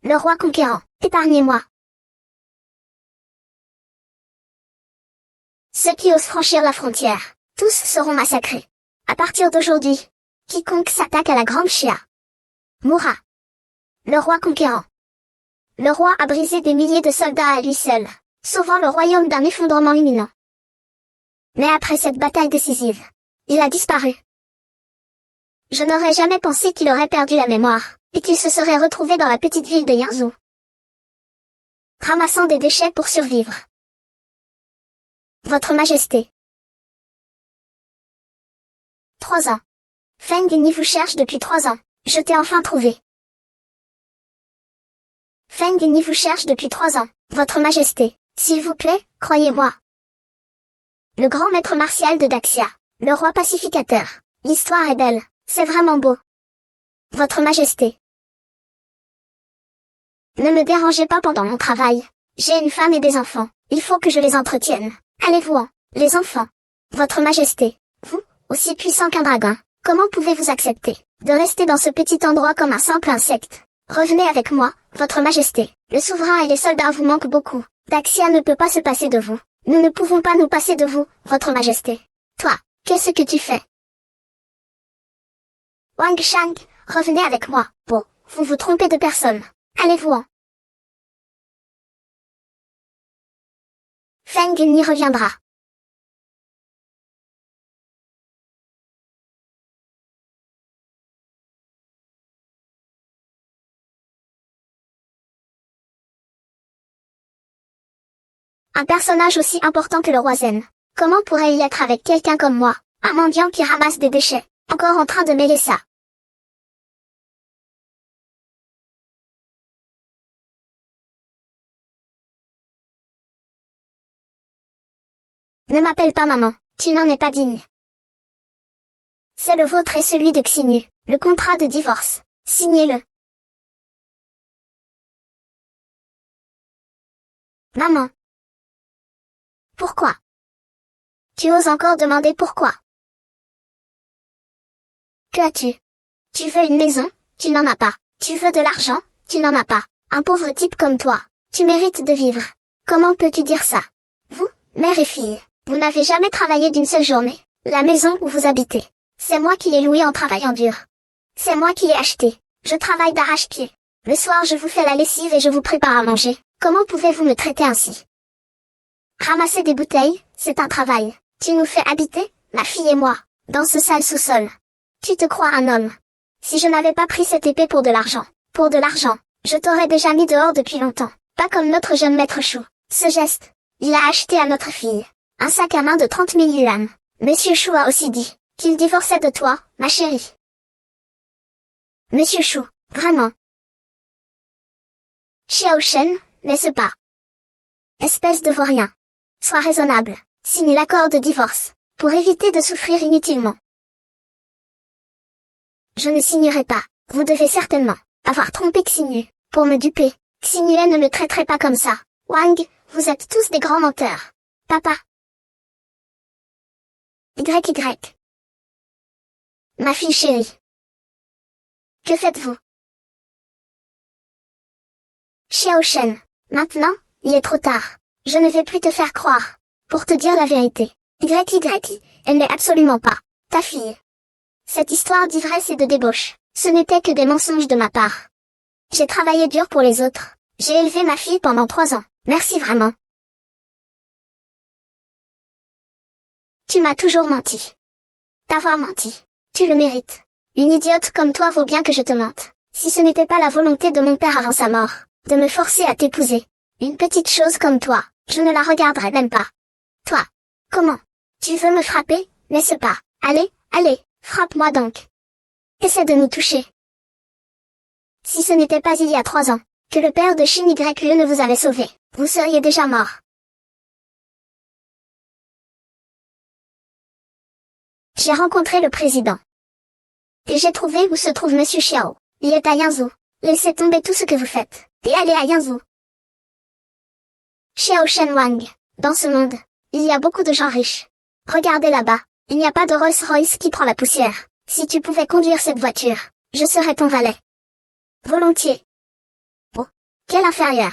Le roi conquérant, épargnez-moi. Ceux qui osent franchir la frontière, tous seront massacrés. À partir d'aujourd'hui, quiconque s'attaque à la grande Chia mourra. Le roi conquérant. Le roi a brisé des milliers de soldats à lui seul, sauvant le royaume d'un effondrement imminent. Mais après cette bataille décisive, il a disparu. Je n'aurais jamais pensé qu'il aurait perdu la mémoire, et qu'il se serait retrouvé dans la petite ville de Yanzhou, ramassant des déchets pour survivre. Votre Majesté. 3 ans. Feng Yinyi vous cherche depuis 3 ans, je t'ai enfin trouvé. Feng Yinyi vous cherche depuis 3 ans, Votre Majesté, s'il vous plaît, croyez-moi. Le grand maître martial de Daxia, le roi pacificateur. L'histoire est belle, c'est vraiment beau. Votre Majesté. Ne me dérangez pas pendant mon travail. J'ai une femme et des enfants, il faut que je les entretienne. Allez-vous-en, les enfants. Votre Majesté, vous, aussi puissant qu'un dragon, comment pouvez-vous accepter de rester dans ce petit endroit comme un simple insecte? Revenez avec moi, Votre Majesté. Le souverain et les soldats vous manquent beaucoup. Daxia ne peut pas se passer de vous. Nous ne pouvons pas nous passer de vous, Votre Majesté. Toi, qu'est-ce que tu fais? Wang Shang, revenez avec moi. Bon, vous vous trompez de personne. Allez-vous-en. Feng Yinyi reviendra. Un personnage aussi important que le roi Zen. Comment pourrait-il être avec quelqu'un comme moi, un mendiant qui ramasse des déchets, encore en train de mêler ça? Ne m'appelle pas maman, tu n'en es pas digne. C'est le vôtre et celui de Xinyu, le contrat de divorce. Signez-le. Maman. Pourquoi? Tu oses encore demander pourquoi? Que as-tu? Tu veux une maison? Tu n'en as pas. Tu veux de l'argent? Tu n'en as pas. Un pauvre type comme toi. Tu mérites de vivre. Comment peux-tu dire ça? Vous, mère et fille, vous n'avez jamais travaillé d'une seule journée. La maison où vous habitez, c'est moi qui l'ai louée en travaillant dur. C'est moi qui l'ai achetée. Je travaille d'arrache-pied. Le soir je vous fais la lessive et je vous prépare à manger. Comment pouvez-vous me traiter ainsi? Ramasser des bouteilles, c'est un travail. Tu nous fais habiter, ma fille et moi, dans ce sale sous-sol. Tu te crois un homme. Si je n'avais pas pris cette épée pour de l'argent, je t'aurais déjà mis dehors depuis longtemps. Pas comme notre jeune maître Chou. Ce geste, il a acheté à notre fille un sac à main de 30 000 yuan. Monsieur Chou a aussi dit qu'il divorçait de toi, ma chérie. Monsieur Chou, vraiment. Xiao Shen, laisse pas. Espèce de vaurien. Sois raisonnable, signe l'accord de divorce, pour éviter de souffrir inutilement. Je ne signerai pas, vous devez certainement avoir trompé Xinyu, pour me duper. Xinyu ne me traiterait pas comme ça. Wang, vous êtes tous des grands menteurs. Papa. YY. Ma fille chérie. Que faites-vous? Xiao Shen, maintenant, il est trop tard. Je ne vais plus te faire croire. Pour te dire la vérité. YY, elle n'est absolument pas ta fille. Cette histoire d'ivresse et de débauche, ce n'était que des mensonges de ma part. J'ai travaillé dur pour les autres. J'ai élevé ma fille pendant 3 ans. Merci vraiment. Tu m'as toujours menti. T'avoir menti. Tu le mérites. Une idiote comme toi vaut bien que je te mente. Si ce n'était pas la volonté de mon père avant sa mort, de me forcer à t'épouser. Une petite chose comme toi, je ne la regarderais même pas. Toi. Comment? Tu veux me frapper? Laisse pas. Allez, allez, frappe-moi donc. Essaie de nous toucher. Si ce n'était pas il y a 3 ans, que le père de Shin YE ne vous avait sauvé, vous seriez déjà mort. J'ai rencontré le président. Et j'ai trouvé où se trouve Monsieur Xiao. Il est à Yanzhou. Laissez tomber tout ce que vous faites, et allez à Yanzhou. Xiao Shen Wang. Dans ce monde, il y a beaucoup de gens riches. Regardez là-bas, il n'y a pas de Rolls-Royce qui prend la poussière. Si tu pouvais conduire cette voiture, je serais ton valet. Volontiers. Quel inférieur?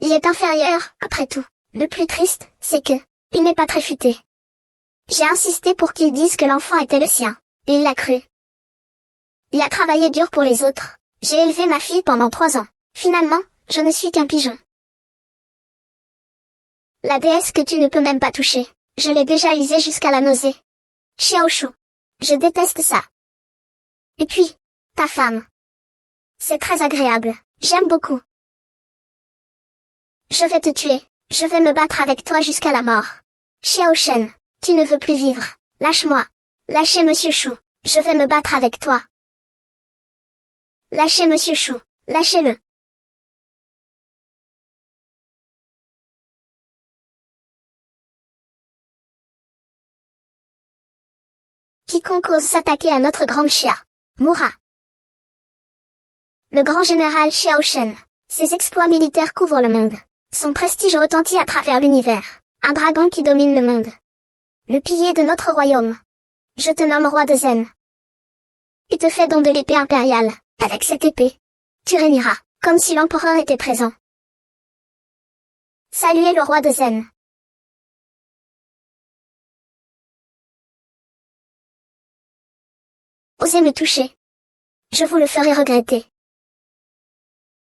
Il est inférieur, après tout. Le plus triste, c'est que, il n'est pas très futé. J'ai insisté pour qu'il dise que l'enfant était le sien. Et il l'a cru. Il a travaillé dur pour les autres. J'ai élevé ma fille pendant 3 ans. Finalement, je ne suis qu'un pigeon. La déesse que tu ne peux même pas toucher. Je l'ai déjà usée jusqu'à la nausée. Xiaoshu. Je déteste ça. Et puis, ta femme. C'est très agréable. J'aime beaucoup. Je vais te tuer. Je vais me battre avec toi jusqu'à la mort. Xiao Shen, tu ne veux plus vivre. Lâche-moi. Lâchez Monsieur Chou. Je vais me battre avec toi. Lâchez Monsieur Chou. Lâchez-le. Quiconque ose s'attaquer à notre grande chia mourra. Le grand général Xiao Shen. Ses exploits militaires couvrent le monde. Son prestige retentit à travers l'univers. Un dragon qui domine le monde. Le pilier de notre royaume. Je te nomme roi de Zen. Et te fais don de l'épée impériale. Avec cette épée, tu régneras, comme si l'empereur était présent. Saluez le roi de Zen. Osez me toucher. Je vous le ferai regretter.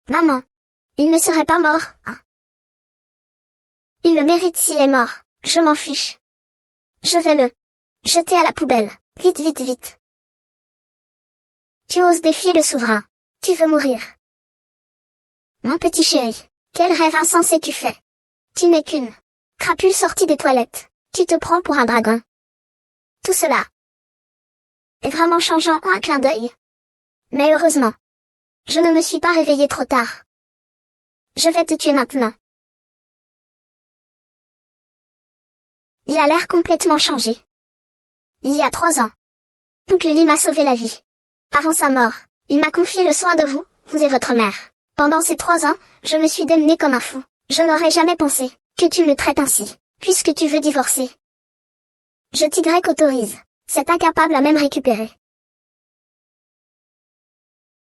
Maman. Il ne serait pas mort, hein? Il le mérite s'il est mort. Je m'en fiche. Je vais le jeter à la poubelle. Vite, vite, vite. Tu oses défier le souverain. Tu veux mourir. Mon petit chéri. Quel rêve insensé tu fais. Tu n'es qu'une crapule sortie des toilettes. Tu te prends pour un dragon. Tout cela est vraiment changeant en un clin d'œil. Mais heureusement, je ne me suis pas réveillé trop tard. Je vais te tuer maintenant. Il a l'air complètement changé. Il y a 3 ans, Oncle Lee m'a sauvé la vie. Avant sa mort, il m'a confié le soin de vous, vous et votre mère. Pendant ces 3 ans, je me suis démené comme un fou. Je n'aurais jamais pensé que tu me traites ainsi, puisque tu veux divorcer. Je t'y autorise. Cet incapable a même récupéré.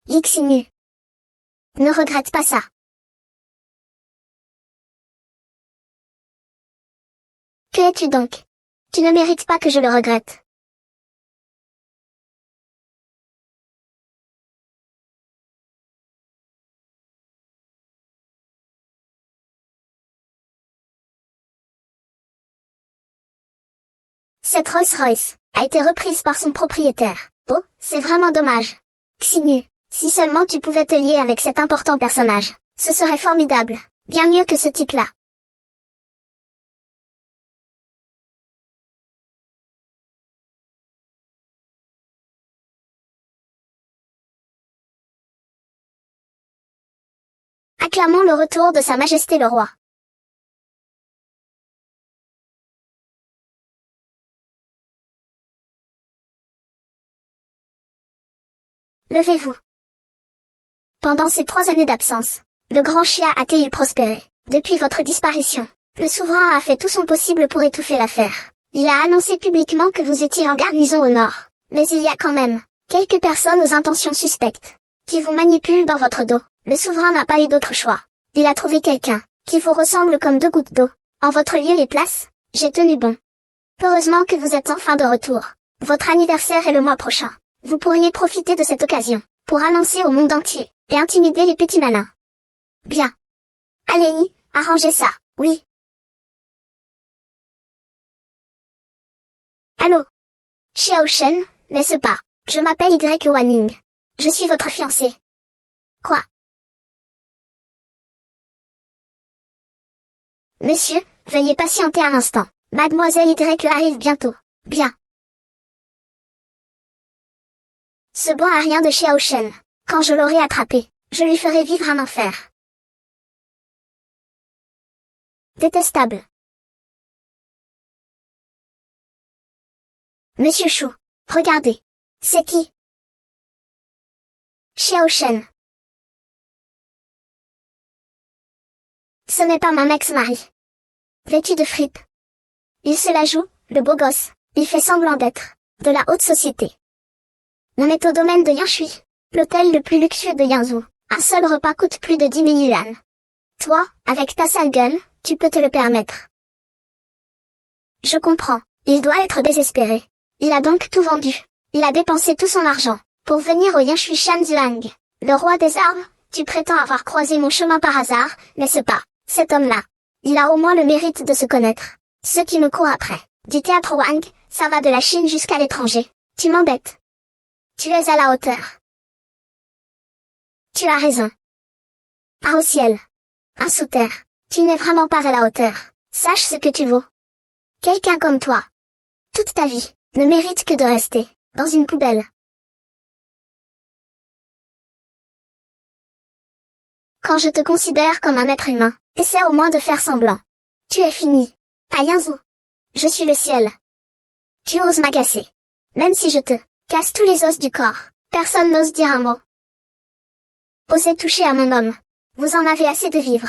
Xinu. Ne regrette pas ça. Que es-tu donc? Tu ne mérites pas que je le regrette. Cette Rolls-Royce a été reprise par son propriétaire. Oh, c'est vraiment dommage. Xinu, si seulement tu pouvais te lier avec cet important personnage, ce serait formidable. Bien mieux que ce type-là. Acclamons le retour de Sa Majesté le Roi. Levez-vous. Pendant ces 3 années d'absence, le grand Chia a-t-il prospéré. Depuis votre disparition, le souverain a fait tout son possible pour étouffer l'affaire. Il a annoncé publiquement que vous étiez en garnison au nord. Mais il y a quand même quelques personnes aux intentions suspectes qui vous manipulent dans votre dos. Le souverain n'a pas eu d'autre choix. Il a trouvé quelqu'un qui vous ressemble comme 2 gouttes d'eau. En votre lieu et place, j'ai tenu bon. Heureusement que vous êtes enfin de retour. Votre anniversaire est le mois prochain. Vous pourriez profiter de cette occasion pour annoncer au monde entier et intimider les petits malins. Bien. Allez-y, arrangez ça, oui. Allô? Xiao Shen, n'est-ce pas? Je m'appelle Y Wanning. Je suis votre fiancé. Quoi? Monsieur, veuillez patienter un instant. Mademoiselle Y arrive bientôt. Bien. Ce bon à rien de Xiao Shen. Quand je l'aurai attrapé, je lui ferai vivre un enfer. Détestable. Monsieur Chou, regardez. C'est qui? Xiao Shen. Ce n'est pas mon ex-mari. Vêtu de fripe. Il se la joue, le beau gosse. Il fait semblant d'être de la haute société. On est au domaine de Yanshui, l'hôtel le plus luxueux de Yanzhou. Un seul repas coûte plus de 10 000 yuan. Toi, avec ta sale gueule, tu peux te le permettre. Je comprends. Il doit être désespéré. Il a donc tout vendu. Il a dépensé tout son argent pour venir au Yanshui Shanzuang, le roi des arbres. Tu prétends avoir croisé mon chemin par hasard, n'est-ce pas? Cet homme-là, il a au moins le mérite de se connaître. Ceux qui me courent après, du théâtre Wang, ça va de la Chine jusqu'à l'étranger. Tu m'embêtes. Tu es à la hauteur. Tu as raison. Ah au ciel. Un sous terre. Tu n'es vraiment pas à la hauteur. Sache ce que tu vaux. Quelqu'un comme toi, toute ta vie, ne mérite que de rester dans une poubelle. Quand je te considère comme un être humain, essaie au moins de faire semblant. Tu es fini. À Yanzhou. Je suis le ciel. Tu oses m'agacer. Même si je te casse tous les os du corps, personne n'ose dire un mot. Osez toucher à mon homme. Vous en avez assez de vivre.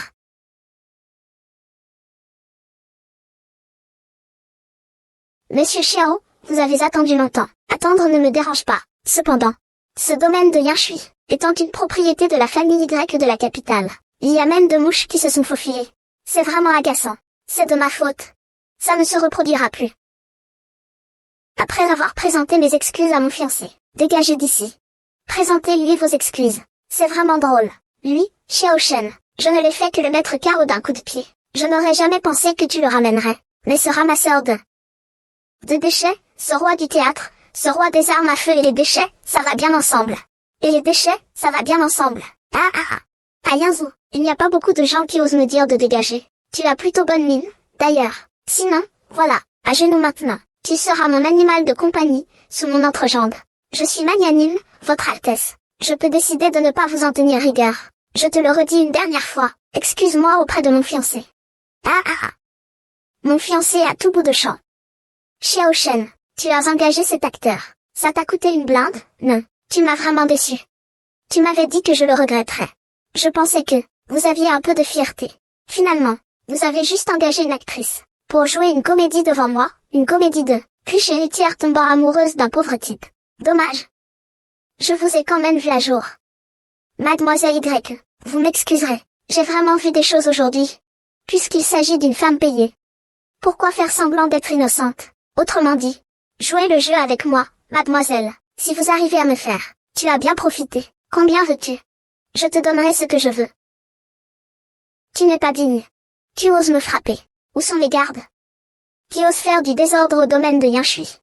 Monsieur Xiao, vous avez attendu longtemps. Attendre ne me dérange pas. Cependant, ce domaine de Yanshui, étant une propriété de la famille Y de la capitale, il y a même de mouches qui se sont faufilées. C'est vraiment agaçant. C'est de ma faute. Ça ne se reproduira plus. Après avoir présenté mes excuses à mon fiancé, dégagez d'ici. Présentez-lui vos excuses. C'est vraiment drôle. Lui, Xiao Shen, je ne l'ai fait que le mettre KO d'un coup de pied. Je n'aurais jamais pensé que tu le ramènerais. Mais ce ramasseur de déchets, ce roi du théâtre, ce roi des armes à feu et les déchets, ça va bien ensemble. Et les déchets, ça va bien ensemble. Ah ah ah. À Yanzhou, il n'y a pas beaucoup de gens qui osent me dire de dégager. Tu as plutôt bonne mine, d'ailleurs. Sinon, voilà, à genoux maintenant. Tu seras mon animal de compagnie, sous mon entrejambe. Je suis magnanime, votre Altesse. Je peux décider de ne pas vous en tenir rigueur. Je te le redis une dernière fois, excuse-moi auprès de mon fiancé. Ah ah ah. Mon fiancé à tout bout de champ. Xiao Shen, tu as engagé cet acteur. Ça t'a coûté une blinde? Non, tu m'as vraiment déçu. Tu m'avais dit que je le regretterais. Je pensais que vous aviez un peu de fierté. Finalement, vous avez juste engagé une actrice pour jouer une comédie devant moi, une comédie de riche héritière tombant amoureuse d'un pauvre type. Dommage. Je vous ai quand même vu à jour. Mademoiselle Y, vous m'excuserez, j'ai vraiment vu des choses aujourd'hui. Puisqu'il s'agit d'une femme payée. Pourquoi faire semblant d'être innocente? Autrement dit, jouez le jeu avec moi, mademoiselle. Si vous arrivez à me faire, tu as bien profité. Combien veux-tu? Je te donnerai ce que je veux. Tu n'es pas digne. Tu oses me frapper. Où sont les gardes? Qui ose faire du désordre au domaine de Yanshui?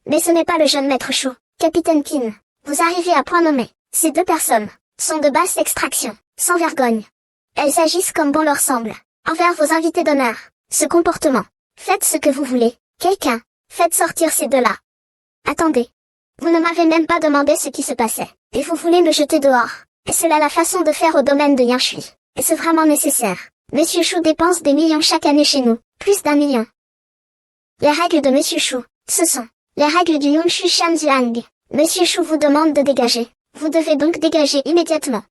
Mais ce n'est pas le jeune maître Chou, capitaine Qin. Vous arrivez à point nommé. Ces deux personnes sont de basse extraction, sans vergogne. Elles agissent comme bon leur semble, envers vos invités d'honneur. Ce comportement. Faites ce que vous voulez. Quelqu'un, faites sortir ces deux-là. Attendez. Vous ne m'avez même pas demandé ce qui se passait, et vous voulez me jeter dehors. Est-ce là la façon de faire au domaine de Yanshui? Est-ce vraiment nécessaire? Monsieur Chou dépense des millions chaque année chez nous, plus d'1 million. Les règles de Monsieur Chou, ce sont les règles du Yanshui Shanzuang. Monsieur Chou vous demande de dégager. Vous devez donc dégager immédiatement.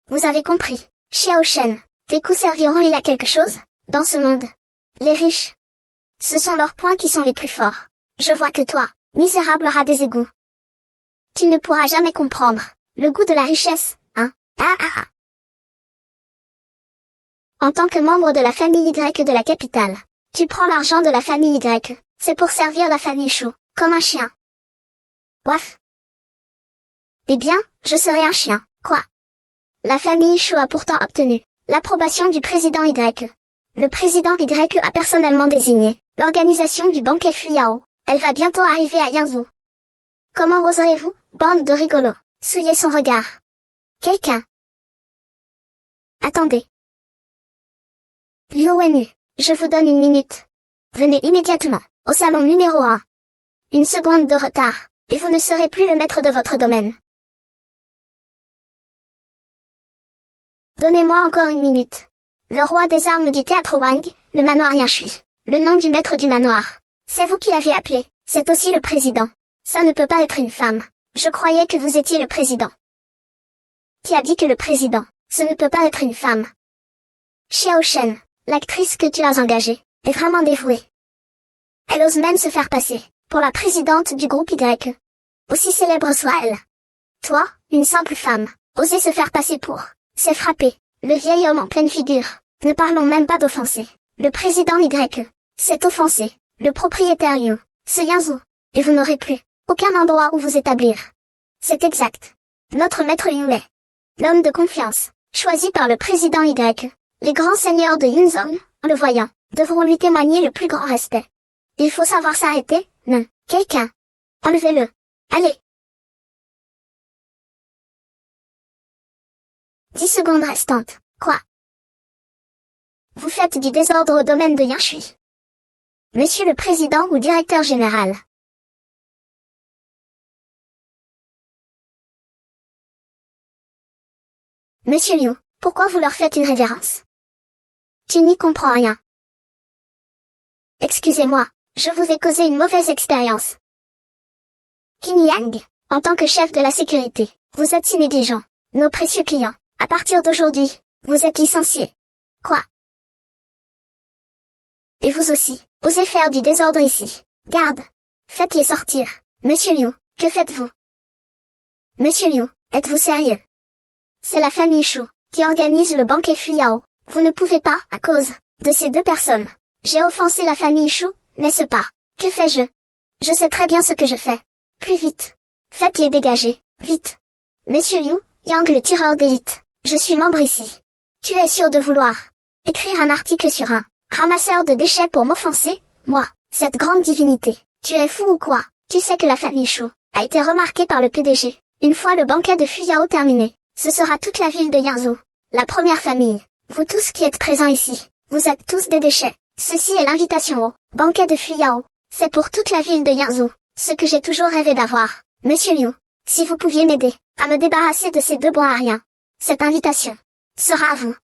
Vous avez compris. Xiao Shen, tes coups serviront il y a quelque chose, dans ce monde. Les riches. Ce sont leurs poings qui sont les plus forts. Je vois que toi, misérable rat des égouts. Tu ne pourras jamais comprendre le goût de la richesse, hein? Ah ah ah. En tant que membre de la famille Y de la capitale, tu prends l'argent de la famille Y, c'est pour servir la famille Chou, comme un chien. Ouaf. Eh bien, je serai un chien, quoi. La famille Chou a pourtant obtenu l'approbation du président Y. Le président Y a personnellement désigné l'organisation du banquet Fuyao. Elle va bientôt arriver à Yanzhou. Comment oserez-vous, bande de rigolos, souiller son regard? Quelqu'un. Attendez. Liu Wenyu, je vous donne une minute. Venez immédiatement, au salon numéro 1. Une seconde de retard, et vous ne serez plus le maître de votre domaine. Donnez-moi encore une minute. Le roi des armes du théâtre Wang, le manoir Yanshui. Le nom du maître du manoir. C'est vous qui l'avez appelé, c'est aussi le président. Ça ne peut pas être une femme. Je croyais que vous étiez le président. Qui a dit que le président, ce ne peut pas être une femme? Xiao Shen, l'actrice que tu as engagée, est vraiment dévouée. Elle ose même se faire passer pour la présidente du groupe Y. Aussi célèbre soit-elle. Toi, une simple femme, oser se faire passer pour, c'est frapper, le vieil homme en pleine figure. Ne parlons même pas d'offenser. Le président Y, c'est offensé, le propriétaire You, ce Yinzo, et vous n'aurez plus aucun endroit où vous établir. C'est exact. Notre maître Yu est l'homme de confiance, choisi par le président Y. Les grands seigneurs de Yunzong, en le voyant, devront lui témoigner le plus grand respect. Il faut savoir s'arrêter, non, quelqu'un. Enlevez-le. Allez. 10 secondes restantes. Quoi? Vous faites du désordre au domaine de Yanshui. Monsieur le président ou directeur général. Monsieur Liu, pourquoi vous leur faites une révérence? Tu n'y comprends rien. Excusez-moi, je vous ai causé une mauvaise expérience. Qin Yang, en tant que chef de la sécurité, vous êtes si négligent. Nos précieux clients, à partir d'aujourd'hui, vous êtes licenciés. Quoi? Et vous aussi, osez faire du désordre ici. Garde. Faites-les sortir. Monsieur Liu, que faites-vous? Monsieur Liu, êtes-vous sérieux? C'est la famille Shu, qui organise le banquet Fuyao. Vous ne pouvez pas, à cause de ces deux personnes. J'ai offensé la famille Shu, n'est-ce pas? Que fais-je? Je sais très bien ce que je fais. Plus vite. Faites-les dégager, vite. Monsieur Liu, Yang le tireur d'élite, je suis membre ici. Tu es sûr de vouloir écrire un article sur un ramasseur de déchets pour m'offenser, moi, cette grande divinité? Tu es fou ou quoi? Tu sais que la famille Shu a été remarquée par le PDG. Une fois le banquet de Fuyao terminé, ce sera toute la ville de Yangzhou. La première famille. Vous tous qui êtes présents ici, vous êtes tous des déchets. Ceci est l'invitation au banquet de Fuyao. C'est pour toute la ville de Yangzhou, ce que j'ai toujours rêvé d'avoir. Monsieur Liu, si vous pouviez m'aider à me débarrasser de ces deux bons à rien. Cette invitation sera à vous.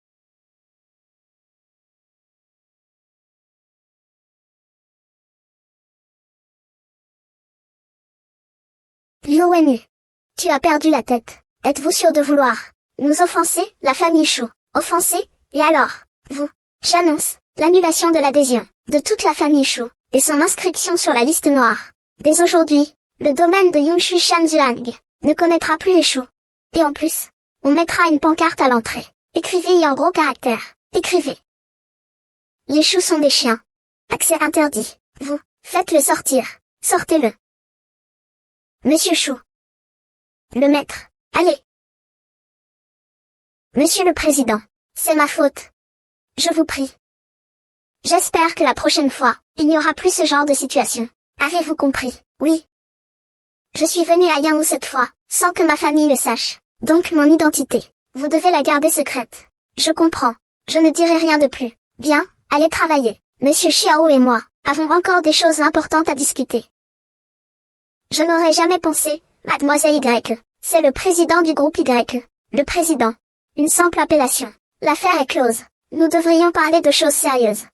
Liu Wenyu, tu as perdu la tête. Êtes-vous sûr de vouloir nous offenser, la famille Shu? Offenser? Et alors, vous, j'annonce l'annulation de l'adhésion de toute la famille Shu et son inscription sur la liste noire. Dès aujourd'hui, le domaine de Yunshu Shanzuang ne connaîtra plus les Shu. Et en plus, on mettra une pancarte à l'entrée. Écrivez en gros caractères. Écrivez. Les Shu sont des chiens. Accès interdit. Vous, faites-le sortir. Sortez-le. Monsieur Shu. Le maître. Allez. Monsieur le président. C'est ma faute. Je vous prie. J'espère que la prochaine fois, il n'y aura plus ce genre de situation. Avez-vous compris? Oui. Je suis venu à Yangzhou cette fois, sans que ma famille le sache. Donc mon identité, vous devez la garder secrète. Je comprends. Je ne dirai rien de plus. Bien, allez travailler. Monsieur Xiao et moi avons encore des choses importantes à discuter. Je n'aurais jamais pensé, mademoiselle Y. C'est le président du groupe Y. Le président. Une simple appellation. L'affaire est close. Nous devrions parler de choses sérieuses.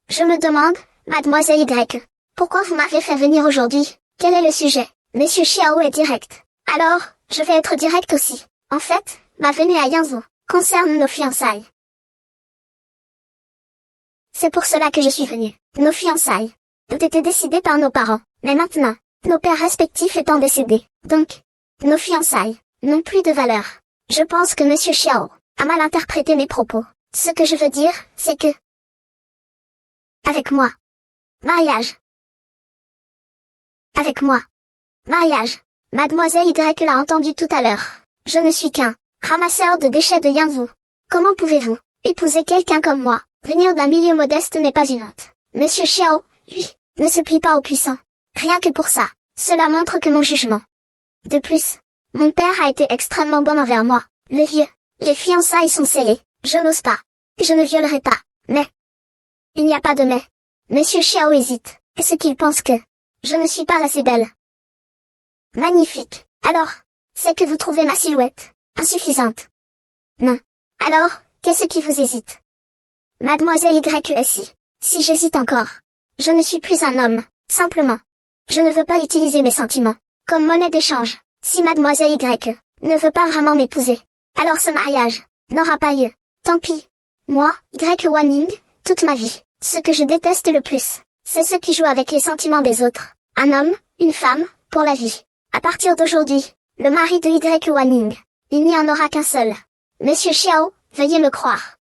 Je me demande, mademoiselle Y. Pourquoi vous m'avez fait venir aujourd'hui? Quel est le sujet? Monsieur Xiao est direct. Alors, je vais être direct aussi. En fait, ma venue à Yangzhou concerne nos fiançailles. C'est pour cela que je suis venue. Nos fiançailles. Tout était décidé par nos parents. Mais maintenant, nos pères respectifs étant décédés. Donc, nos fiançailles n'ont plus de valeur. Je pense que Monsieur Xiao a mal interprété mes propos. Ce que je veux dire, c'est que... Avec moi. Mariage. Avec moi. Mariage. Mademoiselle Y l'a entendu tout à l'heure. Je ne suis qu'un ramasseur de déchets de Yangzhou. Comment pouvez-vous épouser quelqu'un comme moi? Venir d'un milieu modeste n'est pas une honte. Monsieur Xiao, lui, ne se plie pas aux puissants. Rien que pour ça. Cela montre que mon jugement. De plus, mon père a été extrêmement bon envers moi. Le vieux. Les fiançailles sont scellées. Je n'ose pas. Je ne violerai pas. Mais. Il n'y a pas de mais. Monsieur Xiao hésite. Est-ce qu'il pense que je ne suis pas assez belle? Magnifique. Alors, c'est que vous trouvez ma silhouette insuffisante. Non. Alors, qu'est-ce qui vous hésite? Mademoiselle YSI. Si j'hésite encore, je ne suis plus un homme, simplement. Je ne veux pas utiliser mes sentiments comme monnaie d'échange. Si mademoiselle Y ne veut pas vraiment m'épouser, alors ce mariage n'aura pas lieu. Tant pis. Moi, Y Wanning, toute ma vie, ce que je déteste le plus, c'est ceux qui jouent avec les sentiments des autres. Un homme, une femme, pour la vie. À partir d'aujourd'hui, le mari de Y Wanning. Il n'y en aura qu'un seul. Monsieur Xiao, veuillez me croire.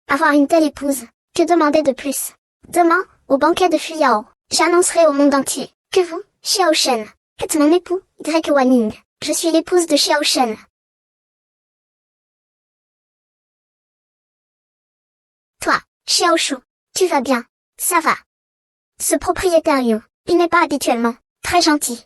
Avoir une telle épouse, que demander de plus? Demain, au banquet de Fuyao, j'annoncerai au monde entier que vous, Xiao Shen, êtes mon époux, Y Wanning. Je suis l'épouse de Xiao Shen. Toi, Xiao Shu, tu vas bien? Ça va. Ce propriétaire Liu, il n'est pas habituellement très gentil.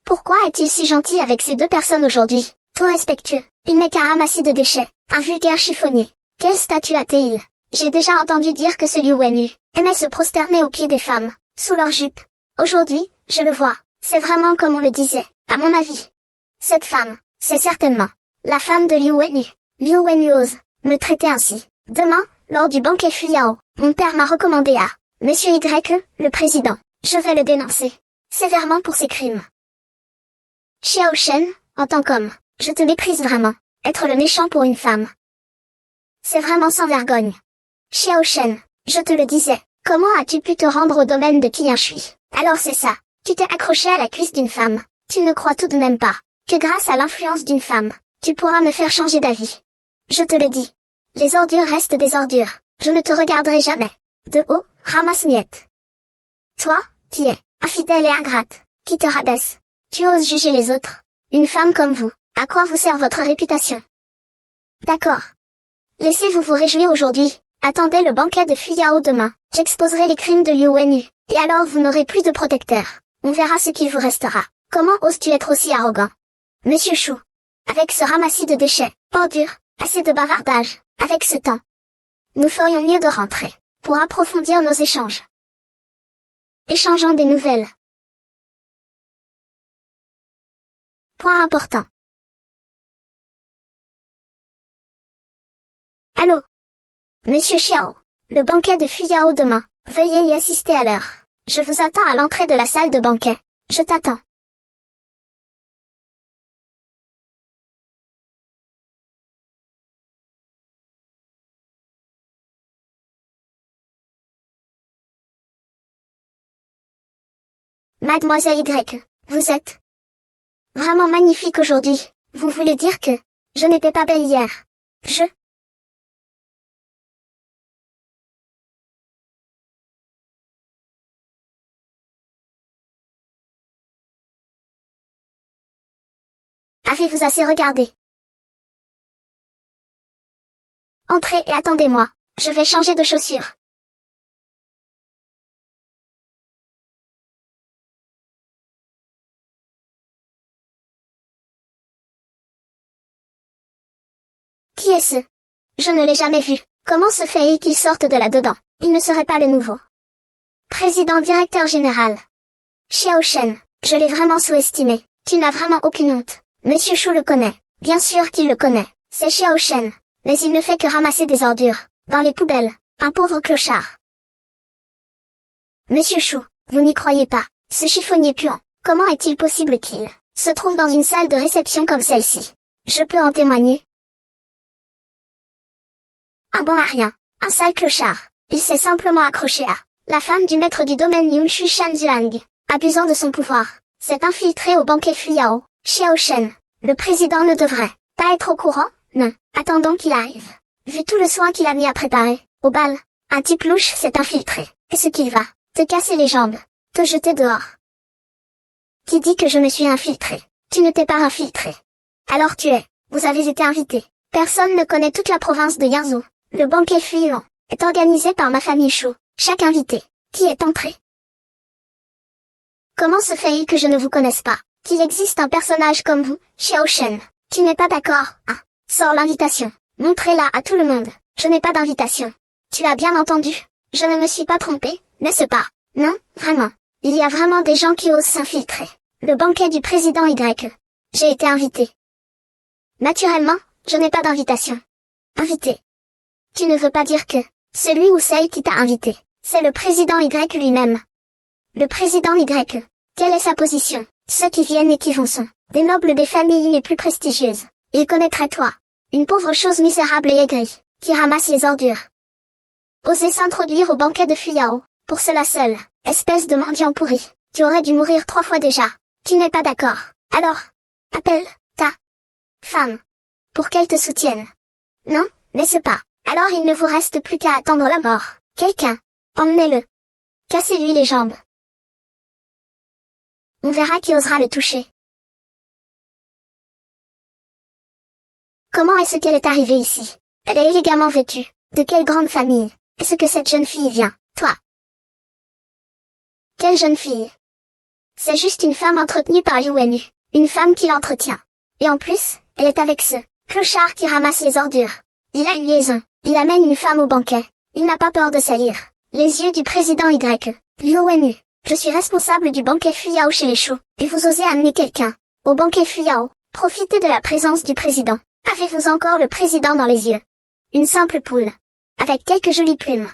Pourquoi est-il si gentil avec ces deux personnes aujourd'hui? Trop respectueux, il n'est qu'un ramassis de déchets, un vulgaire chiffonnier. Quel statut a-t-il? J'ai déjà entendu dire que ce Liu Wenyu aimait se prosterner aux pieds des femmes, sous leurs jupes. Aujourd'hui, je le vois, c'est vraiment comme on le disait, à mon avis. Cette femme, c'est certainement la femme de Liu Wenyu. Liu Wenyu ose me traiter ainsi. Demain, lors du banquet Fuyao, mon père m'a recommandé à Monsieur Y, le président. Je vais le dénoncer sévèrement pour ses crimes. Xiao Shen, en tant qu'homme, je te méprise vraiment. Être le méchant pour une femme, c'est vraiment sans vergogne. Xiao Shen, je te le disais, comment as-tu pu te rendre au domaine de Qian Shui? Alors c'est ça, tu t'es accroché à la cuisse d'une femme. Tu ne crois tout de même pas que grâce à l'influence d'une femme, tu pourras me faire changer d'avis. Je te le dis. Les ordures restent des ordures. Je ne te regarderai jamais de haut, ramasse-miettes. Toi, qui es infidèle et ingrate, qui te rabaisse. Tu oses juger les autres. Une femme comme vous, à quoi vous sert votre réputation? D'accord. Laissez-vous vous réjouir aujourd'hui. Attendez le banquet de Fuyao demain. J'exposerai les crimes de Liu Wenyu. Et alors vous n'aurez plus de protecteur. On verra ce qu'il vous restera. Comment oses-tu être aussi arrogant? Monsieur Shu. Avec ce ramassis de déchets, ordures, assez de bavardage, avec ce temps. Nous ferions mieux de rentrer, pour approfondir nos échanges. Échangeons des nouvelles. Point important. Allô? Monsieur Xiao. Le banquet de Fuyao demain. Veuillez y assister à l'heure. Je vous attends à l'entrée de la salle de banquet. Je t'attends. Mademoiselle Y, vous êtes vraiment magnifique aujourd'hui. Vous voulez dire que je n'étais pas belle hier? Je... Avez-vous assez regardé? Entrez et attendez-moi. Je vais changer de chaussures. Qui est-ce? Je ne l'ai jamais vu. Comment se fait-il qu'il sorte de là-dedans? Il ne serait pas le nouveau président directeur général. Xiao Shen, je l'ai vraiment sous-estimé. Tu n'as vraiment aucune honte. Monsieur Shu le connaît. Bien sûr qu'il le connaît. C'est Xiao Shen. Mais il ne fait que ramasser des ordures. Dans les poubelles. Un pauvre clochard. Monsieur Shu, vous n'y croyez pas. Ce chiffonnier puant. Comment est-il possible qu'il se trouve dans une salle de réception comme celle-ci? Je peux en témoigner. Un bon à rien. Un sale clochard. Il s'est simplement accroché à la femme du maître du domaine Yunshu Shanjiang, abusant de son pouvoir. S'est infiltré au banquet Fuyao. Xiao Shen, le président ne devrait pas être au courant, non. Attendons qu'il arrive. Vu tout le soin qu'il a mis à préparer, au bal, un type louche s'est infiltré. Est-ce qu'il va te casser les jambes, te jeter dehors? Qui dit que je me suis infiltré? Tu ne t'es pas infiltré. Alors vous avez été invité. Personne ne connaît toute la province de Yanzhou. Le banquet Fuyao est organisé par ma famille Shu. Chaque invité qui est entré. Comment se fait-il que je ne vous connaisse pas? Qu'il existe un personnage comme vous, Xiao Shen. Tu n'es pas d'accord? Ah, sors l'invitation. Montrez-la à tout le monde. Je n'ai pas d'invitation. Tu as bien entendu. Je ne me suis pas trompé, n'est-ce pas? Non, vraiment. Il y a vraiment des gens qui osent s'infiltrer. Le banquet du président Y. J'ai été invité. Naturellement, je n'ai pas d'invitation. Invité. Tu ne veux pas dire que celui ou celle qui t'a invité, c'est le président Y lui-même. Le président Y. Quelle est sa position? Ceux qui viennent et qui vont sont des nobles des familles les plus prestigieuses. Il connaîtrait toi. Une pauvre chose misérable et aigrie, qui ramasse les ordures. Oser s'introduire au banquet de Fuyao, pour cela seul, espèce de mendiant pourri. Tu aurais dû mourir 3 fois déjà. Tu n'es pas d'accord. Alors, Appelle ta femme pour qu'elle te soutienne. Non, n'est-ce pas? Alors il ne vous reste plus qu'à attendre la mort. Quelqu'un, emmenez-le. Cassez-lui les jambes. On verra qui osera le toucher. Comment est-ce qu'elle est arrivée ici? Elle est élégamment vêtue. De quelle grande famille? Est-ce que cette jeune fille vient? Toi. Quelle jeune fille? C'est juste une femme entretenue par UNU. Une femme qui l'entretient. Et en plus, elle est avec ce clochard qui ramasse les ordures. Il a une liaison. Il amène une femme au banquet. Il n'a pas peur de salir les yeux du président Y. L'ONU. Je suis responsable du banquet Fuyao chez les Choux. Et vous osez amener quelqu'un au banquet Fuyao. Profitez de la présence du président. Avez-vous encore le président dans les yeux? Une simple poule. Avec quelques jolies plumes.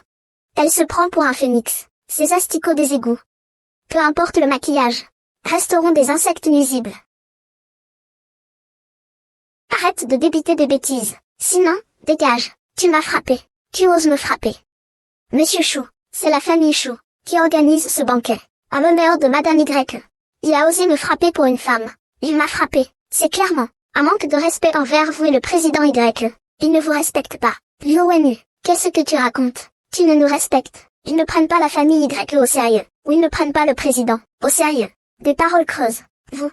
Elle se prend pour un phénix. Ces asticots des égouts. Peu importe le maquillage. Resteront des insectes nuisibles. Arrête de débiter des bêtises. Sinon, dégage. Tu m'as frappé. Tu oses me frapper. Monsieur Chou, c'est la famille Chou qui organise ce banquet. En l'honneur de Madame Y. Il a osé me frapper pour une femme. Il m'a frappé. C'est clairement un manque de respect envers vous et le président Y. Il ne vous respecte pas. L'ONU, qu'est-ce que tu racontes? Tu ne nous respectes. Ils ne prennent pas la famille Y au sérieux. Ou ils ne prennent pas le président au sérieux. Des paroles creuses. Vous.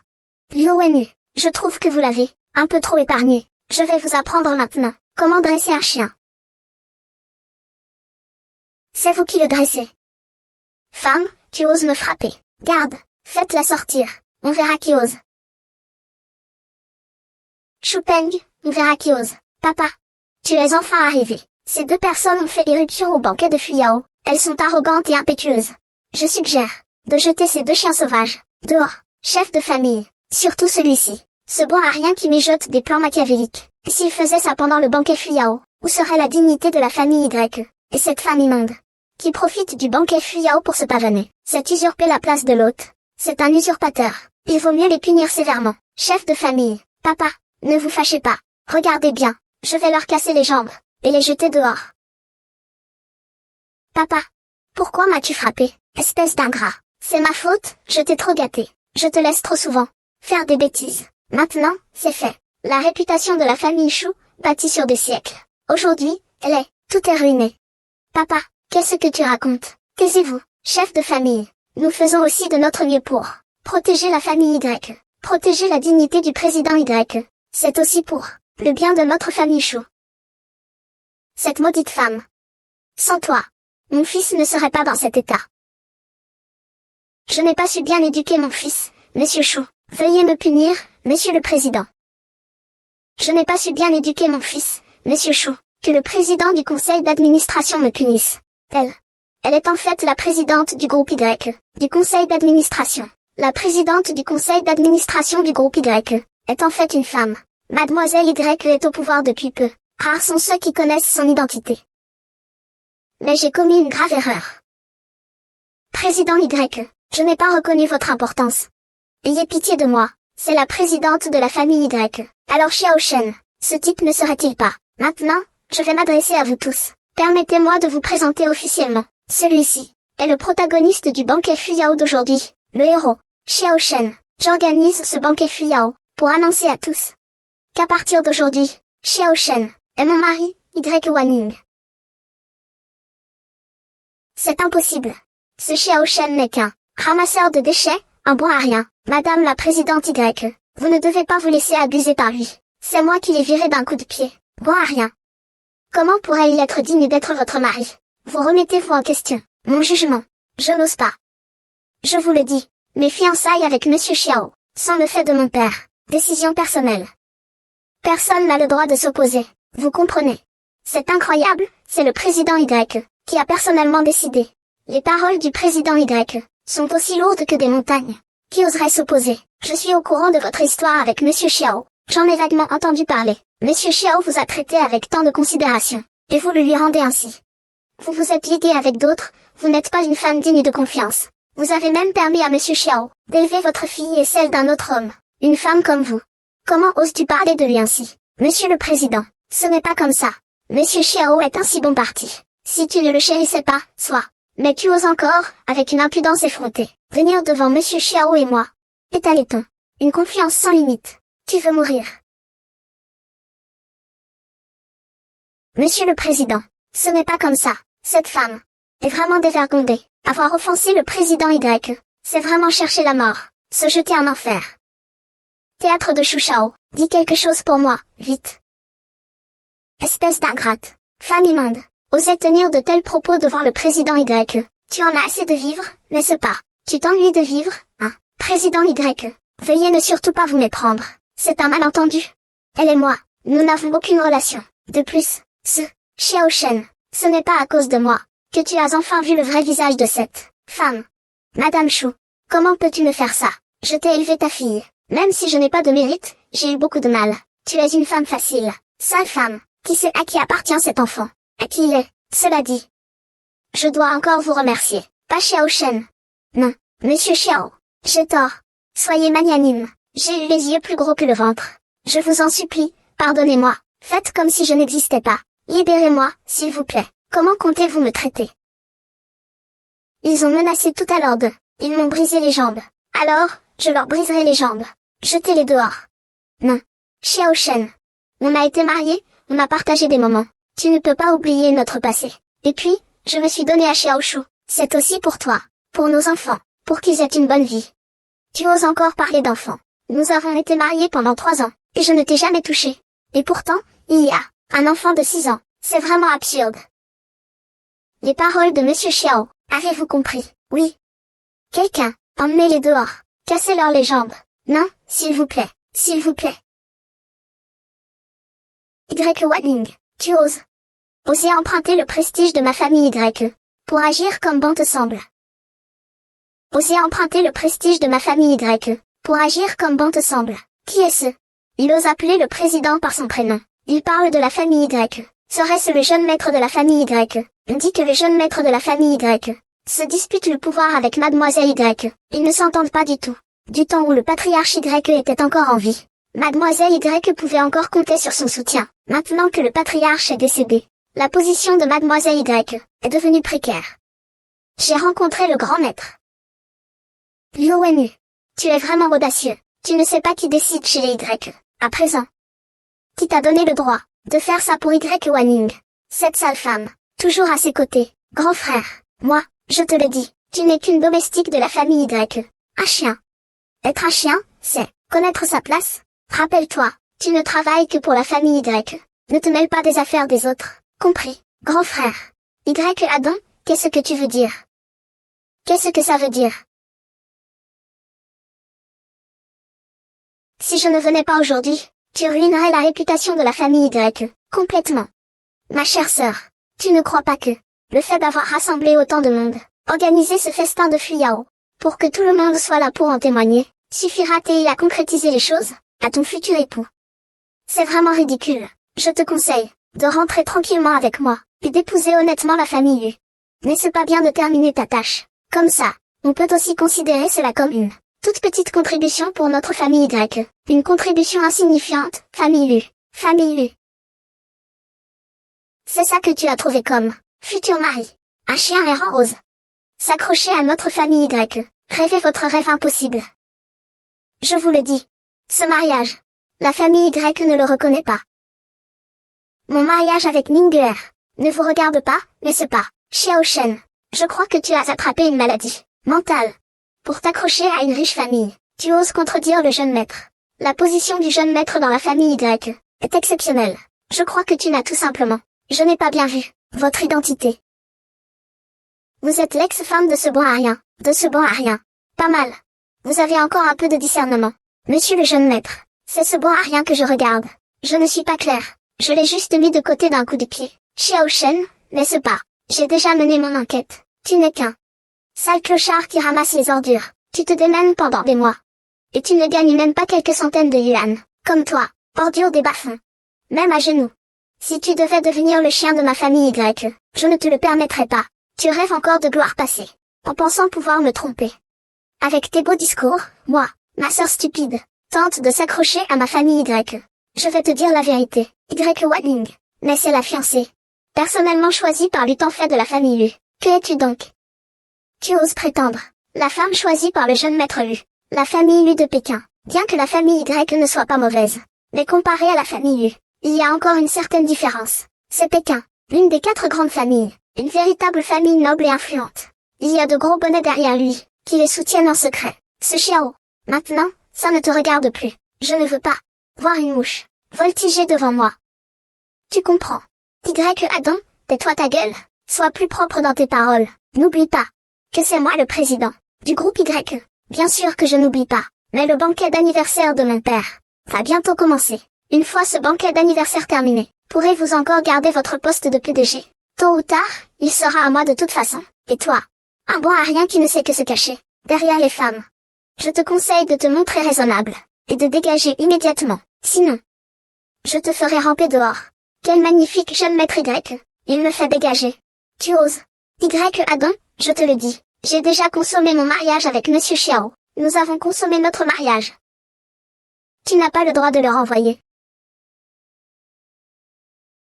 L'ONU, je trouve que vous l'avez un peu trop épargné. Je vais vous apprendre maintenant comment dresser un chien. C'est vous qui le dressez. Femme, tu oses me frapper. Garde, faites-la sortir. On verra qui ose. Choupeng, on verra qui ose. Papa, tu es enfin arrivé. Ces deux personnes ont fait éruption au banquet de Fuyao. Elles sont arrogantes et impétueuses. Je suggère de jeter ces deux chiens sauvages dehors. Chef de famille, surtout celui-ci. Ce bon à rien qui mijote des plans machiavéliques. S'il faisait ça pendant le banquet Fuyao, où serait la dignité de la famille Y? Et cette femme immonde, qui profite du banquet Fuyao pour se pavaner, c'est usurper la place de l'hôte. C'est un usurpateur. Il vaut mieux les punir sévèrement. Chef de famille, papa, ne vous fâchez pas. Regardez bien, je vais leur casser les jambes, et les jeter dehors. Papa, pourquoi m'as-tu frappé, espèce d'ingrat? C'est ma faute, je t'ai trop gâté. Je te laisse trop souvent faire des bêtises. Maintenant, c'est fait. La réputation de la famille Chou, bâtie sur des siècles. Aujourd'hui, tout est ruiné. Papa, qu'est-ce que tu racontes? Taisez-vous, chef de famille. Nous faisons aussi de notre mieux pour protéger la famille Y. Protéger la dignité du président Y. C'est aussi pour le bien de notre famille Chou. Cette maudite femme. Sans toi, mon fils ne serait pas dans cet état. Je n'ai pas su bien éduquer mon fils, monsieur Chou. Veuillez me punir, monsieur le président. Je n'ai pas su bien éduquer mon fils, monsieur Chou. Que le président du conseil d'administration me punisse. Elle est en fait la présidente du groupe Y, du conseil d'administration. La présidente du conseil d'administration du groupe Y, est en fait une femme. Mademoiselle Y est au pouvoir depuis peu. Rares sont ceux qui connaissent son identité. Mais j'ai commis une grave erreur. Président Y, je n'ai pas reconnu votre importance. Ayez pitié de moi, c'est la présidente de la famille Y. Alors Xiao Shen, ce type ne serait-il pas? Maintenant, je vais m'adresser à vous tous. Permettez-moi de vous présenter officiellement. Celui-ci est le protagoniste du banquet Fuyao d'aujourd'hui, le héros, Xiao Shen. J'organise ce banquet Fuyao pour annoncer à tous qu'à partir d'aujourd'hui, Xiao Shen est mon mari, Y Wanning. C'est impossible. Ce Xiao Shen n'est qu'un ramasseur de déchets, un bon à rien. Madame la présidente Y, vous ne devez pas vous laisser abuser par lui. C'est moi qui l'ai viré d'un coup de pied. Bon à rien. Comment pourrait-il être digne d'être votre mari? Vous remettez-vous en question. Mon jugement. Je n'ose pas. Je vous le dis. Mes fiançailles avec Monsieur Xiao sont le fait de mon père. Décision personnelle. Personne n'a le droit de s'opposer. Vous comprenez? C'est incroyable, c'est le président Y qui a personnellement décidé. Les paroles du président Y sont aussi lourdes que des montagnes. Qui oserait s'opposer? Je suis au courant de votre histoire avec Monsieur Xiao. J'en ai vaguement entendu parler. Monsieur Xiao vous a traité avec tant de considération, et vous le lui rendez ainsi. Vous vous êtes ligué avec d'autres, vous n'êtes pas une femme digne de confiance. Vous avez même permis à Monsieur Xiao d'élever votre fille et celle d'un autre homme, une femme comme vous. Comment oses-tu parler de lui ainsi? Monsieur le Président, ce n'est pas comme ça. Monsieur Xiao est un si bon parti. Si tu ne le chérissais pas, soit. Mais tu oses encore, avec une impudence effrontée, venir devant Monsieur Xiao et moi. Étalez-t-on une confiance sans limite. Tu veux mourir. Monsieur le Président, ce n'est pas comme ça. Cette femme est vraiment dévergondée. Avoir offensé le président Y, c'est vraiment chercher la mort. Se jeter en enfer. Théâtre de Chouchao, dis quelque chose pour moi, vite. Espèce d'ingrate. Femme immonde. Osait tenir de tels propos devant le président Y. Tu en as assez de vivre, n'est-ce pas? Tu t'ennuies de vivre, hein? Président Y. Veuillez ne surtout pas vous méprendre. C'est un malentendu. Elle et moi, nous n'avons aucune relation. De plus, Xiao Shen, ce n'est pas à cause de moi que tu as enfin vu le vrai visage de cette femme. Madame Chou, comment peux-tu me faire ça? Je t'ai élevé ta fille. Même si je n'ai pas de mérite, j'ai eu beaucoup de mal. Tu es une femme facile. Sale femme. Qui sait à qui appartient cet enfant? À qui il est? Cela dit. Je dois encore vous remercier. Pas Xiao Shen. Non, Monsieur Xiao. J'ai tort. Soyez magnanime. J'ai eu les yeux plus gros que le ventre. Je vous en supplie, pardonnez-moi. Faites comme si je n'existais pas. Libérez-moi, s'il vous plaît. Comment comptez-vous me traiter? Ils ont menacé tout à l'heure de. Ils m'ont brisé les jambes. Alors, je leur briserai les jambes. Jetez-les dehors. Non. Xiao Shen. On a été mariés, on a partagé des moments. Tu ne peux pas oublier notre passé. Et puis, je me suis donné à Xiao Shu. C'est aussi pour toi. Pour nos enfants. Pour qu'ils aient une bonne vie. Tu oses encore parler d'enfants. Nous avons été mariés pendant 3 ans. Et je ne t'ai jamais touché. Et pourtant, il y a un enfant de 6 ans. C'est vraiment absurde. Les paroles de Monsieur Xiao. Avez-vous compris? Oui. Quelqu'un, emmenez-les dehors. Cassez-leur les jambes. Non, s'il vous plaît. S'il vous plaît. Y. Wanning, tu oses. Oser emprunter le prestige de ma famille Y. Pour agir comme bon te semble. Oser emprunter le prestige de ma famille Y. Pour agir comme bon te semble. Qui est-ce? Il ose appeler le président par son prénom. Il parle de la famille Y. Serait-ce le jeune maître de la famille Y? On dit que le jeune maître de la famille Y se dispute le pouvoir avec mademoiselle Y. Ils ne s'entendent pas du tout. Du temps où le patriarche Y était encore en vie. Mademoiselle Y pouvait encore compter sur son soutien. Maintenant que le patriarche est décédé, la position de mademoiselle Y est devenue précaire. J'ai rencontré le grand maître. Liu Wenyu. Tu es vraiment audacieux. Tu ne sais pas qui décide chez les Y. À présent. Qui t'a donné le droit de faire ça pour Y. Wanning? Cette sale femme. Toujours à ses côtés. Grand frère. Moi, je te le dis. Tu n'es qu'une domestique de la famille Y. Un chien. Être un chien, c'est connaître sa place. Rappelle-toi, tu ne travailles que pour la famille Y. Ne te mêle pas des affaires des autres. Compris, grand frère. Y. Adam, qu'est-ce que tu veux dire? Qu'est-ce que ça veut dire? Si je ne venais pas aujourd'hui, tu ruinerais la réputation de la famille Y. Complètement. Ma chère sœur, tu ne crois pas que le fait d'avoir rassemblé autant de monde, organisé ce festin de Fuyao, pour que tout le monde soit là pour en témoigner, suffira-t-il à concrétiser les choses, à ton futur époux? C'est vraiment ridicule. Je te conseille de rentrer tranquillement avec moi, et d'épouser honnêtement la famille U. N'est-ce pas bien de terminer ta tâche? Comme ça, on peut aussi considérer cela comme une toute petite contribution pour notre famille Y. Une contribution insignifiante, famille U. Famille U. C'est ça que tu as trouvé comme futur mari. Un chien errant rose. S'accrocher à notre famille Y. Rêvez votre rêve impossible. Je vous le dis. Ce mariage. La famille Y ne le reconnaît pas. Mon mariage avec Ninger ne vous regarde pas, n'est-ce pas, Xiao Shen? Je crois que tu as attrapé une maladie mentale. Pour t'accrocher à une riche famille, tu oses contredire le jeune maître. La position du jeune maître dans la famille Y est exceptionnelle. Je crois que tu n'as tout simplement, je n'ai pas bien vu, votre identité. Vous êtes l'ex-femme de ce bon à rien, de ce bon à rien. Pas mal. Vous avez encore un peu de discernement. Monsieur le jeune maître, c'est ce bon à rien que je regarde. Je ne suis pas claire. Je l'ai juste mis de côté d'un coup de pied. Xiao Shen, n'est-ce pas? J'ai déjà mené mon enquête. Tu n'es qu'un sale clochard qui ramasse les ordures. Tu te démènes pendant des mois. Et tu ne gagnes même pas quelques centaines de yuan. Comme toi, ordure des bas-fonds. Même à genoux. Si tu devais devenir le chien de ma famille Y, je ne te le permettrais pas. Tu rêves encore de gloire passée. En pensant pouvoir me tromper. Avec tes beaux discours, moi, ma sœur stupide, tente de s'accrocher à ma famille Y. Je vais te dire la vérité. Y. Wanning. Mais c'est la fiancée. Personnellement choisie par l'utan fait de la famille U. Que es-tu donc? Tu oses prétendre. La femme choisie par le jeune maître U. La famille U de Pékin. Bien que la famille Y ne soit pas mauvaise, mais comparée à la famille U, il y a encore une certaine différence. C'est Pékin, l'une des 4 grandes familles, une véritable famille noble et influente. Il y a de gros bonnets derrière lui, qui les soutiennent en secret. Ce Xiao. Maintenant, ça ne te regarde plus. Je ne veux pas voir une mouche voltiger devant moi. Tu comprends. Y Adam, tais-toi ta gueule. Sois plus propre dans tes paroles. N'oublie pas que c'est moi le président du groupe Y. Bien sûr que je n'oublie pas. Mais le banquet d'anniversaire de mon père va bientôt commencer. Une fois ce banquet d'anniversaire terminé, pourrez-vous encore garder votre poste de PDG? Tôt ou tard, il sera à moi de toute façon. Et toi? Un bon à rien qui ne sait que se cacher derrière les femmes. Je te conseille de te montrer raisonnable et de dégager immédiatement. Sinon, je te ferai ramper dehors. Quel magnifique jeune maître Y. Il me fait dégager. Tu oses. Y Adam, je te le dis. J'ai déjà consommé mon mariage avec Monsieur Xiao. Nous avons consommé notre mariage. Tu n'as pas le droit de le renvoyer.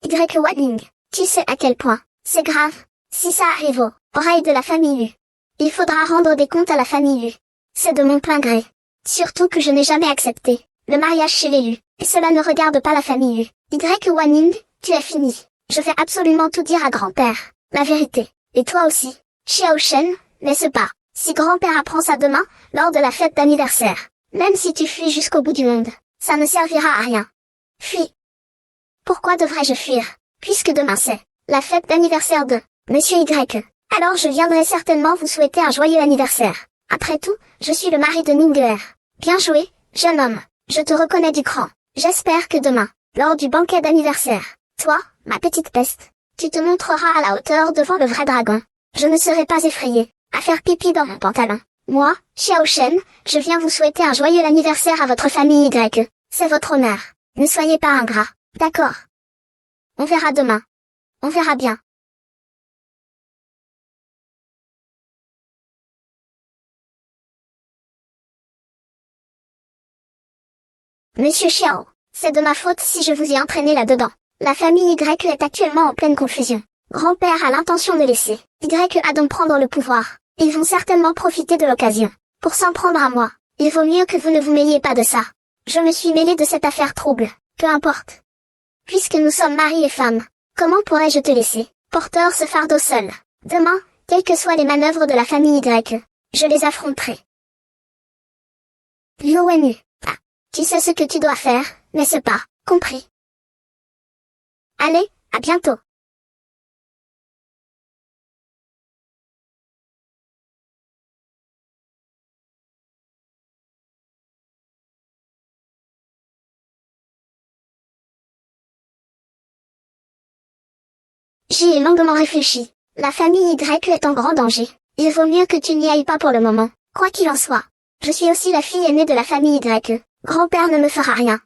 Y Wading, tu sais à quel point c'est grave si ça arrive aux oreilles de la famille U. Il faudra rendre des comptes à la famille U. C'est de mon plein gré. Surtout que je n'ai jamais accepté le mariage chez les U. Et cela ne regarde pas la famille U. Y Waning, tu es fini. Je vais absolument tout dire à grand-père. La vérité. Et toi aussi. Xiao Shen, n'est-ce pas? Si grand-père apprend ça demain, lors de la fête d'anniversaire. Même si tu fuis jusqu'au bout du monde, ça ne servira à rien. Fuis. Pourquoi devrais-je fuir? Puisque demain c'est la fête d'anniversaire de Monsieur Y. Alors je viendrai certainement vous souhaiter un joyeux anniversaire. Après tout, je suis le mari de Ninger. Bien joué, jeune homme. Je te reconnais du cran. J'espère que demain, lors du banquet d'anniversaire, toi, ma petite peste, tu te montreras à la hauteur devant le vrai dragon. Je ne serai pas effrayé à faire pipi dans mon pantalon. Moi, Xiao Shen, je viens vous souhaiter un joyeux anniversaire à votre famille Y. C'est votre honneur. Ne soyez pas ingrat. D'accord. On verra demain. On verra bien. Monsieur Xiao, c'est de ma faute si je vous ai entraîné là-dedans. La famille Y est actuellement en pleine confusion. Grand-père a l'intention de laisser Y Adam prendre le pouvoir. Ils vont certainement profiter de l'occasion pour s'en prendre à moi. Il vaut mieux que vous ne vous mêliez pas de ça. Je me suis mêlé de cette affaire trouble. Peu importe. Puisque nous sommes mari et femme, comment pourrais-je te laisser porteur ce fardeau seul? Demain, quelles que soient les manœuvres de la famille Y, je les affronterai. Liu Wenyu. Ah, tu sais ce que tu dois faire, n'est-ce pas? Compris. Allez, à bientôt. J'y ai longuement réfléchi. La famille Y est en grand danger. Il vaut mieux que tu n'y ailles pas pour le moment. Quoi qu'il en soit. Je suis aussi la fille aînée de la famille Y. Grand-père ne me fera rien.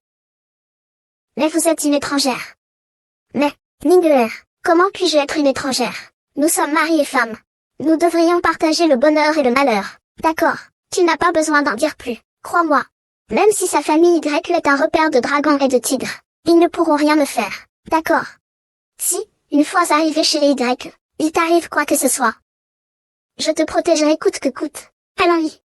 Mais vous êtes une étrangère. Mais, Ninger, comment puis-je être une étrangère? Nous sommes mari et femme. Nous devrions partager le bonheur et le malheur. D'accord, tu n'as pas besoin d'en dire plus. Crois-moi. Même si sa famille Y est un repère de dragons et de tigres, ils ne pourront rien me faire. D'accord. Si, une fois arrivé chez les Y, il t'arrive quoi que ce soit, je te protégerai coûte que coûte. Allons-y.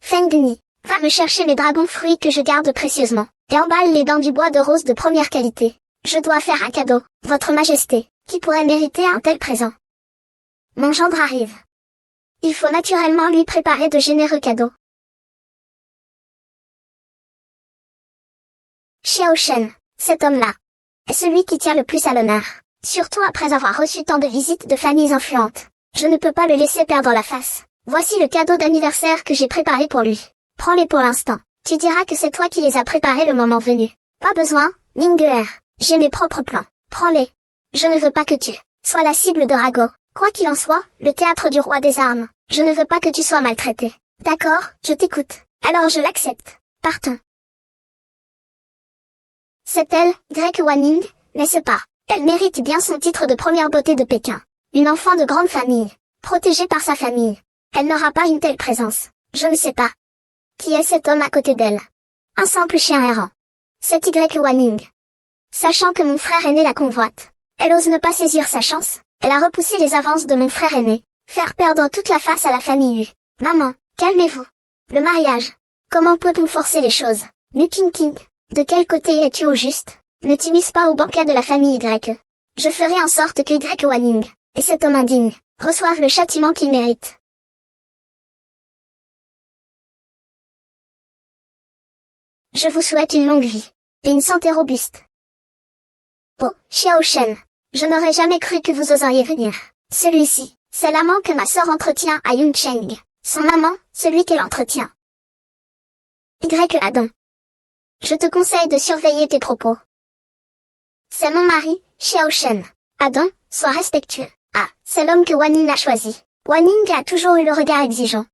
Fengni, va me chercher les dragons fruits que je garde précieusement, et emballe-les dans du bois de rose de première qualité. Je dois faire un cadeau, votre majesté, qui pourrait mériter un tel présent. Mon gendre arrive. Il faut naturellement lui préparer de généreux cadeaux. Xiao Shen, cet homme-là, est celui qui tient le plus à l'honneur, surtout après avoir reçu tant de visites de familles influentes. Je ne peux pas le laisser perdre la face. Voici le cadeau d'anniversaire que j'ai préparé pour lui. Prends-les pour l'instant. Tu diras que c'est toi qui les as préparés le moment venu. Pas besoin, Ninger. J'ai mes propres plans. Prends-les. Je ne veux pas que tu sois la cible de Rago. Quoi qu'il en soit, le théâtre du roi des armes. Je ne veux pas que tu sois maltraité. D'accord, je t'écoute. Alors je l'accepte. Partons. C'est elle, Y Waning, n'est-ce pas? Elle mérite bien son titre de première beauté de Pékin. Une enfant de grande famille, protégée par sa famille. Elle n'aura pas une telle présence. Je ne sais pas. Qui est cet homme à côté d'elle? Un simple chien errant. C'est Y Waning. Sachant que mon frère aîné la convoite, Elle ose ne pas saisir sa chance, elle a repoussé les avances de mon frère aîné, faire perdre toute la face à la famille U. Maman, calmez-vous. Le mariage. Comment peut-on forcer les choses? Nuking King. De quel côté es-tu au juste? Ne t'immisce pas au banquet de la famille Y. Je ferai en sorte que Y Wanning, et cet homme indigne, reçoivent le châtiment qu'il mérite. Je vous souhaite une longue vie, et une santé robuste. Oh, Xiao Shen. Je n'aurais jamais cru que vous oseriez venir. Celui-ci, c'est l'amant que ma sœur entretient à Yuncheng. Son amant, celui qu'elle entretient. Y Adam. Je te conseille de surveiller tes propos. C'est mon mari, Xiao Shen. Adam, sois respectueux. Ah, c'est l'homme que Wanning a choisi. Wanning a toujours eu le regard exigeant.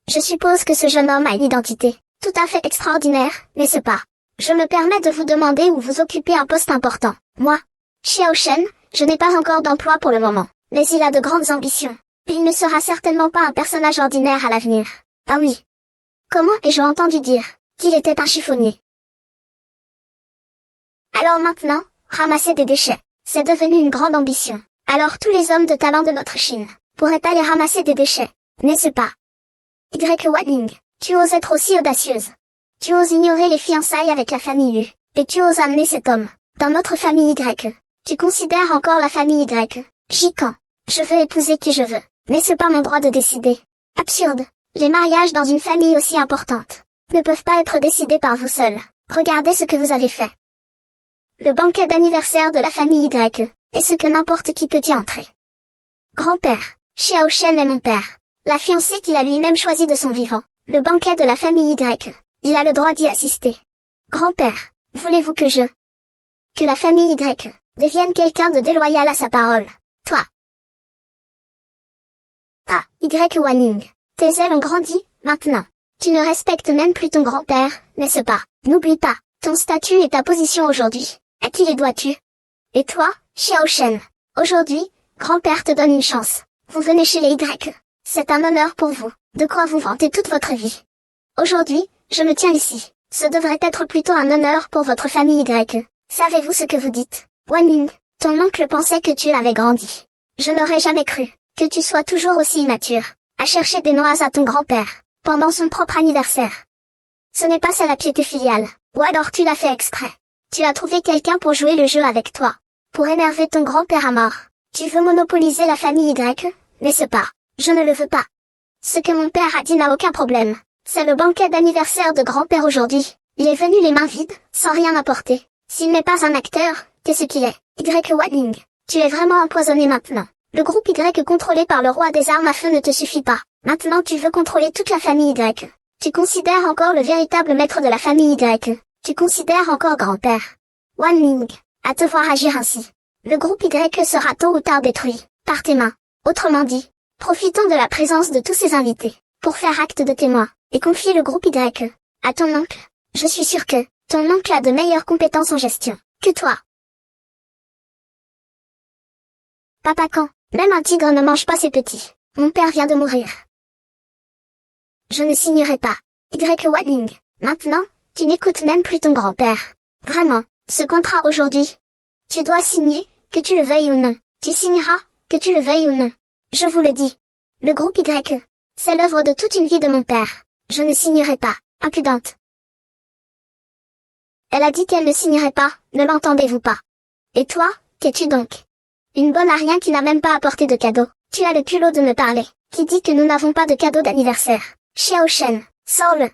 Je suppose que ce jeune homme a une identité, tout à fait extraordinaire, n'est-ce pas? Je me permets de vous demander où vous occupez un poste important. Moi, Xiao Shen, je n'ai pas encore d'emploi pour le moment, mais il a de grandes ambitions. Il ne sera certainement pas un personnage ordinaire à l'avenir. Ah oui. Comment ai-je entendu dire qu'il était un chiffonnier? Alors maintenant, ramasser des déchets, c'est devenu une grande ambition. Alors tous les hommes de talent de notre Chine pourraient aller ramasser des déchets, n'est-ce pas? Y Wanning, tu oses être aussi audacieuse. Tu oses ignorer les fiançailles avec la famille U, et tu oses amener cet homme dans notre famille Y. Tu considères encore la famille Y. Jikan, je veux épouser qui je veux, mais c'est pas mon droit de décider. Absurde. Les mariages dans une famille aussi importante ne peuvent pas être décidés par vous seul. Regardez ce que vous avez fait. Le banquet d'anniversaire de la famille Y est ce que n'importe qui peut y entrer. Grand-père, Xiao Shen est mon père. La fiancée qu'il a lui-même choisie de son vivant. Le banquet de la famille Y. Il a le droit d'y assister. Grand-père, voulez-vous que la famille Y devienne quelqu'un de déloyal à sa parole? Toi. Ah, Y Wanning. Tes ailes ont grandi, maintenant. Tu ne respectes même plus ton grand-père, n'est-ce pas? N'oublie pas, ton statut et ta position aujourd'hui. À qui les dois-tu? Et toi, Xiao Shen? Aujourd'hui, grand-père te donne une chance. Vous venez chez les Y. C'est un honneur pour vous, de quoi vous vanter toute votre vie. Aujourd'hui, je me tiens ici. Ce devrait être plutôt un honneur pour votre famille Y. Savez-vous ce que vous dites? Wanning, ton oncle pensait que tu avais grandi. Je n'aurais jamais cru que tu sois toujours aussi immature, à chercher des noix à ton grand-père, pendant son propre anniversaire. Ce n'est pas ça la piété filiale, ou alors tu l'as fait exprès. Tu as trouvé quelqu'un pour jouer le jeu avec toi, pour énerver ton grand-père à mort. Tu veux monopoliser la famille Y, n'est-ce pas? Je ne le veux pas. Ce que mon père a dit n'a aucun problème. C'est le banquet d'anniversaire de grand-père aujourd'hui. Il est venu les mains vides, sans rien apporter. S'il n'est pas un acteur, qu'est-ce qu'il est? Y Wanning, tu es vraiment empoisonné maintenant. Le groupe Y contrôlé par le roi des armes à feu ne te suffit pas. Maintenant tu veux contrôler toute la famille Y. Tu considères encore le véritable maître de la famille Y. Tu considères encore grand-père. Wanning, à te voir agir ainsi. Le groupe Y sera tôt ou tard détruit, par tes mains. Autrement dit, profitons de la présence de tous ces invités, pour faire acte de témoin, et confier le groupe Y à ton oncle. Je suis sûr que ton oncle a de meilleures compétences en gestion que toi. Papa quand, même un tigre ne mange pas ses petits. Mon père vient de mourir. Je ne signerai pas. Y Wanning, maintenant, tu n'écoutes même plus ton grand-père. Vraiment, ce contrat aujourd'hui. Tu dois signer, que tu le veuilles ou non. Tu signeras, que tu le veuilles ou non. Je vous le dis. Le groupe Y, c'est l'œuvre de toute une vie de mon père. Je ne signerai pas, impudente. Elle a dit qu'elle ne signerait pas, ne l'entendez-vous pas? Et toi, qu'es-tu donc? Une bonne à rien qui n'a même pas apporté de cadeau. Tu as le culot de me parler, qui dit que nous n'avons pas de cadeau d'anniversaire. Xiao Shen, sors-le.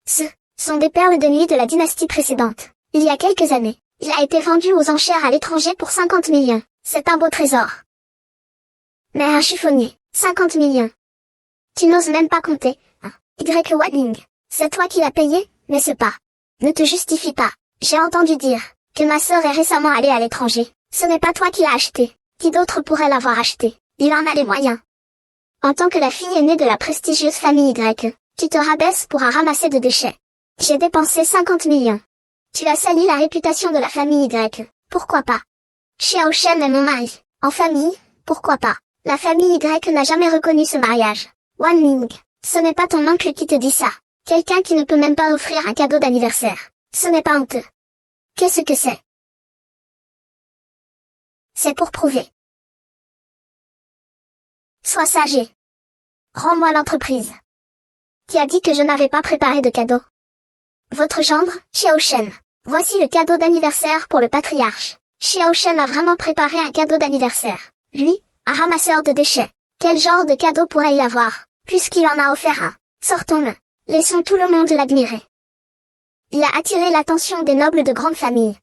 Ce sont des perles de nuit de la dynastie précédente. Il y a quelques années, il a été vendu aux enchères à l'étranger pour 50 millions. C'est un beau trésor. Mais un chiffonnier, 50 millions. Tu n'oses même pas compter, hein. Y Wanning, c'est toi qui l'as payé, n'est-ce pas? Ne te justifie pas. J'ai entendu dire que ma sœur est récemment allée à l'étranger. Ce n'est pas toi qui l'as acheté. Qui d'autre pourrait l'avoir acheté? Il en a les moyens. En tant que la fille aînée de la prestigieuse famille Y, tu te rabaisses pour un ramasser de déchets. J'ai dépensé 50 millions. Tu as sali la réputation de la famille Y. Pourquoi pas? Xiao Shen est mon mari. En famille, pourquoi pas? La famille Y n'a jamais reconnu ce mariage. Wan Ling, ce n'est pas ton oncle qui te dit ça. Quelqu'un qui ne peut même pas offrir un cadeau d'anniversaire. Ce n'est pas honteux. Qu'est-ce que c'est? C'est pour prouver. Sois sage et rends-moi l'entreprise. Qui a dit que je n'avais pas préparé de cadeau? Votre gendre, Xiao Shen. Voici le cadeau d'anniversaire pour le patriarche. Xiao Shen a vraiment préparé un cadeau d'anniversaire. Lui, un ramasseur de déchets. Quel genre de cadeau pourrait-il avoir, puisqu'il en a offert un? Sortons-le. Laissons tout le monde l'admirer. Il a attiré l'attention des nobles de grande famille.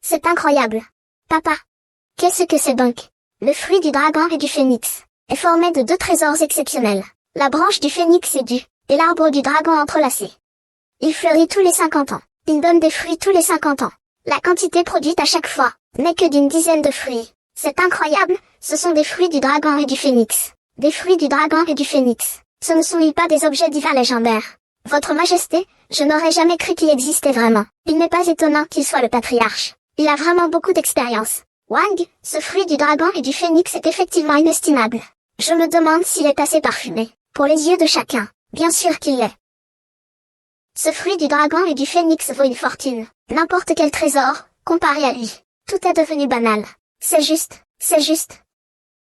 C'est incroyable. Papa. Qu'est-ce que c'est donc? Le fruit du dragon et du phénix est formé de deux trésors exceptionnels. La branche du phénix est due, et l'arbre du dragon entrelacé. Il fleurit tous les 50 ans. Il donne des fruits tous les 50 ans. La quantité produite à chaque fois n'est que d'une dizaine de fruits. C'est incroyable, ce sont des fruits du dragon et du phénix. Des fruits du dragon et du phénix. Ce ne sont-ils pas des objets divins légendaires? Votre Majesté, je n'aurais jamais cru qu'il existait vraiment. Il n'est pas étonnant qu'il soit le patriarche. Il a vraiment beaucoup d'expérience. Wang, ce fruit du dragon et du phénix est effectivement inestimable. Je me demande s'il est assez parfumé. Pour les yeux de chacun, bien sûr qu'il l'est. Ce fruit du dragon et du phénix vaut une fortune. N'importe quel trésor, comparé à lui. Tout est devenu banal. C'est juste, c'est juste.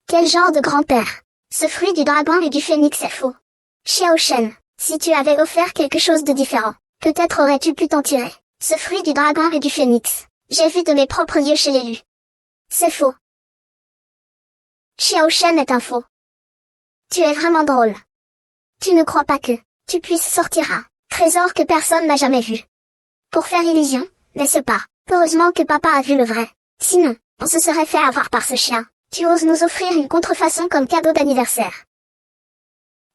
Quel genre de grand-père? Ce fruit du dragon et du phénix est faux. Xiao Shen, si tu avais offert quelque chose de différent, peut-être aurais-tu pu t'en tirer. Ce fruit du dragon et du phénix, j'ai vu de mes propres yeux chez l'élu. C'est faux. Xiao Shen est un faux. Tu es vraiment drôle. Tu ne crois pas que tu puisses sortir un trésor que personne n'a jamais vu. Pour faire illusion, n'est-ce pas? Heureusement que papa a vu le vrai. Sinon, on se serait fait avoir par ce chien. Tu oses nous offrir une contrefaçon comme cadeau d'anniversaire.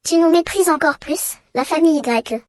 Tu nous méprises encore plus, la famille Y.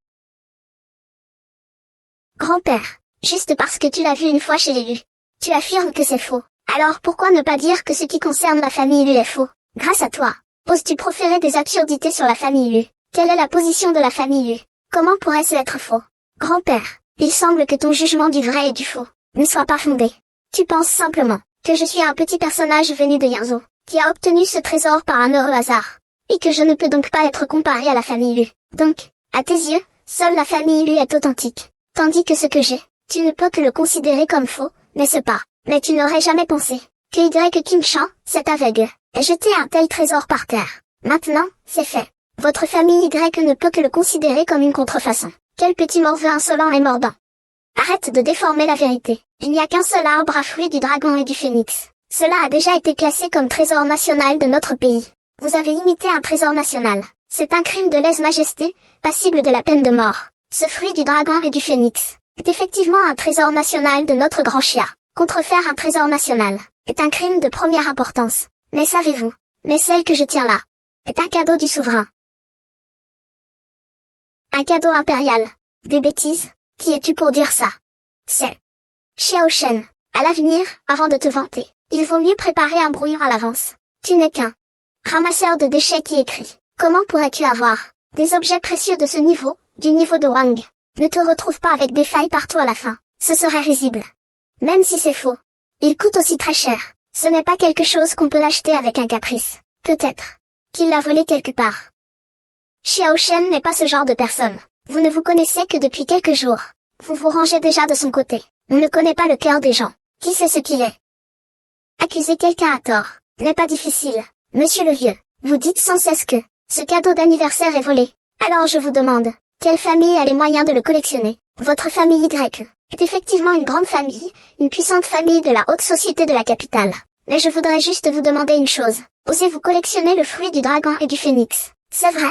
Grand-père, juste parce que tu l'as vu une fois chez l'élu. Tu affirmes que c'est faux. Alors pourquoi ne pas dire que ce qui concerne la famille Lu est faux? Grâce à toi, oses-tu proférer des absurdités sur la famille Lu? Quelle est la position de la famille Lu? Comment pourrait-ce être faux? Grand-père, il semble que ton jugement du vrai et du faux ne soit pas fondé. Tu penses simplement que je suis un petit personnage venu de Yanzhou, qui a obtenu ce trésor par un heureux hasard, et que je ne peux donc pas être comparé à la famille Lu. Donc, à tes yeux, seule la famille Lu est authentique, tandis que ce que j'ai, tu ne peux que le considérer comme faux, n'est-ce pas? Mais tu n'aurais jamais pensé que Y King Shan, cet aveugle, ait jeté un tel trésor par terre. Maintenant, c'est fait. Votre famille Y ne peut que le considérer comme une contrefaçon. Quel petit morveux insolent et mordant. Arrête de déformer la vérité. Il n'y a qu'un seul arbre à fruits du dragon et du phénix. Cela a déjà été classé comme trésor national de notre pays. Vous avez imité un trésor national. C'est un crime de lèse-majesté, passible de la peine de mort. Ce fruit du dragon et du phénix est effectivement un trésor national de notre grand chia. Contrefaire un trésor national est un crime de première importance. Mais savez-vous, mais celle que je tiens là est un cadeau du souverain. Un cadeau impérial. Des bêtises? Qui es-tu pour dire ça? C'est Xiao Shen. À l'avenir, avant de te vanter, il vaut mieux préparer un brouillon à l'avance. Tu n'es qu'un ramasseur de déchets qui écrit. Comment pourrais-tu avoir des objets précieux de ce niveau, du niveau de Wang? Ne te retrouve pas avec des failles partout à la fin. Ce serait risible. Même si c'est faux. Il coûte aussi très cher. Ce n'est pas quelque chose qu'on peut acheter avec un caprice. Peut-être qu'il l'a volé quelque part. Xiao Shen n'est pas ce genre de personne. Vous ne vous connaissez que depuis quelques jours. Vous vous rangez déjà de son côté. On ne connaît pas le cœur des gens. Qui sait ce qu'il est? Accuser quelqu'un à tort n'est pas difficile. Monsieur le vieux, vous dites sans cesse que ce cadeau d'anniversaire est volé. Alors je vous demande, quelle famille a les moyens de le collectionner? Votre famille Y est effectivement une grande famille, une puissante famille de la haute société de la capitale. Mais je voudrais juste vous demander une chose. Osez-vous collectionner le fruit du dragon et du phénix? C'est vrai?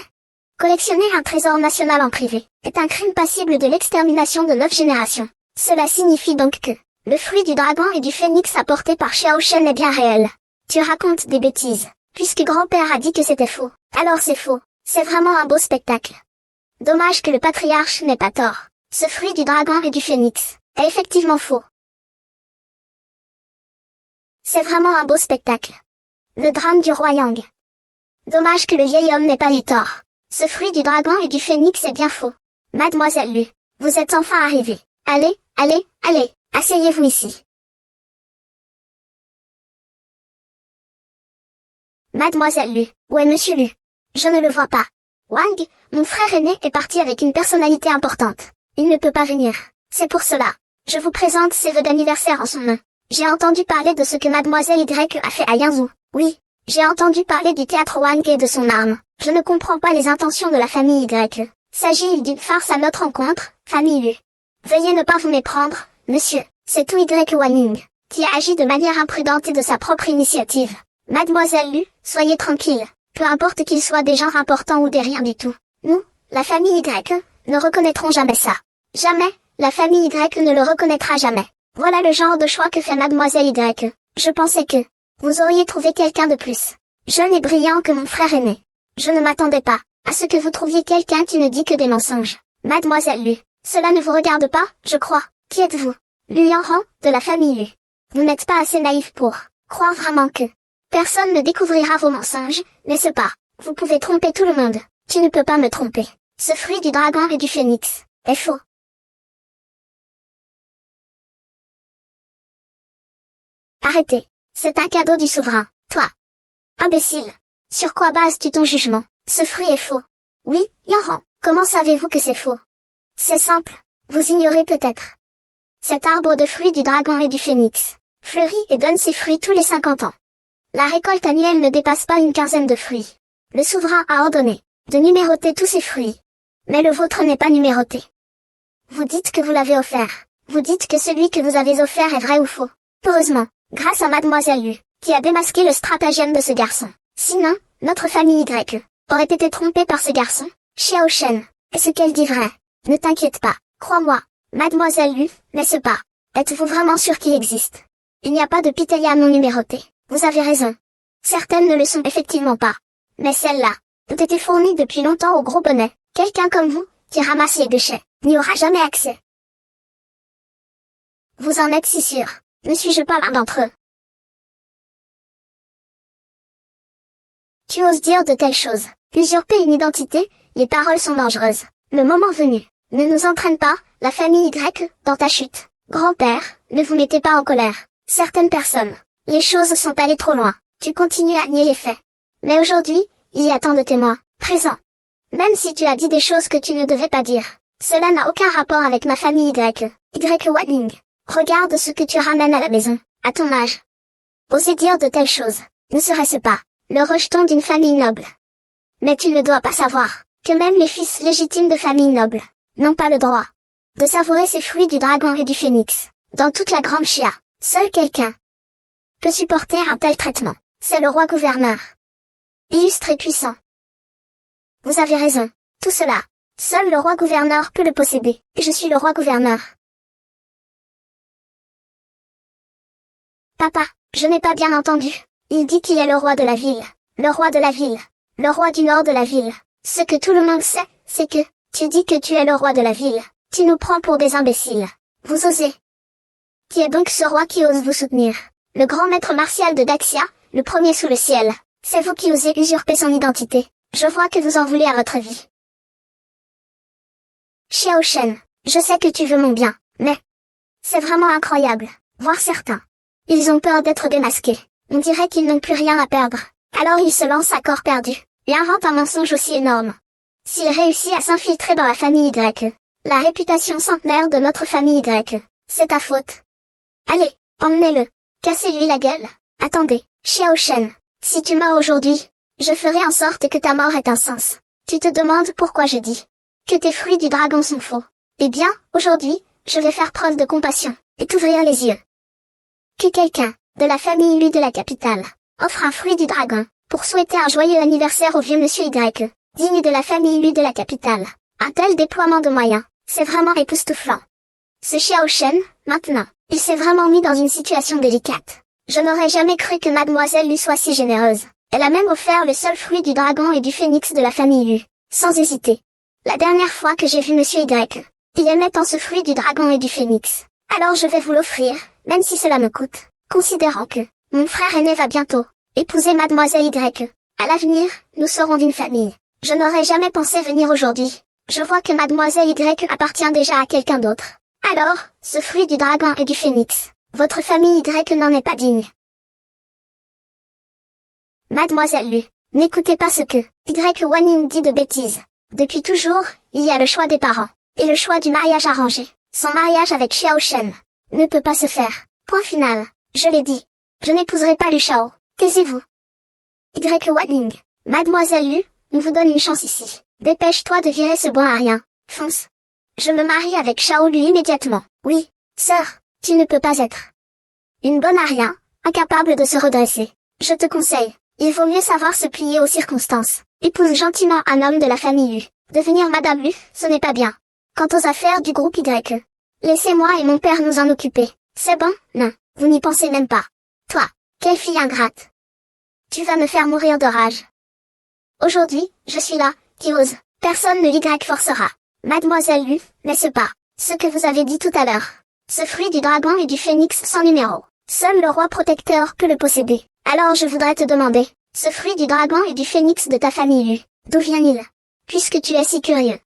Collectionner un trésor national en privé est un crime passible de l'extermination de 9 générations. Cela signifie donc que le fruit du dragon et du phénix apporté par Xiao Shen est bien réel. Tu racontes des bêtises. Puisque grand-père a dit que c'était faux, alors c'est faux. C'est vraiment un beau spectacle. Dommage que le patriarche n'ait pas tort. Ce fruit du dragon et du phénix est effectivement faux. C'est vraiment un beau spectacle. Le drame du roi Yang. Dommage que le vieil homme n'ait pas eu tort. Ce fruit du dragon et du phénix est bien faux. Mademoiselle Lu, vous êtes enfin arrivée. Allez, allez, allez, asseyez-vous ici. Mademoiselle Lu, où est monsieur Lu? Je ne le vois pas. Wang, mon frère aîné est parti avec une personnalité importante. Il ne peut pas venir. C'est pour cela. Je vous présente ses vœux d'anniversaire en son nom. J'ai entendu parler de ce que Mademoiselle Y a fait à Yanzhou. Oui, j'ai entendu parler du théâtre Wang et de son arme. Je ne comprends pas les intentions de la famille Y. S'agit-il d'une farce à notre rencontre, famille Lu? Veuillez ne pas vous méprendre, monsieur. C'est tout Y Wanning, qui a agi de manière imprudente et de sa propre initiative. Mademoiselle Lu, soyez tranquille. Peu importe qu'ils soient des gens importants ou des rien du tout. Nous, la famille Y, ne reconnaîtrons jamais ça. Jamais, la famille Y ne le reconnaîtra jamais. Voilà le genre de choix que fait Mademoiselle Y. Je pensais que vous auriez trouvé quelqu'un de plus jeune et brillant que mon frère aîné. Je ne m'attendais pas à ce que vous trouviez quelqu'un qui ne dit que des mensonges. Mademoiselle Lu, cela ne vous regarde pas, je crois. Qui êtes-vous? Lu Yanran, de la famille Lu. Vous n'êtes pas assez naïf pour croire vraiment que personne ne découvrira vos mensonges, n'est-ce pas? Vous pouvez tromper tout le monde. Tu ne peux pas me tromper. Ce fruit du dragon et du phénix est faux. Arrêtez. C'est un cadeau du souverain, toi. Imbécile. Sur quoi bases-tu ton jugement? Ce fruit est faux. Oui, Yanran, comment savez-vous que c'est faux? C'est simple. Vous ignorez peut-être. Cet arbre de fruits du dragon et du phénix fleurit et donne ses fruits tous les 50 ans. La récolte annuelle ne dépasse pas une quinzaine de fruits. Le souverain a ordonné de numéroter tous ces fruits. Mais le vôtre n'est pas numéroté. Vous dites que vous l'avez offert. Vous dites que celui que vous avez offert est vrai ou faux. Heureusement, grâce à Mademoiselle Lu, qui a démasqué le stratagème de ce garçon. Sinon, notre famille Y aurait été trompée par ce garçon. Xiao Shen, est ce qu'elle dit vrai? Ne t'inquiète pas, crois-moi. Mademoiselle Lu, n'est-ce pas? Êtes-vous vraiment sûr qu'il existe? Il n'y a pas de pitaya non numérotée. Vous avez raison. Certaines ne le sont effectivement pas. Mais celles-là ont été fournies depuis longtemps au gros bonnet. Quelqu'un comme vous, qui ramasse les déchets, n'y aura jamais accès. Vous en êtes si sûr? Ne suis-je pas l'un d'entre eux? Tu oses dire de telles choses. Usurper une identité, les paroles sont dangereuses. Le moment venu, ne nous entraîne pas, la famille Y, dans ta chute. Grand-père, ne vous mettez pas en colère. Certaines personnes, les choses sont allées trop loin. Tu continues à nier les faits. Mais aujourd'hui, il y a tant de témoins, présents. Même si tu as dit des choses que tu ne devais pas dire, cela n'a aucun rapport avec ma famille Y. Y Wanning. Regarde ce que tu ramènes à la maison, à ton âge. Oser dire de telles choses, ne serait-ce pas le rejeton d'une famille noble? Mais tu ne dois pas savoir que même les fils légitimes de familles nobles n'ont pas le droit de savourer ces fruits du dragon et du phénix. Dans toute la grande Chia, seul quelqu'un peut supporter un tel traitement. C'est le roi gouverneur. Illustre et puissant. Vous avez raison. Tout cela, seul le roi gouverneur peut le posséder. Et je suis le roi gouverneur. Papa, je n'ai pas bien entendu. Il dit qu'il est le roi de la ville. Le roi de la ville. Le roi du nord de la ville. Ce que tout le monde sait, c'est que, tu dis que tu es le roi de la ville. Tu nous prends pour des imbéciles. Vous osez. Qui est donc ce roi qui ose vous soutenir? Le grand maître martial de Daxia, le premier sous le ciel. C'est vous qui osez usurper son identité. Je vois que vous en voulez à votre vie. Xiao Shen, je sais que tu veux mon bien, mais c'est vraiment incroyable. Voir certains. Ils ont peur d'être démasqués. On dirait qu'ils n'ont plus rien à perdre. Alors ils se lancent à corps perdu. Et inventent un mensonge aussi énorme. S'il réussit à s'infiltrer dans la famille Y, la réputation centenaire de notre famille Y, c'est ta faute. Allez, emmenez-le. Cassez-lui la gueule. Attendez, Xiao Shen, si tu meurs aujourd'hui, je ferai en sorte que ta mort ait un sens. Tu te demandes pourquoi je dis que tes fruits du dragon sont faux. Eh bien, aujourd'hui, je vais faire preuve de compassion, et t'ouvrir les yeux. Que quelqu'un, de la famille Lu de la capitale, offre un fruit du dragon, pour souhaiter un joyeux anniversaire au vieux monsieur Y, digne de la famille Lu de la capitale. Un tel déploiement de moyens, c'est vraiment époustouflant. Ce Xiao Shen, maintenant, il s'est vraiment mis dans une situation délicate. Je n'aurais jamais cru que Mademoiselle Lu soit si généreuse. Elle a même offert le seul fruit du dragon et du phénix de la famille Lu, sans hésiter. La dernière fois que j'ai vu monsieur Y, il aimait tant ce fruit du dragon et du phénix. Alors je vais vous l'offrir, même si cela me coûte, considérant que mon frère aîné va bientôt Épousez mademoiselle Y. À l'avenir, nous serons d'une famille. Je n'aurais jamais pensé venir aujourd'hui. Je vois que mademoiselle Y appartient déjà à quelqu'un d'autre. Alors, ce fruit du dragon et du phénix, votre famille Y n'en est pas digne. Mademoiselle Lu, n'écoutez pas ce que Y Wanning dit de bêtises. Depuis toujours, il y a le choix des parents, et le choix du mariage arrangé. Son mariage avec Xiao Shen ne peut pas se faire. Point final. Je l'ai dit. Je n'épouserai pas Lu Shao. Taisez-vous. Y Wanning. Mademoiselle Lu, on vous donne une chance ici. Dépêche-toi de virer ce bon à rien. Fonce. Je me marie avec Xiao Lu immédiatement. Oui, sœur, tu ne peux pas être une bonne à rien, incapable de se redresser. Je te conseille. Il vaut mieux savoir se plier aux circonstances. Épouse gentiment un homme de la famille Lu. Devenir Madame Lu, ce n'est pas bien. Quant aux affaires du groupe Y, laissez-moi et mon père nous en occuper. C'est bon? Non, vous n'y pensez même pas. Toi, quelle fille ingrate. Tu vas me faire mourir de rage. Aujourd'hui, je suis là, qui ose. Personne ne Y forcera. Mademoiselle Lu, n'est-ce pas ce que vous avez dit tout à l'heure? Ce fruit du dragon et du phénix sans numéro. Seul le roi protecteur peut le posséder. Alors je voudrais te demander, ce fruit du dragon et du phénix de ta famille Lu, d'où vient-il? Puisque tu es si curieux.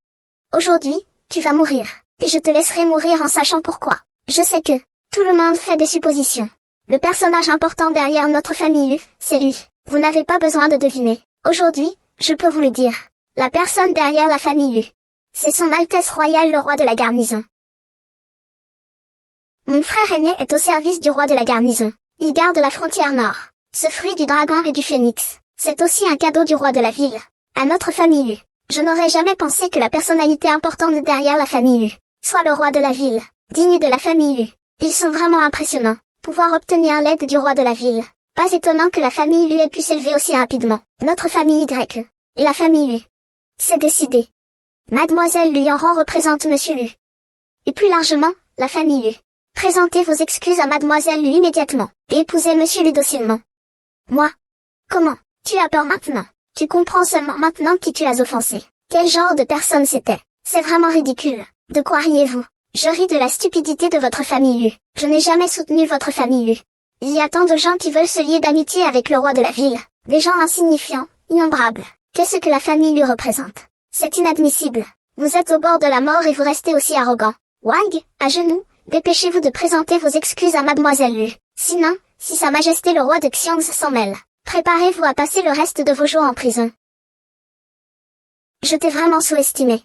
Aujourd'hui, tu vas mourir, et je te laisserai mourir en sachant pourquoi. Je sais que tout le monde fait des suppositions. Le personnage important derrière notre famille Lu, c'est lui. Vous n'avez pas besoin de deviner. Aujourd'hui, je peux vous le dire. La personne derrière la famille Lu, c'est son Altesse Royale le roi de la garnison. Mon frère aîné est au service du roi de la garnison. Il garde la frontière nord. Ce fruit du dragon et du phénix, c'est aussi un cadeau du roi de la ville. À notre famille Lu. Je n'aurais jamais pensé que la personnalité importante derrière la famille Lu soit le roi de la ville, digne de la famille Lu. Ils sont vraiment impressionnants. Pouvoir obtenir l'aide du roi de la ville. Pas étonnant que la famille Lu ait pu s'élever aussi rapidement. Notre famille Y. Et la famille Lu. C'est décidé. Mademoiselle Lu Yanran représente Monsieur Lu. Et plus largement, la famille Lu. Présentez vos excuses à Mademoiselle Lu immédiatement, et épousez Monsieur Lu docilement. Moi? Comment? Tu as peur maintenant? Tu comprends seulement maintenant qui tu as offensé. Quel genre de personne c'était? C'est vraiment ridicule. De quoi riez-vous? Je ris de la stupidité de votre famille Lu. Je n'ai jamais soutenu votre famille Lu. Il y a tant de gens qui veulent se lier d'amitié avec le roi de la ville. Des gens insignifiants, innombrables. Qu'est-ce que la famille Lu représente? C'est inadmissible. Vous êtes au bord de la mort et vous restez aussi arrogant. Wang, à genoux, dépêchez-vous de présenter vos excuses à Mademoiselle Lu. Sinon, si Sa Majesté le roi de Xiang s'en mêle, préparez-vous à passer le reste de vos jours en prison. Je t'ai vraiment sous-estimé.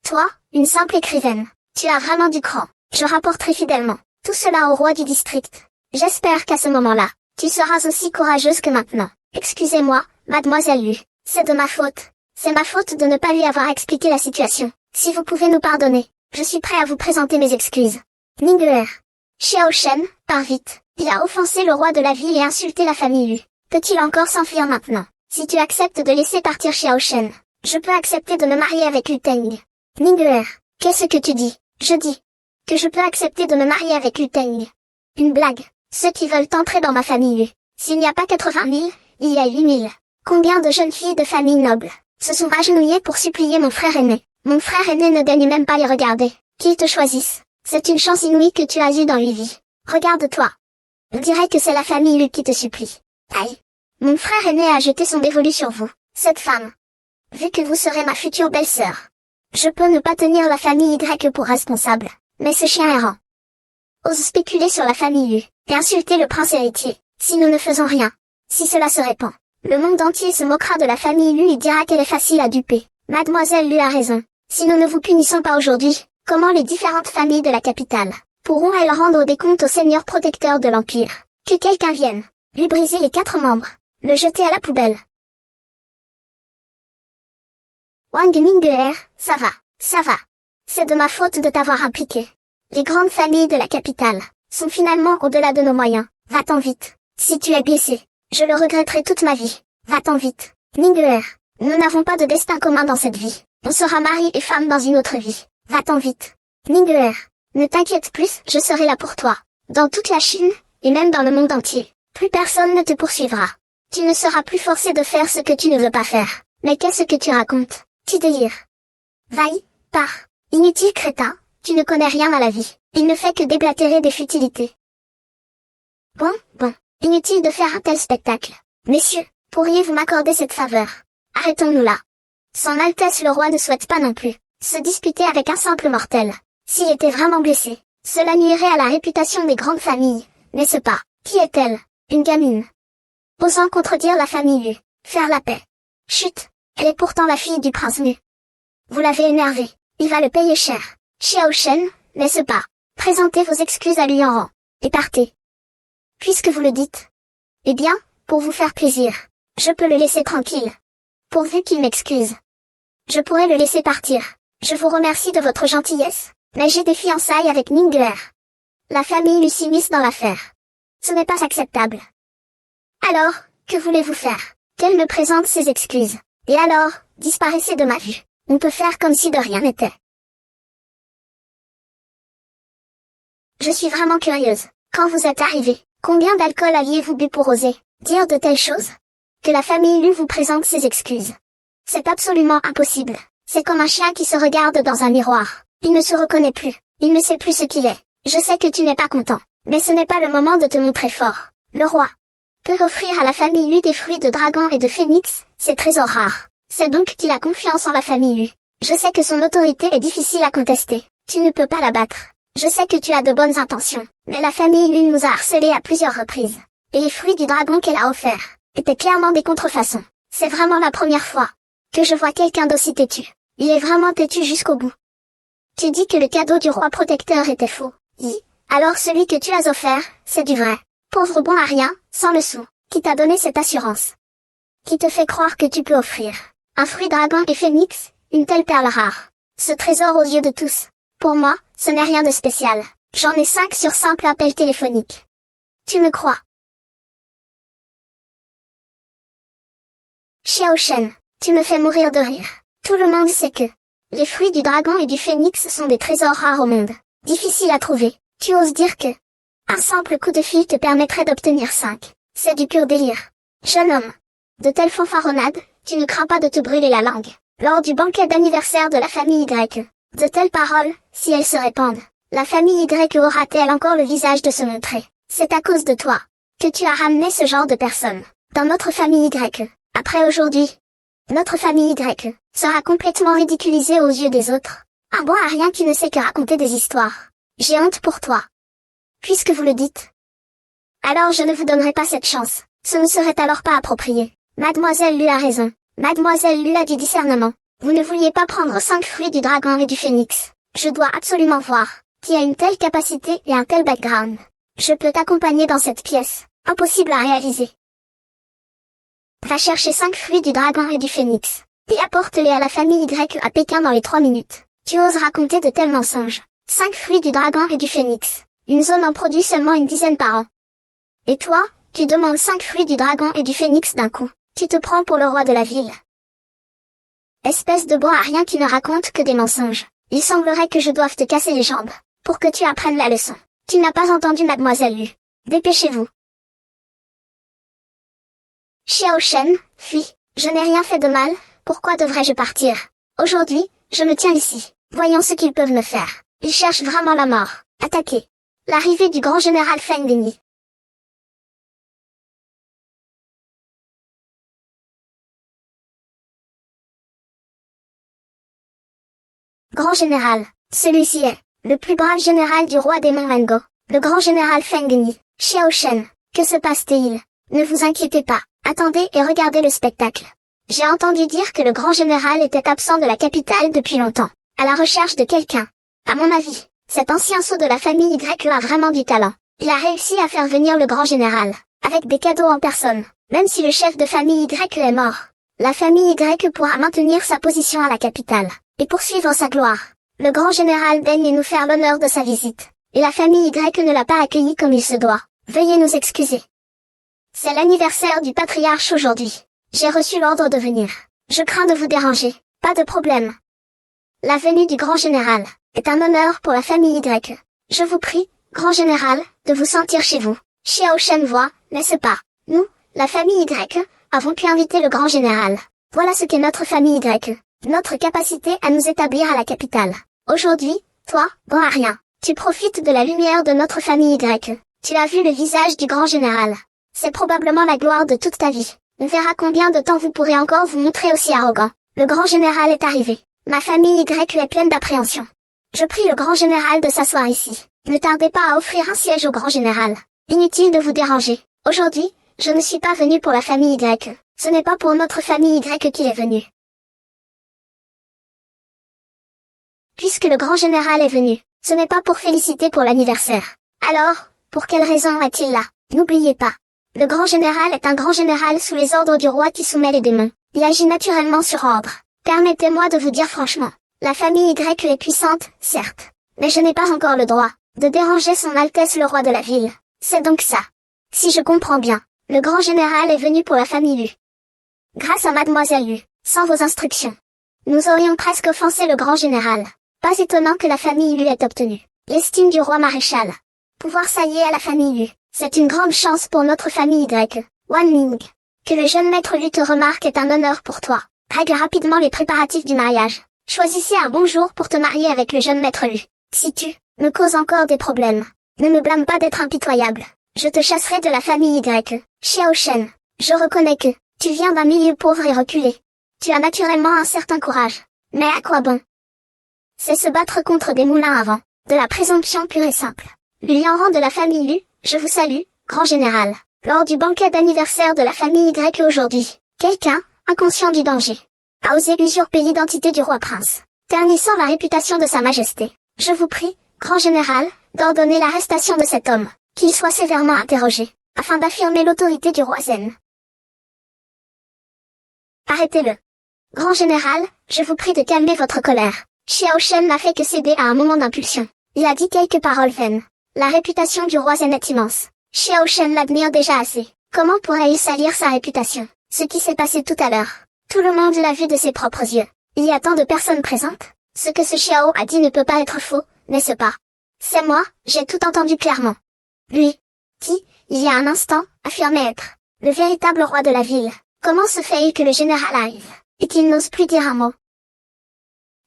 Toi, une simple écrivaine. Tu as vraiment du cran. Je rapporterai fidèlement tout cela au roi du district. J'espère qu'à ce moment-là, tu seras aussi courageuse que maintenant. Excusez-moi, Mademoiselle Lu. C'est de ma faute. C'est ma faute de ne pas lui avoir expliqué la situation. Si vous pouvez nous pardonner, je suis prêt à vous présenter mes excuses. Ningguer. Xiao Shen, pars vite. Il a offensé le roi de la ville et insulté la famille Lu. Peut-il encore s'enfuir maintenant? Si tu acceptes de laisser partir Xiao Shen, je peux accepter de me marier avec Lu Teng. Ningguer. Qu'est-ce que tu dis? Je dis que je peux accepter de me marier avec Lu Teng. Une blague. Ceux qui veulent entrer dans ma famille Lu. S'il n'y a pas 80 000, il y a 8 000. Combien de jeunes filles de famille noble se sont agenouillées pour supplier mon frère aîné? Mon frère aîné ne daigne même pas les regarder. Qu'ils te choisissent. C'est une chance inouïe que tu as eue dans 8 vies. Regarde-toi. On dirait que c'est la famille Lu qui te supplie. Aïe. Mon frère aîné a jeté son dévolu sur vous, cette femme. Vu que vous serez ma future belle-sœur, je peux ne pas tenir la famille Y pour responsable, mais ce chien errant ose spéculer sur la famille Lu, et insulter le prince héritier, si nous ne faisons rien. Si cela se répand, le monde entier se moquera de la famille Lu et dira qu'elle est facile à duper. Mademoiselle Lu a raison. Si nous ne vous punissons pas aujourd'hui, comment les différentes familles de la capitale pourront-elles rendre des comptes au seigneur protecteur de l'Empire? Que quelqu'un vienne lui briser les 4 membres, le jeter à la poubelle. Wang Ningguer, ça va, ça va. C'est de ma faute de t'avoir impliqué. Les grandes familles de la capitale sont finalement au-delà de nos moyens. Va-t'en vite. Si tu es blessé, je le regretterai toute ma vie. Va-t'en vite. Ningguer, nous n'avons pas de destin commun dans cette vie. On sera mari et femme dans une autre vie. Va-t'en vite. Ningguer, ne t'inquiète plus, je serai là pour toi. Dans toute la Chine, et même dans le monde entier. Plus personne ne te poursuivra. Tu ne seras plus forcé de faire ce que tu ne veux pas faire. Mais qu'est-ce que tu racontes? Tu délires. Vaille, pars. Inutile crétin, tu ne connais rien à la vie. Il ne fait que déblatérer des futilités. Bon, inutile de faire un tel spectacle. Messieurs, pourriez-vous m'accorder cette faveur? Arrêtons-nous là. Son Altesse le roi ne souhaite pas non plus se disputer avec un simple mortel. S'il était vraiment blessé, cela nuirait à la réputation des grandes familles, n'est-ce pas? Qui est-elle? Une gamine. Osant contredire la famille Lu. Faire la paix. Chut, elle est pourtant la fille du prince Mu. Vous l'avez énervé, il va le payer cher. Xiao Shen, n'est-ce pas? Présentez vos excuses à Lui en rang, et partez. Puisque vous le dites. Eh bien, pour vous faire plaisir, je peux le laisser tranquille. Pourvu qu'il m'excuse. Je pourrais le laisser partir. Je vous remercie de votre gentillesse, mais j'ai des fiançailles avec Ningguer. La famille Lu s'immisce dans l'affaire. Ce n'est pas acceptable. Alors, que voulez-vous faire? Qu'elle me présente ses excuses. Et alors, disparaissez de ma vue. On peut faire comme si de rien n'était. Je suis vraiment curieuse. Quand vous êtes arrivé, combien d'alcool aviez-vous bu pour oser dire de telles choses? Que la famille Lu vous présente ses excuses. C'est absolument impossible. C'est comme un chien qui se regarde dans un miroir. Il ne se reconnaît plus. Il ne sait plus ce qu'il est. Je sais que tu n'es pas content. Mais ce n'est pas le moment de te montrer fort. Le roi peut offrir à la famille Lu des fruits de dragon et de phénix, ces trésors rares. C'est donc qu'il a confiance en la famille Lu. Je sais que son autorité est difficile à contester. Tu ne peux pas la battre. Je sais que tu as de bonnes intentions. Mais la famille Lu nous a harcelés à plusieurs reprises. Et les fruits du dragon qu'elle a offerts étaient clairement des contrefaçons. C'est vraiment la première fois que je vois quelqu'un d'aussi têtu. Il est vraiment têtu jusqu'au bout. Tu dis que le cadeau du roi protecteur était faux. Alors celui que tu as offert, c'est du vrai. Pauvre bon à rien, sans le sou. Qui t'a donné cette assurance? Qui te fait croire que tu peux offrir un fruit dragon et phénix, une telle perle rare? Ce trésor aux yeux de tous. Pour moi, ce n'est rien de spécial. J'en ai 5 sur simple appel téléphonique. Tu me crois? Xiao Shen, tu me fais mourir de rire. Tout le monde sait que les fruits du dragon et du phénix sont des trésors rares au monde. Difficiles à trouver. Tu oses dire que un simple coup de fil te permettrait d'obtenir 5. C'est du pur délire. Jeune homme. De telles fanfaronnades, tu ne crains pas de te brûler la langue. Lors du banquet d'anniversaire de la famille Y. De telles paroles, si elles se répandent, la famille Y aura-t-elle encore le visage de se montrer? C'est à cause de toi que tu as ramené ce genre de personnes dans notre famille Y. Après aujourd'hui, notre famille Y sera complètement ridiculisée aux yeux des autres. Un bon à rien qui ne sait que raconter des histoires. J'ai honte pour toi. Puisque vous le dites. Alors je ne vous donnerai pas cette chance. Ce ne serait alors pas approprié. Mademoiselle Lu a raison. Mademoiselle Lu a du discernement. Vous ne vouliez pas prendre 5 fruits du dragon et du phénix. Je dois absolument voir qui a une telle capacité et un tel background. Je peux t'accompagner dans cette pièce. Impossible à réaliser. Va chercher 5 fruits du dragon et du phénix. Et apporte-les à la famille Y à Pékin dans les 3 minutes. Tu oses raconter de tels mensonges. 5 fruits du dragon et du phénix. Une zone en produit seulement une dizaine par an. Et toi, tu demandes 5 fruits du dragon et du phénix d'un coup. Tu te prends pour le roi de la ville. Espèce de bon à rien qui ne raconte que des mensonges. Il semblerait que je doive te casser les jambes, pour que tu apprennes la leçon. Tu n'as pas entendu mademoiselle Lu. Dépêchez-vous. Xiao Shen, fille, je n'ai rien fait de mal, pourquoi devrais-je partir? Aujourd'hui, je me tiens ici. Voyons ce qu'ils peuvent me faire. Ils cherchent vraiment la mort. Attaquez. L'arrivée du grand général Feng Dengyi. Grand général, celui-ci est le plus brave général du roi des monts Mango, le grand général Feng Dengyi. Xiao Shen, que se passe-t-il? Ne vous inquiétez pas, attendez et regardez le spectacle. J'ai entendu dire que le grand général était absent de la capitale depuis longtemps, à la recherche de quelqu'un. À mon avis, cet ancien sot de la famille Y a vraiment du talent. Il a réussi à faire venir le grand général, avec des cadeaux en personne. Même si le chef de famille Y est mort, la famille Y pourra maintenir sa position à la capitale, et poursuivre sa gloire. Le grand général daigne nous faire l'honneur de sa visite, et la famille Y ne l'a pas accueilli comme il se doit. Veuillez nous excuser. C'est l'anniversaire du patriarche aujourd'hui. J'ai reçu l'ordre de venir. Je crains de vous déranger. Pas de problème. La venue du grand général est un honneur pour la famille Y. Je vous prie, grand général, de vous sentir chez vous. Xiao Shen voit, n'est-ce pas? Nous, la famille Y, avons pu inviter le grand général. Voilà ce qu'est notre famille Y. Notre capacité à nous établir à la capitale. Aujourd'hui, toi, bon à rien, tu profites de la lumière de notre famille Y. Tu as vu le visage du grand général. C'est probablement la gloire de toute ta vie. On verra combien de temps vous pourrez encore vous montrer aussi arrogant. Le grand général est arrivé. Ma famille Y est pleine d'appréhension. Je prie le grand général de s'asseoir ici. Ne tardez pas à offrir un siège au grand général. Inutile de vous déranger. Aujourd'hui, je ne suis pas venu pour la famille Y. Ce n'est pas pour notre famille Y qu'il est venu. Puisque le grand général est venu, ce n'est pas pour féliciter pour l'anniversaire. Alors, pour quelle raison est-il là? N'oubliez pas. Le grand général est un grand général sous les ordres du roi qui soumet les démons. Il agit naturellement sur ordre. Permettez-moi de vous dire franchement, la famille Y est puissante, certes. Mais je n'ai pas encore le droit de déranger son Altesse le roi de la ville. C'est donc ça. Si je comprends bien, le grand général est venu pour la famille Lu. Grâce à mademoiselle Lu, sans vos instructions, nous aurions presque offensé le grand général. Pas étonnant que la famille Lu ait obtenu l'estime du roi maréchal. Pouvoir s'allier à la famille Lu, c'est une grande chance pour notre famille Y. Wan Ning. Que le jeune maître Lu te remarque est un honneur pour toi. Règle rapidement les préparatifs du mariage. Choisissez un bon jour pour te marier avec le jeune maître Lu. Si tu me causes encore des problèmes, ne me blâme pas d'être impitoyable. Je te chasserai de la famille Y. Xiao Shen, je reconnais que tu viens d'un milieu pauvre et reculé. Tu as naturellement un certain courage. Mais à quoi bon? C'est se battre contre des moulins à vent. De la présomption pure et simple. Lui en rang de la famille Lu, je vous salue, grand général. Lors du banquet d'anniversaire de la famille Y aujourd'hui, quelqu'un, inconscient du danger, a osé usurper l'identité du roi prince, ternissant la réputation de sa majesté. Je vous prie, grand général, d'ordonner l'arrestation de cet homme, qu'il soit sévèrement interrogé, afin d'affirmer l'autorité du roi Zen. Arrêtez-le. Grand général, je vous prie de calmer votre colère. Xiao Shen n'a fait que céder à un moment d'impulsion. Il a dit quelques paroles vaines. La réputation du roi Zen est immense. Xiao Shen l'admire déjà assez. Comment pourrait-il salir sa réputation? Ce qui s'est passé tout à l'heure. Tout le monde l'a vu de ses propres yeux. Il y a tant de personnes présentes. Ce que ce Xiao a dit ne peut pas être faux, n'est-ce pas? C'est moi, j'ai tout entendu clairement. Lui, qui, il y a un instant, affirmait être le véritable roi de la ville. Comment se fait-il que le général arrive, et qu'il n'ose plus dire un mot?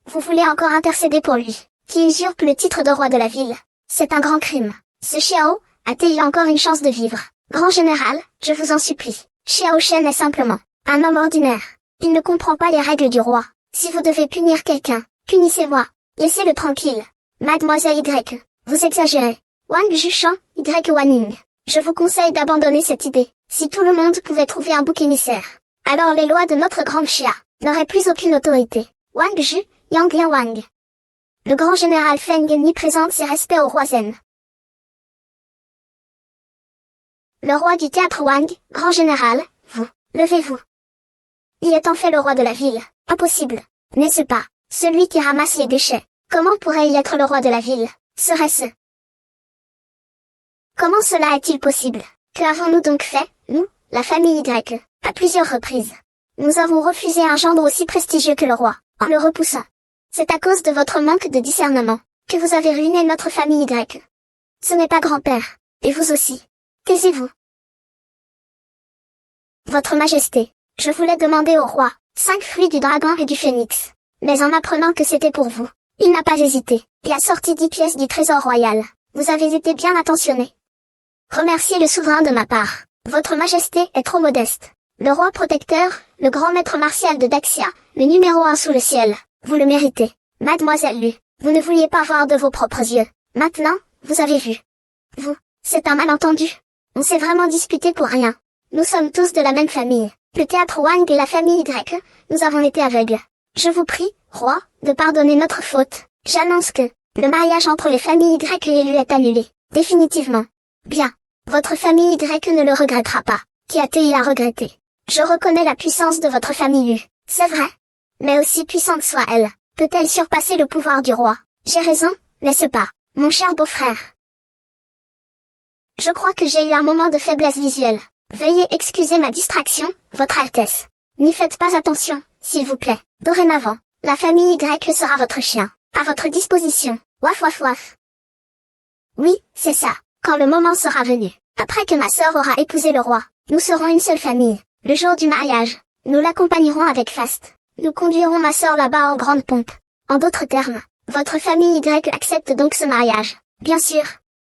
Vous voulez encore intercéder pour lui, qui usurpe le titre de roi de la ville. C'est un grand crime. Ce Xiao, a-t-il encore une chance de vivre? Grand général, je vous en supplie. Xiao Shen est simplement un homme ordinaire. Il ne comprend pas les règles du roi. Si vous devez punir quelqu'un, punissez-moi. Laissez-le tranquille. Mademoiselle Y, vous exagérez. Wang Jushan, Y Wanning. Je vous conseille d'abandonner cette idée. Si tout le monde pouvait trouver un bouc émissaire, alors les lois de notre grande Xia n'auraient plus aucune autorité. Wang Ju, Yang Lian Wang. Le grand général Feng Ni présente ses respects au roi Zen. Le roi du théâtre Wang, grand général, vous, levez-vous. Il est en fait le roi de la ville. Impossible. N'est-ce pas? Celui qui ramasse les déchets. Comment pourrait-il être le roi de la ville? Serait-ce? Comment cela est-il possible? Que avons-nous donc fait, nous, la famille Y, à plusieurs reprises? Nous avons refusé un gendre aussi prestigieux que le roi, en le repoussant. C'est à cause de votre manque de discernement, que vous avez ruiné notre famille Y. Ce n'est pas grand-père. Et vous aussi. Taisez-vous. Votre Majesté, je voulais demander au roi 5 fruits du dragon et du phénix. Mais en apprenant que c'était pour vous, il n'a pas hésité, et a sorti 10 pièces du trésor royal. Vous avez été bien attentionné. Remerciez le souverain de ma part. Votre Majesté est trop modeste. Le roi protecteur, le grand maître martial de Daxia, le numéro 1 sous le ciel. Vous le méritez. Mademoiselle Lu, vous ne vouliez pas voir de vos propres yeux. Maintenant, vous avez vu. Vous, c'est un malentendu. On s'est vraiment disputé pour rien. Nous sommes tous de la même famille. Le théâtre Wang et la famille Y, nous avons été aveugles. Je vous prie, roi, de pardonner notre faute. J'annonce que le mariage entre les familles Y et Lu est annulé. Définitivement. Bien. Votre famille Y ne le regrettera pas. Qui a-t-il à regretter? Je reconnais la puissance de votre famille Lu. C'est vrai. Mais aussi puissante soit-elle, peut-elle surpasser le pouvoir du roi? J'ai raison, n'est-ce pas, mon cher beau-frère? Je crois que j'ai eu un moment de faiblesse visuelle. Veuillez excuser ma distraction, votre Altesse. N'y faites pas attention, s'il vous plaît. Dorénavant, la famille Y sera votre chien, à votre disposition. Waf waf waf. Oui, c'est ça. Quand le moment sera venu, après que ma sœur aura épousé le roi, nous serons une seule famille. Le jour du mariage, nous l'accompagnerons avec faste. Nous conduirons ma sœur là-bas en grande pompe. En d'autres termes, votre famille Y accepte donc ce mariage. Bien sûr.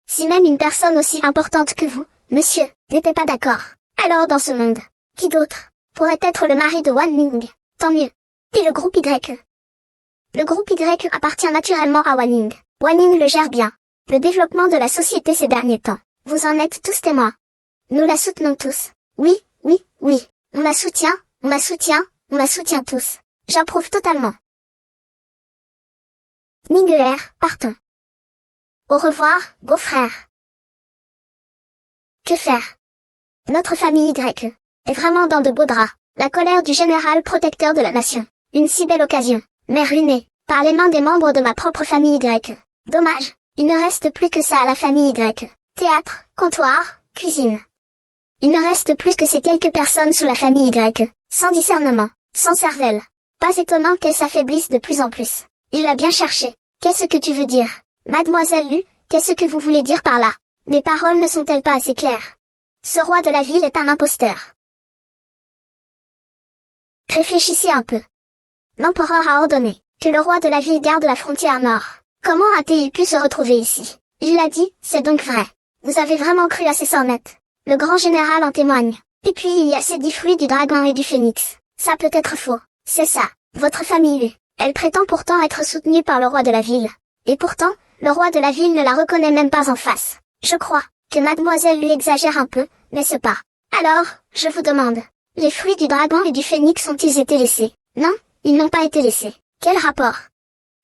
Si même une personne aussi importante que vous, monsieur, n'était pas d'accord. Alors dans ce monde, qui d'autre pourrait être le mari de Wan Ning? Tant mieux. Et le groupe Y? Le groupe Y appartient naturellement à Wan Ning. Wan Ning le gère bien. Le développement de la société ces derniers temps. Vous en êtes tous témoins. Nous la soutenons tous. Oui, oui, oui. On la soutient, on la soutient, on la soutient tous. J'approuve totalement. Ning partons. Au revoir, beau-frère. Que faire? Notre famille Y est vraiment dans de beaux draps. La colère du général protecteur de la nation. Une si belle occasion, mais ruinée, par les mains des membres de ma propre famille Y. Dommage, il ne reste plus que ça à la famille Y. Théâtre, comptoir, cuisine. Il ne reste plus que ces quelques personnes sous la famille Y, sans discernement, sans cervelle. Pas étonnant qu'elle s'affaiblisse de plus en plus. Il l'a bien cherché. Qu'est-ce que tu veux dire? Mademoiselle Lu, qu'est-ce que vous voulez dire par là? Mes paroles ne sont-elles pas assez claires? Ce roi de la ville est un imposteur. Réfléchissez un peu. L'empereur a ordonné que le roi de la ville garde la frontière nord. Comment a-t-il pu se retrouver ici? Il l'a dit, c'est donc vrai. Vous avez vraiment cru à ces sornettes. Le grand général en témoigne. Et puis il y a ces 10 fruits du dragon et du phénix. Ça peut être faux. C'est ça. Votre famille, elle prétend pourtant être soutenue par le roi de la ville. Et pourtant, le roi de la ville ne la reconnaît même pas en face. Je crois que mademoiselle lui exagère un peu, n'est-ce pas? Alors, je vous demande, les fruits du dragon et du phénix ont-ils été laissés? Non, ils n'ont pas été laissés. Quel rapport?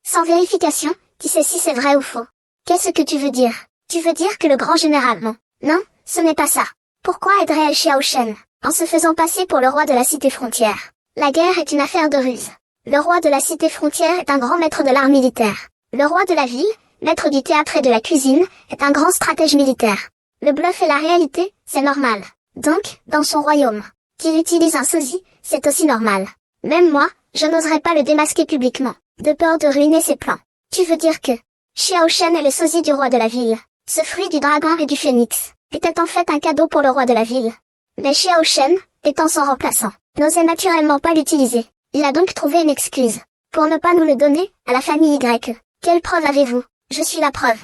Sans vérification, qui sait si c'est vrai ou faux? Qu'est-ce que tu veux dire? Tu veux dire que le grand général ment? Non, ce n'est pas ça. Pourquoi aiderait-elle Xiao Shen, en se faisant passer pour le roi de la cité frontière? La guerre est une affaire de ruse. Le roi de la cité frontière est un grand maître de l'art militaire. Le roi de la ville, maître du théâtre et de la cuisine, est un grand stratège militaire. Le bluff et la réalité, c'est normal. Donc, dans son royaume, qu'il utilise un sosie, c'est aussi normal. Même moi, je n'oserais pas le démasquer publiquement, de peur de ruiner ses plans. Tu veux dire que Xiao Shen est le sosie du roi de la ville. Ce fruit du dragon et du phénix était en fait un cadeau pour le roi de la ville. Mais Xiao Shen, étant son remplaçant, n'osait naturellement pas l'utiliser. Il a donc trouvé une excuse pour ne pas nous le donner à la famille Y. Quelle preuve avez-vous? Je suis la preuve.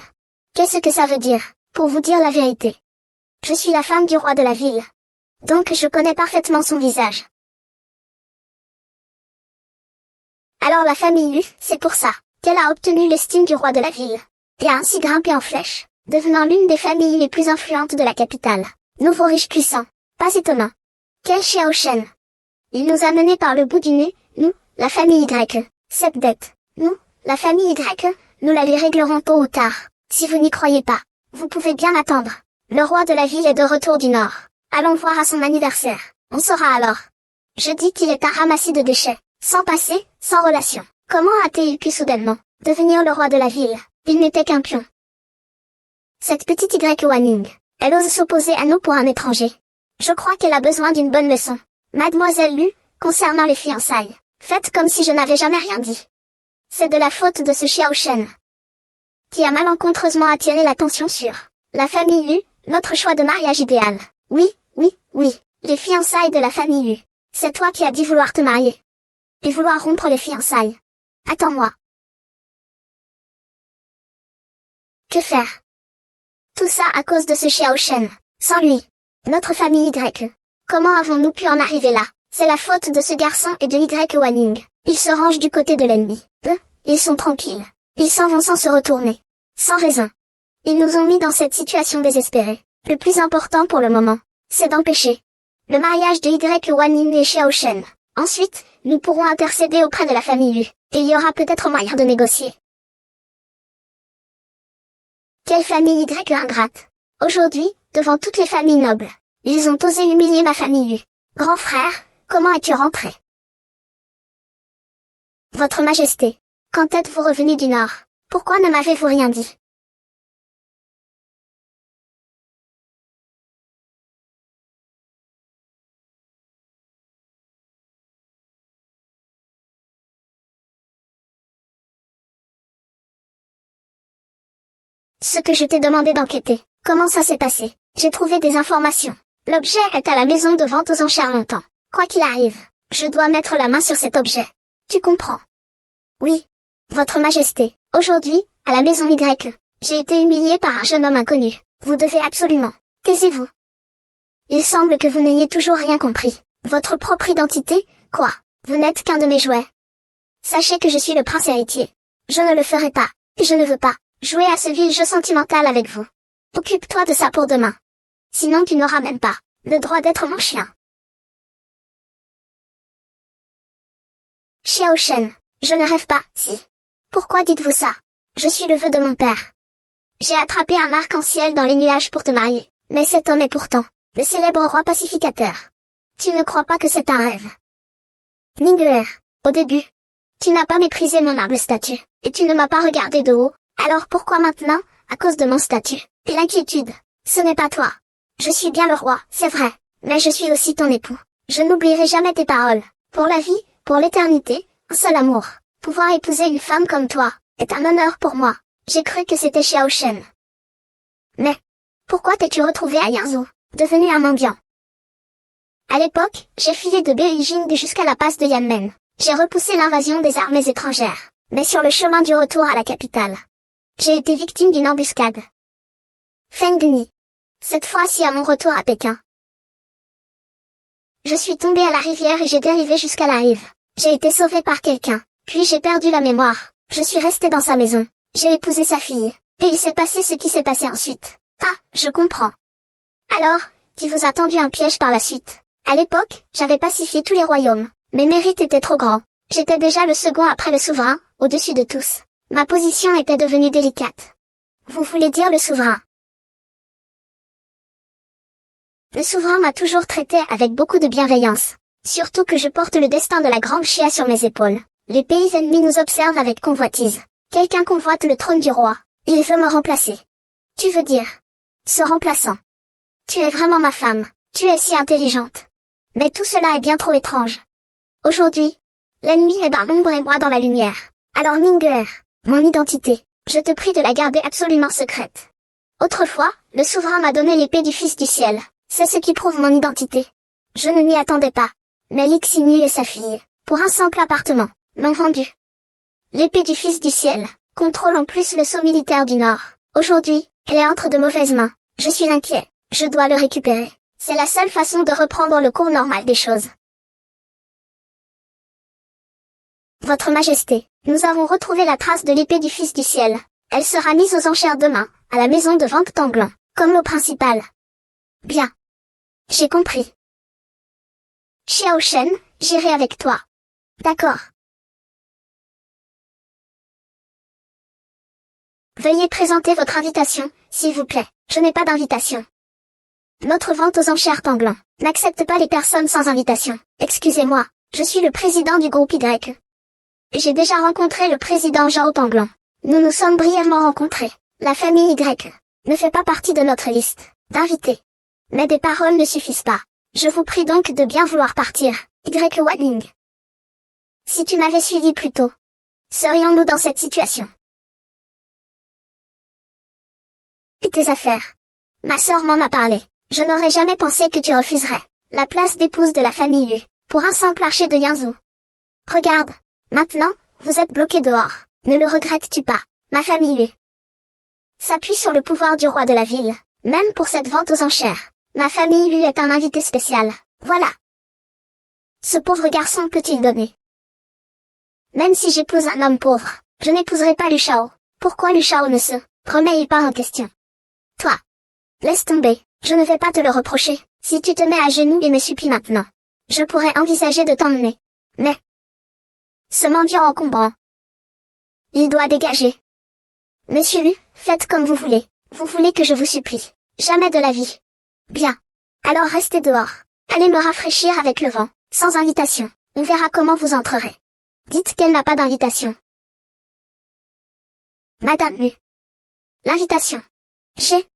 Qu'est-ce que ça veut dire? Pour vous dire la vérité, je suis la femme du roi de la ville. Donc je connais parfaitement son visage. Alors la famille Lu, c'est pour ça qu'elle a obtenu l'estime du roi de la ville, et a ainsi grimpé en flèche, devenant l'une des familles les plus influentes de la capitale. Nouveau riche puissant. Pas étonnant. Quel Xiao Shen. Il nous a menés par le bout du nez, nous, la famille Y. Cette dette, nous, la famille Y, nous la lui réglerons tôt ou tard. Si vous n'y croyez pas, vous pouvez bien attendre. Le roi de la ville est de retour du Nord. Allons voir à son anniversaire. On saura alors. Je dis qu'il est un ramassis de déchets, sans passé, sans relation. Comment a-t-il pu soudainement devenir le roi de la ville? Il n'était qu'un pion. Cette petite Y Wanning, elle ose s'opposer à nous pour un étranger. Je crois qu'elle a besoin d'une bonne leçon. Mademoiselle Lu, concernant les fiançailles, faites comme si je n'avais jamais rien dit. C'est de la faute de ce Xiao Shen, qui a malencontreusement attiré l'attention sur la famille Lu, notre choix de mariage idéal. Oui, oui, oui, les fiançailles de la famille Lu. C'est toi qui as dit vouloir te marier. Et vouloir rompre les fiançailles. Attends-moi. Que faire? Tout ça à cause de ce Xiao Shen. Sans lui, notre famille Y. Comment avons-nous pu en arriver là? C'est la faute de ce garçon et de Y Wanning. Ils se rangent du côté de l'ennemi. Eux, ils sont tranquilles. Ils s'en vont sans se retourner. Sans raison. Ils nous ont mis dans cette situation désespérée. Le plus important pour le moment, c'est d'empêcher le mariage de Y Wanning et Xiao Shen. Ensuite, nous pourrons intercéder auprès de la famille Lu, et il y aura peut-être moyen de négocier. Quelle famille Y ingrate. Aujourd'hui, devant toutes les familles nobles, ils ont osé humilier ma famille Lu. Grand frère, comment es-tu rentré? Votre Majesté, quand êtes-vous revenu du Nord? Pourquoi ne m'avez-vous rien dit? Ce que je t'ai demandé d'enquêter, comment ça s'est passé? J'ai trouvé des informations. L'objet est à la maison de vente aux enchères longtemps. Quoi qu'il arrive, je dois mettre la main sur cet objet. Tu comprends? Oui. Votre Majesté, aujourd'hui, à la maison Y, j'ai été humilié par un jeune homme inconnu. Vous devez absolument. Taisez-vous. Il semble que vous n'ayez toujours rien compris. Votre propre identité, quoi? Vous n'êtes qu'un de mes jouets. Sachez que je suis le prince héritier. Je ne le ferai pas, et je ne veux pas, jouer à ce vil jeu sentimental avec vous. Occupe-toi de ça pour demain. Sinon tu n'auras même pas le droit d'être mon chien. Xiao Shen, je ne rêve pas, si. Pourquoi dites-vous ça? Je suis le vœu de mon père. J'ai attrapé un arc-en-ciel dans les nuages pour te marier, mais cet homme est pourtant le célèbre roi pacificateur. Tu ne crois pas que c'est un rêve? Ningguer, au début, tu n'as pas méprisé mon humble statut, et tu ne m'as pas regardé de haut, alors pourquoi maintenant, à cause de mon statut, et l'inquiétude? Ce n'est pas toi. Je suis bien le roi, c'est vrai, mais je suis aussi ton époux. Je n'oublierai jamais tes paroles. Pour la vie, pour l'éternité, un seul amour. Pouvoir épouser une femme comme toi, est un honneur pour moi. J'ai cru que c'était Xiao Shen. Mais, pourquoi t'es-tu retrouvé à Yanzhou, devenu un mendiant? À l'époque, j'ai fuyé de Beijing jusqu'à la passe de Yanmen. J'ai repoussé l'invasion des armées étrangères, mais sur le chemin du retour à la capitale, j'ai été victime d'une embuscade. Feng Ni. Cette fois-ci à mon retour à Pékin. Je suis tombé à la rivière et j'ai dérivé jusqu'à la rive. J'ai été sauvé par quelqu'un, puis j'ai perdu la mémoire. Je suis resté dans sa maison. J'ai épousé sa fille, et il s'est passé ce qui s'est passé ensuite. Ah, je comprends. Alors, tu vous a tendu un piège par la suite. À l'époque, j'avais pacifié tous les royaumes. Mes mérites étaient trop grands. J'étais déjà le second après le souverain, au-dessus de tous. Ma position était devenue délicate. Vous voulez dire le souverain? Le souverain m'a toujours traité avec beaucoup de bienveillance. Surtout que je porte le destin de la grande Chia sur mes épaules. Les pays ennemis nous observent avec convoitise. Quelqu'un convoite le trône du roi. Il veut me remplacer. Tu veux dire? Ce remplaçant. Tu es vraiment ma femme. Tu es si intelligente. Mais tout cela est bien trop étrange. Aujourd'hui, l'ennemi est dans l'ombre et moi dans la lumière. Alors Ningguer, mon identité, je te prie de la garder absolument secrète. Autrefois, le souverain m'a donné l'épée du Fils du Ciel. C'est ce qui prouve mon identité. Je ne m'y attendais pas. Mais Lixinu et sa fille, pour un simple appartement, m'ont vendu. L'épée du Fils du Ciel contrôle en plus le sceau militaire du Nord. Aujourd'hui, elle est entre de mauvaises mains. Je suis inquiet. Je dois le récupérer. C'est la seule façon de reprendre le cours normal des choses. Votre Majesté, nous avons retrouvé la trace de l'épée du Fils du Ciel. Elle sera mise aux enchères demain, à la maison de vente Tanglin, comme lot principal. Bien. J'ai compris. Xiao Shen, j'irai avec toi. D'accord. Veuillez présenter votre invitation, s'il vous plaît. Je n'ai pas d'invitation. Notre vente aux enchères Tanglin n'accepte pas les personnes sans invitation. Excusez-moi, je suis le président du groupe Y. J'ai déjà rencontré le président Zhao Tanglin. Nous nous sommes brièvement rencontrés. La famille Y ne fait pas partie de notre liste d'invités. Mais des paroles ne suffisent pas. Je vous prie donc de bien vouloir partir, Y Wading. Si tu m'avais suivi plus tôt, serions-nous dans cette situation? Et tes affaires? Ma sœur m'en a parlé. Je n'aurais jamais pensé que tu refuserais la place d'épouse de la famille Yu, pour un simple archer de Yanzhou. Regarde, maintenant, vous êtes bloqué dehors. Ne le regrettes-tu pas? Ma famille Yu s'appuie sur le pouvoir du roi de la ville, même pour cette vente aux enchères. Ma famille Yu est un invité spécial, voilà. Ce pauvre garçon peut-il donner? Même si j'épouse un homme pauvre, je n'épouserai pas Lu Shao. Pourquoi Lu Shao ne se remet-il pas en question? Toi, laisse tomber, je ne vais pas te le reprocher. Si tu te mets à genoux et me supplies maintenant, je pourrais envisager de t'emmener. Mais, ce mendiant encombrant, il doit dégager. Monsieur Lu, faites comme vous voulez. Vous voulez que je vous supplie. Jamais de la vie. Bien. Alors restez dehors. Allez me rafraîchir avec le vent, sans invitation. On verra comment vous entrerez. Dites qu'elle n'a pas d'invitation. Madame Lu. L'invitation. J'ai.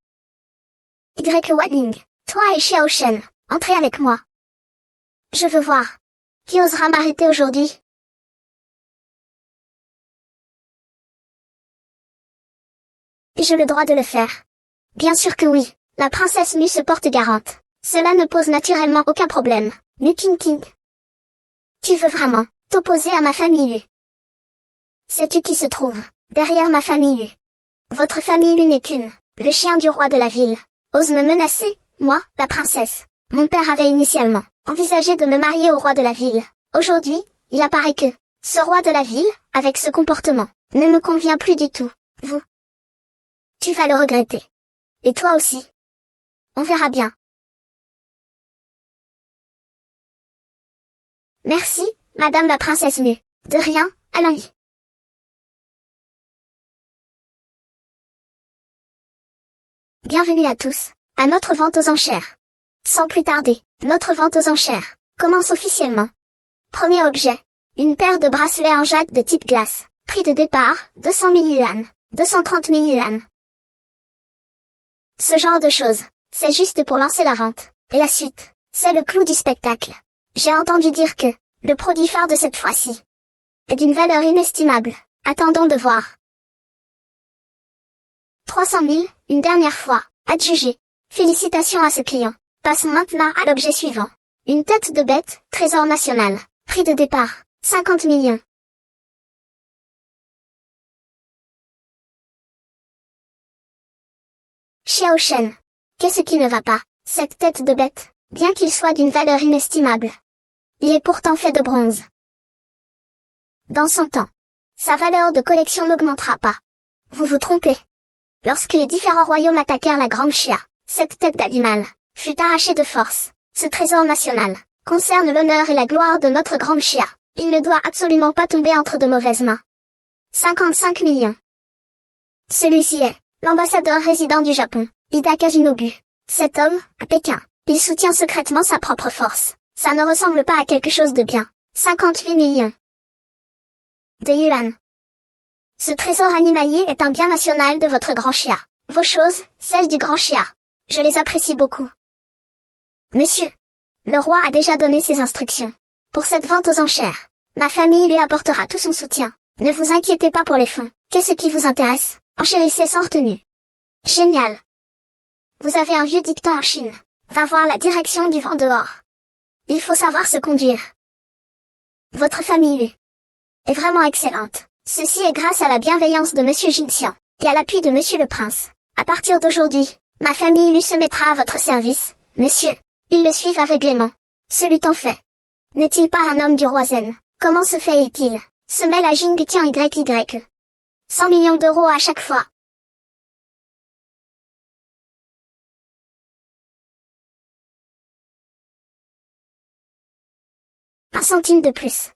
Y Wading. Toi et Xiao Shen, entrez avec moi. Je veux voir. Qui osera m'arrêter aujourd'hui? Ai-je le droit de le faire? Bien sûr que oui. La princesse Mu se porte garante. Cela ne pose naturellement aucun problème. Mu King King. Tu veux vraiment t'opposer à ma famille Lu? Sais-tu qui se trouve derrière ma famille Lu? Votre famille Lu n'est qu'une, le chien du roi de la ville. Ose me menacer, moi, la princesse. Mon père avait initialement envisagé de me marier au roi de la ville. Aujourd'hui, il apparaît que ce roi de la ville, avec ce comportement, ne me convient plus du tout. Vous, tu vas le regretter. Et toi aussi. On verra bien. Merci, Madame la princesse Mu. De rien, allons-y. Bienvenue à tous, à notre vente aux enchères. Sans plus tarder, notre vente aux enchères commence officiellement. Premier objet, une paire de bracelets en jade de type glace. Prix de départ, 200 000 yuan, 230 000 yuan. Ce genre de choses, c'est juste pour lancer la vente. Et la suite, c'est le clou du spectacle. J'ai entendu dire que le produit phare de cette fois-ci est d'une valeur inestimable. Attendons de voir. 300 000, une dernière fois, adjugé. Félicitations à ce client. Passons maintenant à l'objet suivant. Une tête de bête, trésor national. Prix de départ, 50 millions. Xiao Shen. Qu'est-ce qui ne va pas? Cette tête de bête, bien qu'il soit d'une valeur inestimable, il est pourtant fait de bronze. Dans son temps, sa valeur de collection n'augmentera pas. Vous vous trompez. Lorsque les différents royaumes attaquèrent la Grande Chia, cette tête d'animal fut arrachée de force. Ce trésor national concerne l'honneur et la gloire de notre Grande Chia. Il ne doit absolument pas tomber entre de mauvaises mains. 55 millions. Celui-ci est l'ambassadeur résident du Japon, Ida Kajinobu. Cet homme, à Pékin, il soutient secrètement sa propre force. Ça ne ressemble pas à quelque chose de bien. 58 millions de yuan. Ce trésor animalier est un bien national de votre Grand Chia. Vos choses, celles du Grand Chia. Je les apprécie beaucoup. Monsieur, le roi a déjà donné ses instructions. Pour cette vente aux enchères, ma famille lui apportera tout son soutien. Ne vous inquiétez pas pour les fonds. Qu'est-ce qui vous intéresse? Enchérissez sans retenue. Génial. Vous avez un vieux dicton en Chine. Va voir la direction du vent dehors. Il faut savoir se conduire. Votre famille est vraiment excellente. Ceci est grâce à la bienveillance de Monsieur Jinxian et à l'appui de Monsieur le Prince. À partir d'aujourd'hui, ma famille lui se mettra à votre service, monsieur. Ils le suivent aveuglément. Celui en fait. N'est-il pas un homme du roi Zen? Comment se fait-il? Se mêle à Jing Tian YY. 100 millions d'euros à chaque fois. Un centime de plus.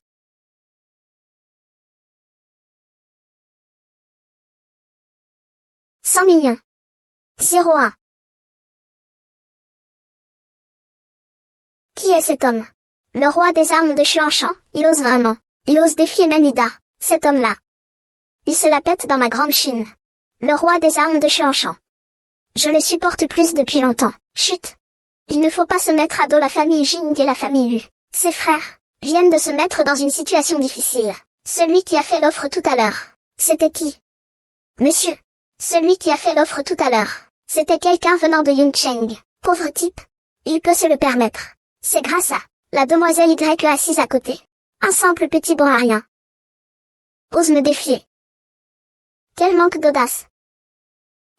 « 100 millions. 01. Qui est cet homme? Le roi des armes de Xuanshan. Il ose vraiment. Il ose défier Nanida. Cet homme-là. Il se la pète dans ma grande Chine. Le roi des armes de Xuanshan. Je le supporte plus depuis longtemps. Chut. Il ne faut pas se mettre à dos la famille Jing et la famille Lu. Ses frères viennent de se mettre dans une situation difficile. Celui qui a fait l'offre tout à l'heure. C'était qui? Monsieur. Celui qui a fait l'offre tout à l'heure. C'était quelqu'un venant de Yuncheng. Pauvre type. Il peut se le permettre. C'est grâce à la demoiselle Y assise à côté. Un simple petit bon à rien. Ose me défier. Quel manque d'audace.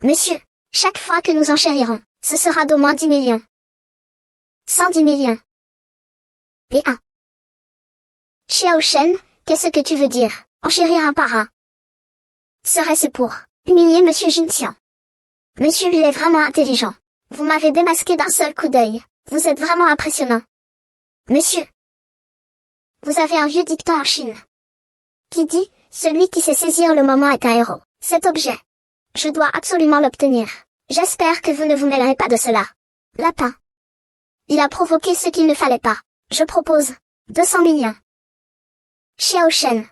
Monsieur, chaque fois que nous enchérirons, ce sera d'au moins 10 millions. 110 millions. Et un. Xiao Shen, qu'est-ce que tu veux dire? Enchérir un par un. Serait-ce pour humilier Monsieur Jinxian? Monsieur lui est vraiment intelligent. Vous m'avez démasqué d'un seul coup d'œil. Vous êtes vraiment impressionnant. Monsieur. Vous avez un vieux dicton en Chine. Qui dit, celui qui sait saisir le moment est un héros. Cet objet. Je dois absolument l'obtenir. J'espère que vous ne vous mêlerez pas de cela. Lapin. Il a provoqué ce qu'il ne fallait pas. Je propose 200 millions. Xiao Shen.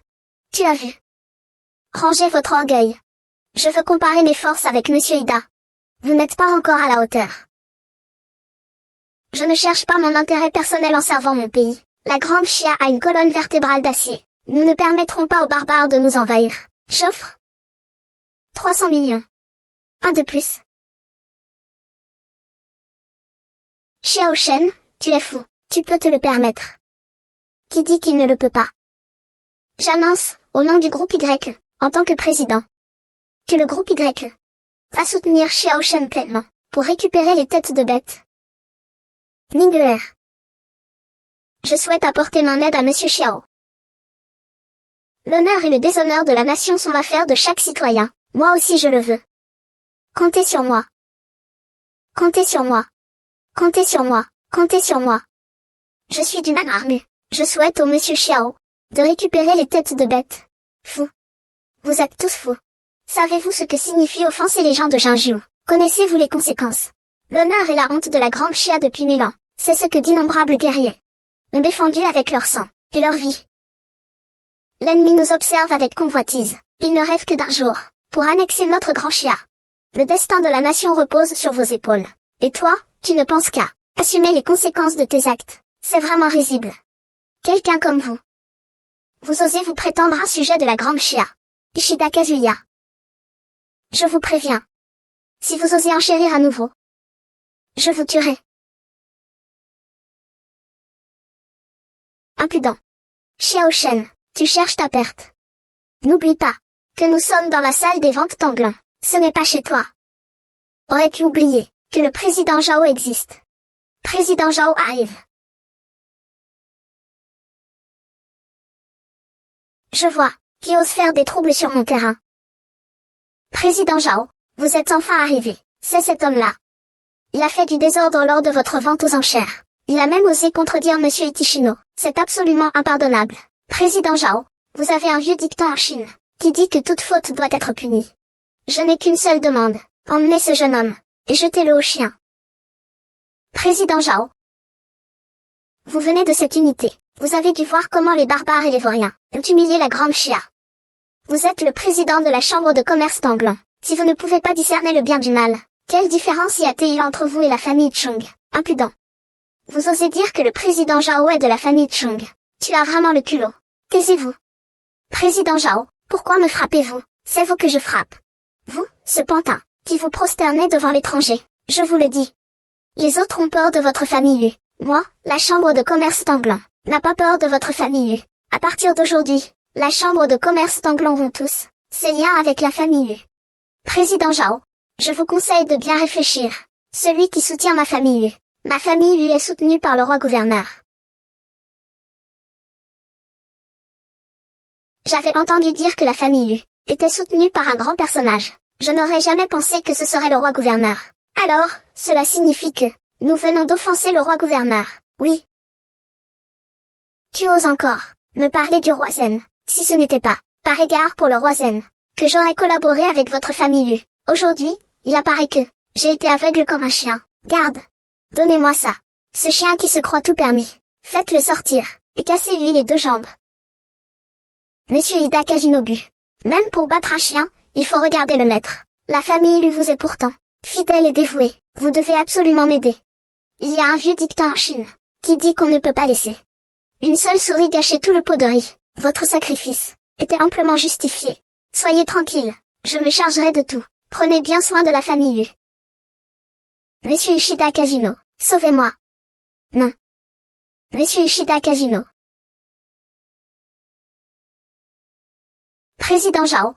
Tu as vu. Rangez votre orgueil. Je veux comparer mes forces avec Monsieur Ida. Vous n'êtes pas encore à la hauteur. Je ne cherche pas mon intérêt personnel en servant mon pays. La Grande Chia a une colonne vertébrale d'acier. Nous ne permettrons pas aux barbares de nous envahir. J'offre 300 millions. Un de plus. Xiao Shen, tu es fou. Tu peux te le permettre. Qui dit qu'il ne le peut pas? J'annonce, au nom du groupe Y, en tant que président, que le groupe Y va soutenir Xiao Shen pleinement, pour récupérer les têtes de bêtes Ninguer. Je souhaite apporter mon aide à Monsieur Xiao. L'honneur et le déshonneur de la nation sont l'affaire de chaque citoyen. Moi aussi je le veux. Comptez sur moi. Comptez sur moi. Comptez sur moi. Comptez sur moi. Je suis d'une âme armée. Je souhaite au Monsieur Xiao de récupérer les têtes de bêtes. Fous. Vous êtes tous fous. Savez-vous ce que signifie offenser les gens de Jinju? Connaissez-vous les conséquences? L'honneur et la honte de la grande Chia depuis 1000 ans. C'est ce que d'innombrables guerriers ont défendu avec leur sang et leur vie. L'ennemi nous observe avec convoitise. Il ne rêve que d'un jour pour annexer notre grand Chia. Le destin de la nation repose sur vos épaules. Et toi, tu ne penses qu'à assumer les conséquences de tes actes. C'est vraiment risible. Quelqu'un comme vous. Vous osez vous prétendre un sujet de la grande Chia. Ishida Kazuya. Je vous préviens. Si vous osez enchérir à nouveau, je vous tuerai. Impudent. Xiao Shen, tu cherches ta perte. N'oublie pas que nous sommes dans la salle des ventes d'Anglin. Ce n'est pas chez toi. Aurais-tu oublié que le président Zhao existe? Président Zhao arrive. Je vois qui ose faire des troubles sur mon terrain. Président Zhao, vous êtes enfin arrivé. C'est cet homme-là. Il a fait du désordre lors de votre vente aux enchères. Il a même osé contredire Monsieur Itishino. C'est absolument impardonnable. Président Zhao, vous avez un vieux dicton en Chine qui dit que toute faute doit être punie. Je n'ai qu'une seule demande. Emmenez ce jeune homme et jetez-le au chien. Président Zhao, vous venez de cette unité. Vous avez dû voir comment les barbares et les vauriens ont humilié la grande Chia. Vous êtes le président de la chambre de commerce d'Anglin. Si vous ne pouvez pas discerner le bien du mal, quelle différence y a-t-il entre vous et la famille Chung? Impudent. Vous osez dire que le président Zhao est de la famille Chung. Tu as vraiment le culot. Taisez-vous. Président Zhao, pourquoi me frappez-vous? C'est vous que je frappe. Vous, ce pantin, qui vous prosternez devant l'étranger, je vous le dis. Les autres ont peur de votre famille. Moi, la chambre de commerce d'Anglin, n'a pas peur de votre famille. À partir d'aujourd'hui, la chambre de commerce d'Anglin rompt tous ses liens avec la famille. Président Zhao, je vous conseille de bien réfléchir. Celui qui soutient ma famille lui est soutenue par le roi gouverneur. J'avais entendu dire que la famille était soutenue par un grand personnage. Je n'aurais jamais pensé que ce serait le roi gouverneur. Alors, cela signifie que nous venons d'offenser le roi gouverneur. Oui. Tu oses encore me parler du roi Zen, si ce n'était pas, par égard pour le roi Zen, que j'aurais collaboré avec votre famille. Aujourd'hui, il apparaît que j'ai été aveugle comme un chien. Garde. Donnez-moi ça. Ce chien qui se croit tout permis. Faites-le sortir, et cassez-lui les deux jambes. Monsieur Ida Kajinobu. Même pour battre un chien, il faut regarder le maître. La famille lui vous est pourtant fidèle et dévouée. Vous devez absolument m'aider. Il y a un vieux dicton en Chine qui dit qu'on ne peut pas laisser une seule souris gâcher tout le pot de riz. Votre sacrifice était amplement justifié. Soyez tranquille, je me chargerai de tout. Prenez bien soin de la famille. Monsieur Ishida Kajino, sauvez-moi. Non. Monsieur Ishida Kajino. Président Zhao.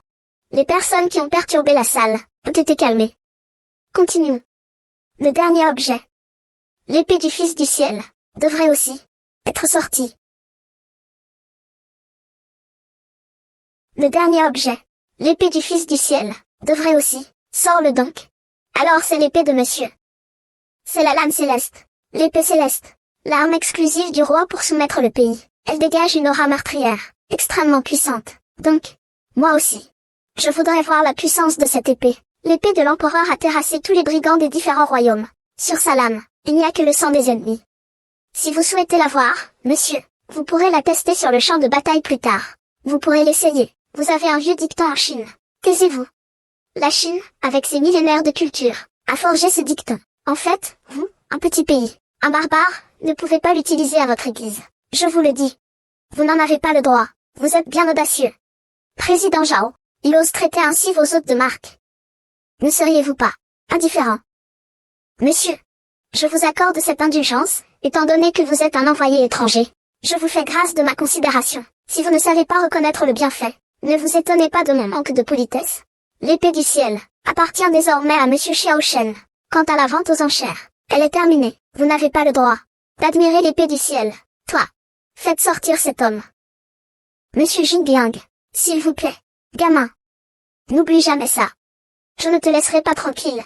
Les personnes qui ont perturbé la salle ont été calmées. Continuons. Le dernier objet. L'épée du Fils du Ciel devrait aussi être sortie. Le dernier objet. L'épée du Fils du Ciel devrait aussi. Sors-le donc. Alors c'est l'épée de monsieur. C'est la lame céleste. L'épée céleste. L'arme exclusive du roi pour soumettre le pays. Elle dégage une aura meurtrière, extrêmement puissante. Donc, moi aussi. Je voudrais voir la puissance de cette épée. L'épée de l'empereur a terrassé tous les brigands des différents royaumes. Sur sa lame, il n'y a que le sang des ennemis. Si vous souhaitez la voir, monsieur, vous pourrez la tester sur le champ de bataille plus tard. Vous pourrez l'essayer. Vous avez un vieux dicton en Chine. Taisez-vous. La Chine, avec ses millénaires de culture, a forgé ce dicton. En fait, vous, un petit pays, un barbare, ne pouvez pas l'utiliser à votre guise. Je vous le dis. Vous n'en avez pas le droit. Vous êtes bien audacieux. Président Zhao, il ose traiter ainsi vos hôtes de marque. Ne seriez-vous pas indifférent? Monsieur, je vous accorde cette indulgence, étant donné que vous êtes un envoyé étranger. Je vous fais grâce de ma considération. Si vous ne savez pas reconnaître le bienfait, ne vous étonnez pas de mon manque de politesse. L'épée du ciel appartient désormais à Monsieur Xiao Shen. Quant à la vente aux enchères, Elle est terminée. Vous n'avez pas le droit d'admirer l'épée du ciel. Toi. Faites sortir cet homme. Monsieur Jingyang. S'il vous plaît. Gamin. N'oublie jamais ça. Je ne te laisserai pas tranquille.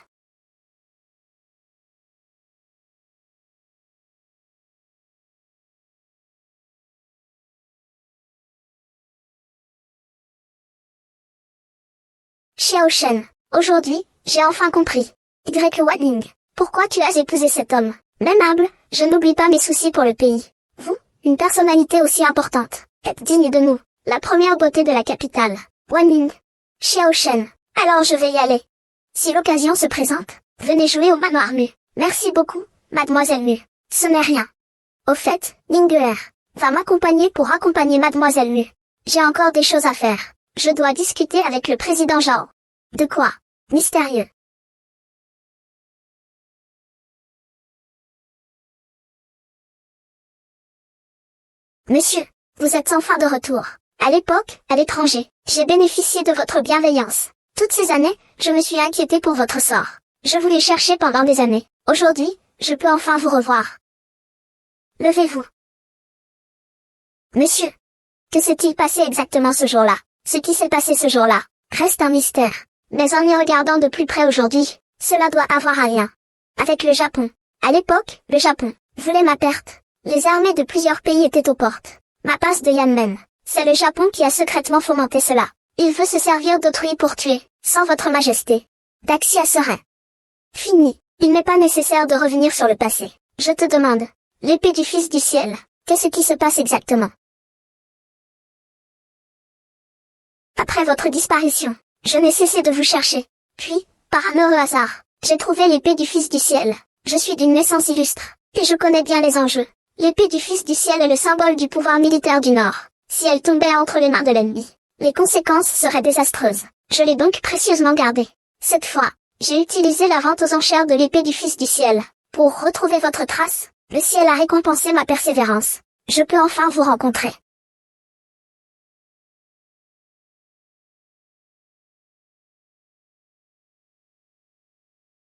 Xiao Shen. Aujourd'hui, j'ai enfin compris. Wanning. Pourquoi tu as épousé cet homme? Aimable, je n'oublie pas mes soucis pour le pays. Vous, une personnalité aussi importante, êtes digne de nous, la première beauté de la capitale. Wanning. Xiao Shen. Alors je vais y aller. Si l'occasion se présente, venez jouer au manoir Mu. Merci beaucoup, mademoiselle Mu. Ce n'est rien. Au fait, Ningguer va m'accompagner pour accompagner mademoiselle Mu. J'ai encore des choses à faire. Je dois discuter avec le président Zhao. De quoi? Mystérieux. Monsieur, vous êtes enfin de retour. À l'époque, à l'étranger, j'ai bénéficié de votre bienveillance. Toutes ces années, je me suis inquiétée pour votre sort. Je vous l'ai cherché pendant des années. Aujourd'hui, je peux enfin vous revoir. Levez-vous. Monsieur, que s'est-il passé exactement ce jour-là? Ce qui s'est passé ce jour-là reste un mystère. Mais en y regardant de plus près aujourd'hui, cela doit avoir un lien avec le Japon. À l'époque, le Japon voulait ma perte. Les armées de plusieurs pays étaient aux portes. Ma passe de Yanmen. C'est le Japon qui a secrètement fomenté cela. Il veut se servir d'autrui pour tuer, sans votre majesté. Daxia serait fini. Il n'est pas nécessaire de revenir sur le passé. Je te demande, l'épée du Fils du ciel, qu'est-ce qui se passe exactement? Après votre disparition, je n'ai cessé de vous chercher. Puis, par un heureux hasard, j'ai trouvé l'épée du Fils du ciel. Je suis d'une naissance illustre, et je connais bien les enjeux. L'épée du Fils du ciel est le symbole du pouvoir militaire du Nord. Si elle tombait entre les mains de l'ennemi, les conséquences seraient désastreuses. Je l'ai donc précieusement gardée. Cette fois, j'ai utilisé la vente aux enchères de l'épée du Fils du ciel. Pour retrouver votre trace, le ciel a récompensé ma persévérance. Je peux enfin vous rencontrer.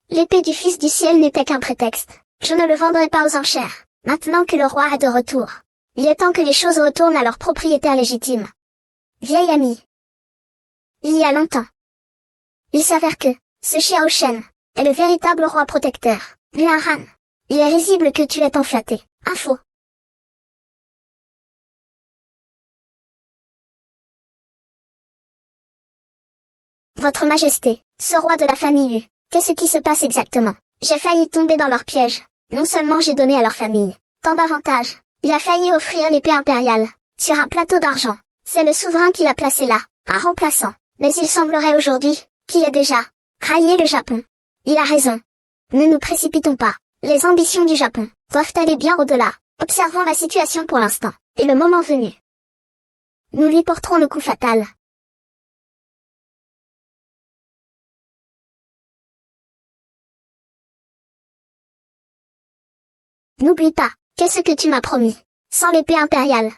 L'épée du Fils du ciel n'était qu'un prétexte. Je ne le vendrai pas aux enchères, maintenant que le roi est de retour. Il est temps que les choses retournent à leur propriétaire légitime. Vieille amie. Il y a longtemps. Il s'avère que, ce Xiao Shen, est le véritable roi protecteur, Lianran. Il est risible que tu aies tant flatté. Info. Votre Majesté, ce roi de la famille Yu, qu'est-ce qui se passe exactement? J'ai failli tomber dans leur piège. Non seulement j'ai donné à leur famille tant d'avantages, il a failli offrir l'épée impériale, sur un plateau d'argent. C'est le souverain qui l'a placé là, un remplaçant. Mais il semblerait aujourd'hui, qu'il ait déjà rallié le Japon. Il a raison. Ne nous précipitons pas. Les ambitions du Japon doivent aller bien au-delà. Observons la situation pour l'instant, et le moment venu, nous lui porterons le coup fatal. N'oublie pas, qu'est-ce que tu m'as promis? Sans l'épée impériale.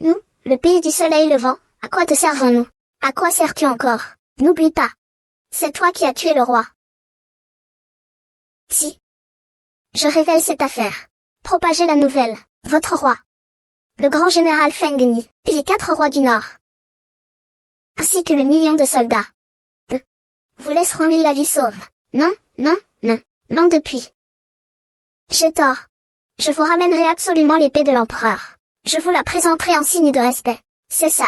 Nous, le pays du soleil levant, à quoi te servons-nous? À quoi sers-tu encore? N'oublie pas. C'est toi qui as tué le roi. Si. Je révèle cette affaire. Propagez la nouvelle. Votre roi, le grand général Feng Ni, et les 4 rois du Nord, ainsi que le million de soldats, vous laisseront la vie sauve. Non, non, non, non depuis. J'ai tort. Je vous ramènerai absolument l'épée de l'empereur. Je vous la présenterai en signe de respect. C'est ça.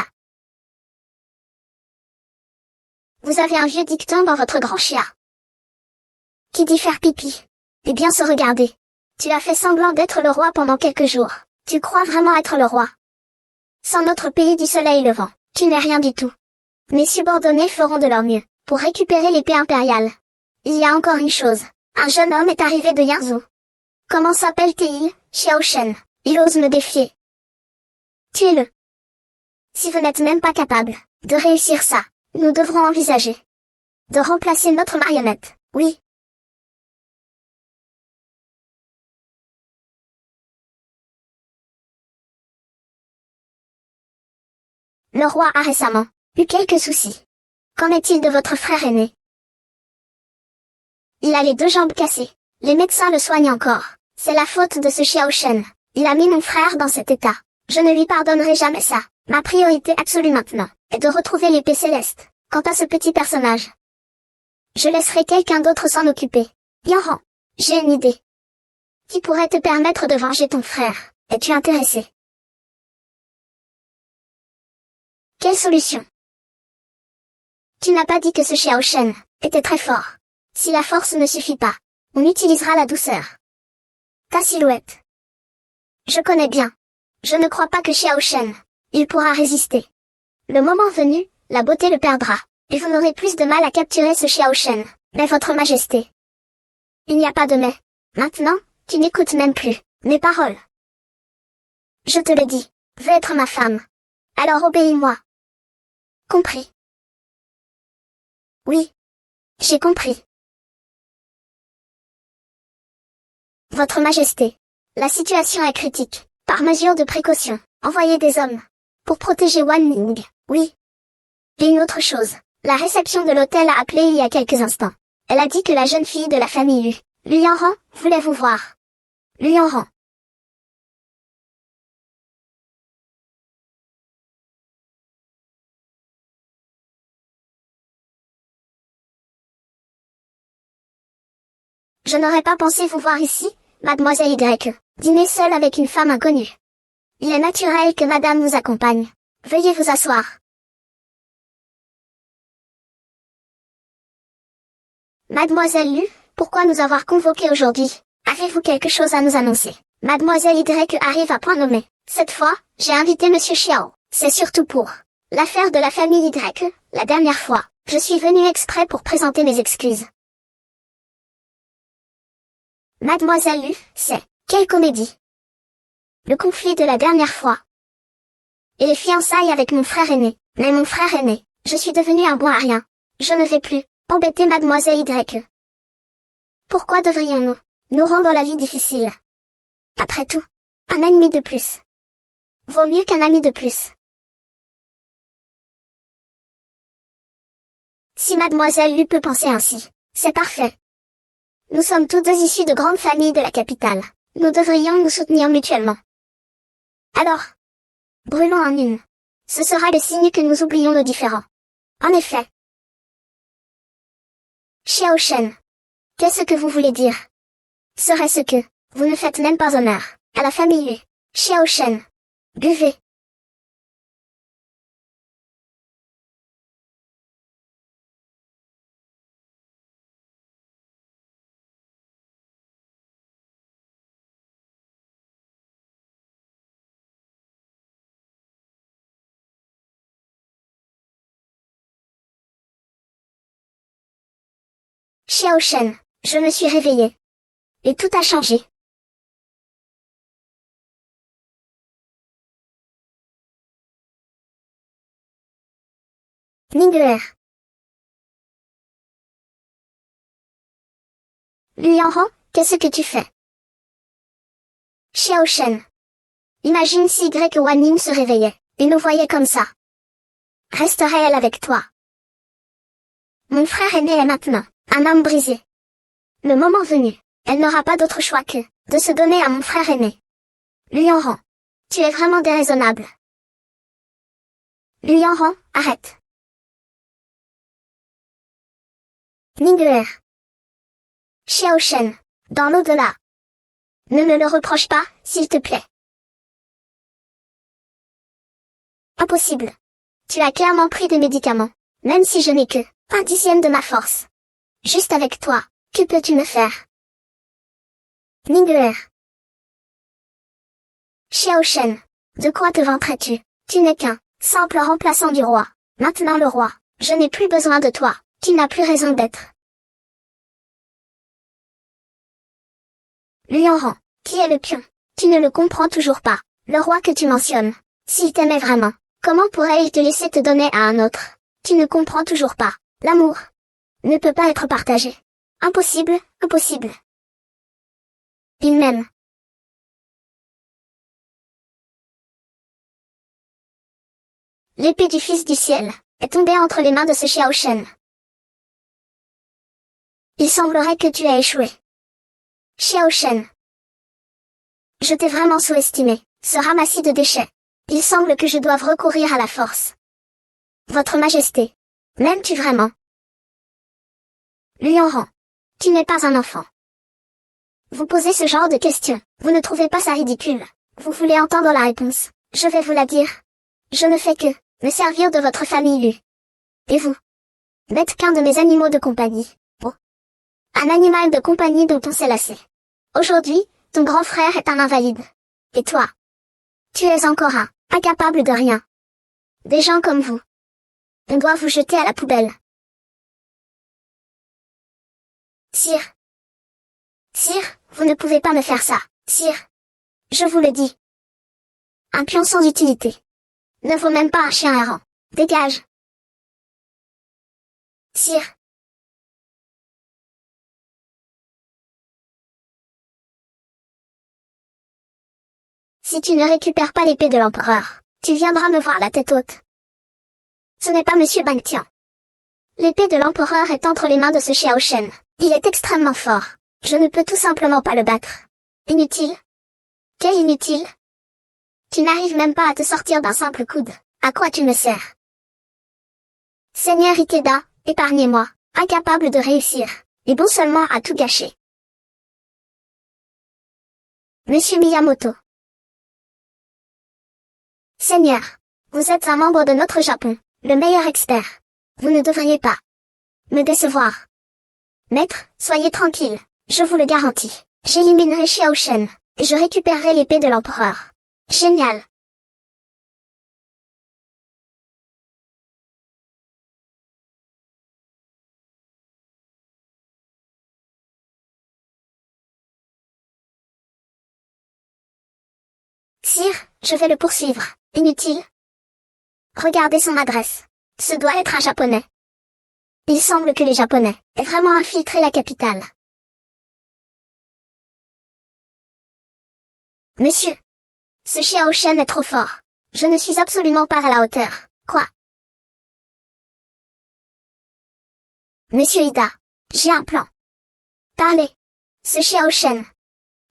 Vous avez un vieux dicton dans votre grand chien, qui dit faire pipi, et bien se regarder. Tu as fait semblant d'être le roi pendant quelques jours. Tu crois vraiment être le roi? Sans notre pays du soleil levant, tu n'es rien du tout. Mes subordonnés feront de leur mieux, pour récupérer l'épée impériale. Il y a encore une chose. Un jeune homme est arrivé de Yanzhou. Comment s'appelle-t-il? Xiao Shen. Il ose me défier. Tuez-le. Si vous n'êtes même pas capable de réussir ça, nous devrons envisager de remplacer notre marionnette. Oui. Le roi a récemment eu quelques soucis. Qu'en est-il de votre frère aîné? Il a les 2 jambes cassées. Les médecins le soignent encore. C'est la faute de ce Xiao Shen. Il a mis mon frère dans cet état. Je ne lui pardonnerai jamais ça. Ma priorité absolue maintenant est de retrouver l'épée céleste. Quant à ce petit personnage, je laisserai quelqu'un d'autre s'en occuper. Yanran, j'ai une idée. Qui pourrait te permettre de venger ton frère? Es-tu intéressé? Quelle solution? Tu n'as pas dit que ce Xiao Shen était très fort. Si la force ne suffit pas, on utilisera la douceur. Ta silhouette. Je connais bien. Je ne crois pas que Xiao Shen, il pourra résister. Le moment venu, la beauté le perdra, et vous n'aurez plus de mal à capturer ce Xiao Shen. Mais votre majesté. Il n'y a pas de mais. Maintenant, tu n'écoutes même plus mes paroles. Je te le dis, veux être ma femme. Alors obéis-moi. Compris? Oui. J'ai compris. Votre majesté. La situation est critique. Par mesure de précaution, envoyez des hommes. Pour protéger Wan Ning. Oui. Et une autre chose. La réception de l'hôtel a appelé il y a quelques instants. Elle a dit que la jeune fille de la famille Lu Yanran, voulait vous voir. Lu Yanran. Je n'aurais pas pensé vous voir ici, mademoiselle Y. Dîner seule avec une femme inconnue. Il est naturel que madame vous accompagne. Veuillez vous asseoir. Mademoiselle Lu, pourquoi nous avoir convoqués aujourd'hui? Avez-vous quelque chose à nous annoncer? Mademoiselle Y arrive à point nommé. Cette fois, j'ai invité Monsieur Xiao. C'est surtout pour l'affaire de la famille Y. La dernière fois, je suis venue exprès pour présenter mes excuses. Mademoiselle Lu, c'est quelle comédie? Le conflit de la dernière fois. Et les fiançailles avec mon frère aîné. Mais mon frère aîné, je suis devenu un bon à rien. Je ne vais plus embêter mademoiselle Y. Pourquoi devrions-nous nous rendre la vie difficile? Après tout, un ennemi de plus vaut mieux qu'un ami de plus. Si mademoiselle Lu peut penser ainsi, c'est parfait. Nous sommes tous deux issus de grandes familles de la capitale. Nous devrions nous soutenir mutuellement. Alors, brûlons en une. Ce sera le signe que nous oublions nos différends. En effet. Xiao Shen. Qu'est-ce que vous voulez dire? Serait-ce que, vous ne faites même pas honneur à la famille Lu. Xiao Shen. Buvez. Xiao Shen, je me suis réveillée. Et tout a changé. Ningguer. Lu Yanran, qu'est-ce que tu fais? Xiao Shen. Imagine si Y Wanning se réveillait, et nous voyait comme ça. Resterait-elle avec toi? Mon frère aîné est maintenant un homme brisé. Le moment venu, elle n'aura pas d'autre choix que de se donner à mon frère aîné. Lu Yanran. Tu es vraiment déraisonnable. Lu Yanran, arrête. Ningguer. Xiao Shen. Dans l'au-delà. Ne me le reproche pas, s'il te plaît. Impossible. Tu as clairement pris des médicaments, même si je n'ai que un dixième de ma force. Juste avec toi, que peux-tu me faire? Ningguer. Xiao Shen. De quoi te vanterais-tu? Tu n'es qu'un simple remplaçant du roi. Maintenant le roi, je n'ai plus besoin de toi, tu n'as plus raison d'être. Lu Yanran. Qui est le pion? Tu ne le comprends toujours pas. Le roi que tu mentionnes. S'il t'aimait vraiment, comment pourrait-il te laisser te donner à un autre? Tu ne comprends toujours pas. L'amour ne peut pas être partagé. Impossible, impossible. Il m'aime. L'épée du fils du ciel est tombée entre les mains de ce Xiao Shen. Il semblerait que tu aies échoué. Xiao Shen. Je t'ai vraiment sous-estimé, ce ramassis de déchets. Il semble que je doive recourir à la force. Votre Majesté. M'aimes-tu vraiment? Lui en rend. Tu n'es pas un enfant. Vous posez ce genre de questions, vous ne trouvez pas ça ridicule? Vous voulez entendre la réponse? Je vais vous la dire. Je ne fais que me servir de votre famille Lu. Et vous? N'êtes qu'un de mes animaux de compagnie. Oh. Un animal de compagnie dont on s'est lassé. Aujourd'hui, ton grand frère est un invalide. Et toi? Tu es encore un, incapable de rien. Des gens comme vous. On doit vous jeter à la poubelle. Sire. Sire, vous ne pouvez pas me faire ça, sire. Je vous le dis. Un pion sans utilité. Ne vaut même pas un chien errant. Dégage. Sire. Si tu ne récupères pas l'épée de l'empereur, tu viendras me voir la tête haute. Ce n'est pas Monsieur Bangtian. L'épée de l'empereur est entre les mains de ce Xiao Shen. Il est extrêmement fort. Je ne peux tout simplement pas le battre. Inutile. Quel inutile? Tu n'arrives même pas à te sortir d'un simple coude. À quoi tu me sers? Seigneur Ikeda, épargnez-moi, incapable de réussir, et bon seulement à tout gâcher. Monsieur Miyamoto. Seigneur, vous êtes un membre de notre Japon, le meilleur expert. Vous ne devriez pas me décevoir. Maître, soyez tranquille, je vous le garantis. J'éliminerai Xiao Shen, et je récupérerai l'épée de l'empereur. Génial. Sire, je vais le poursuivre. Inutile. Regardez son adresse. Ce doit être un Japonais. Il semble que les Japonais aient vraiment infiltré la capitale. Monsieur. Ce Xiao Shen est trop fort. Je ne suis absolument pas à la hauteur. Quoi? Monsieur Ida. J'ai un plan. Parlez. Ce Xiao Shen.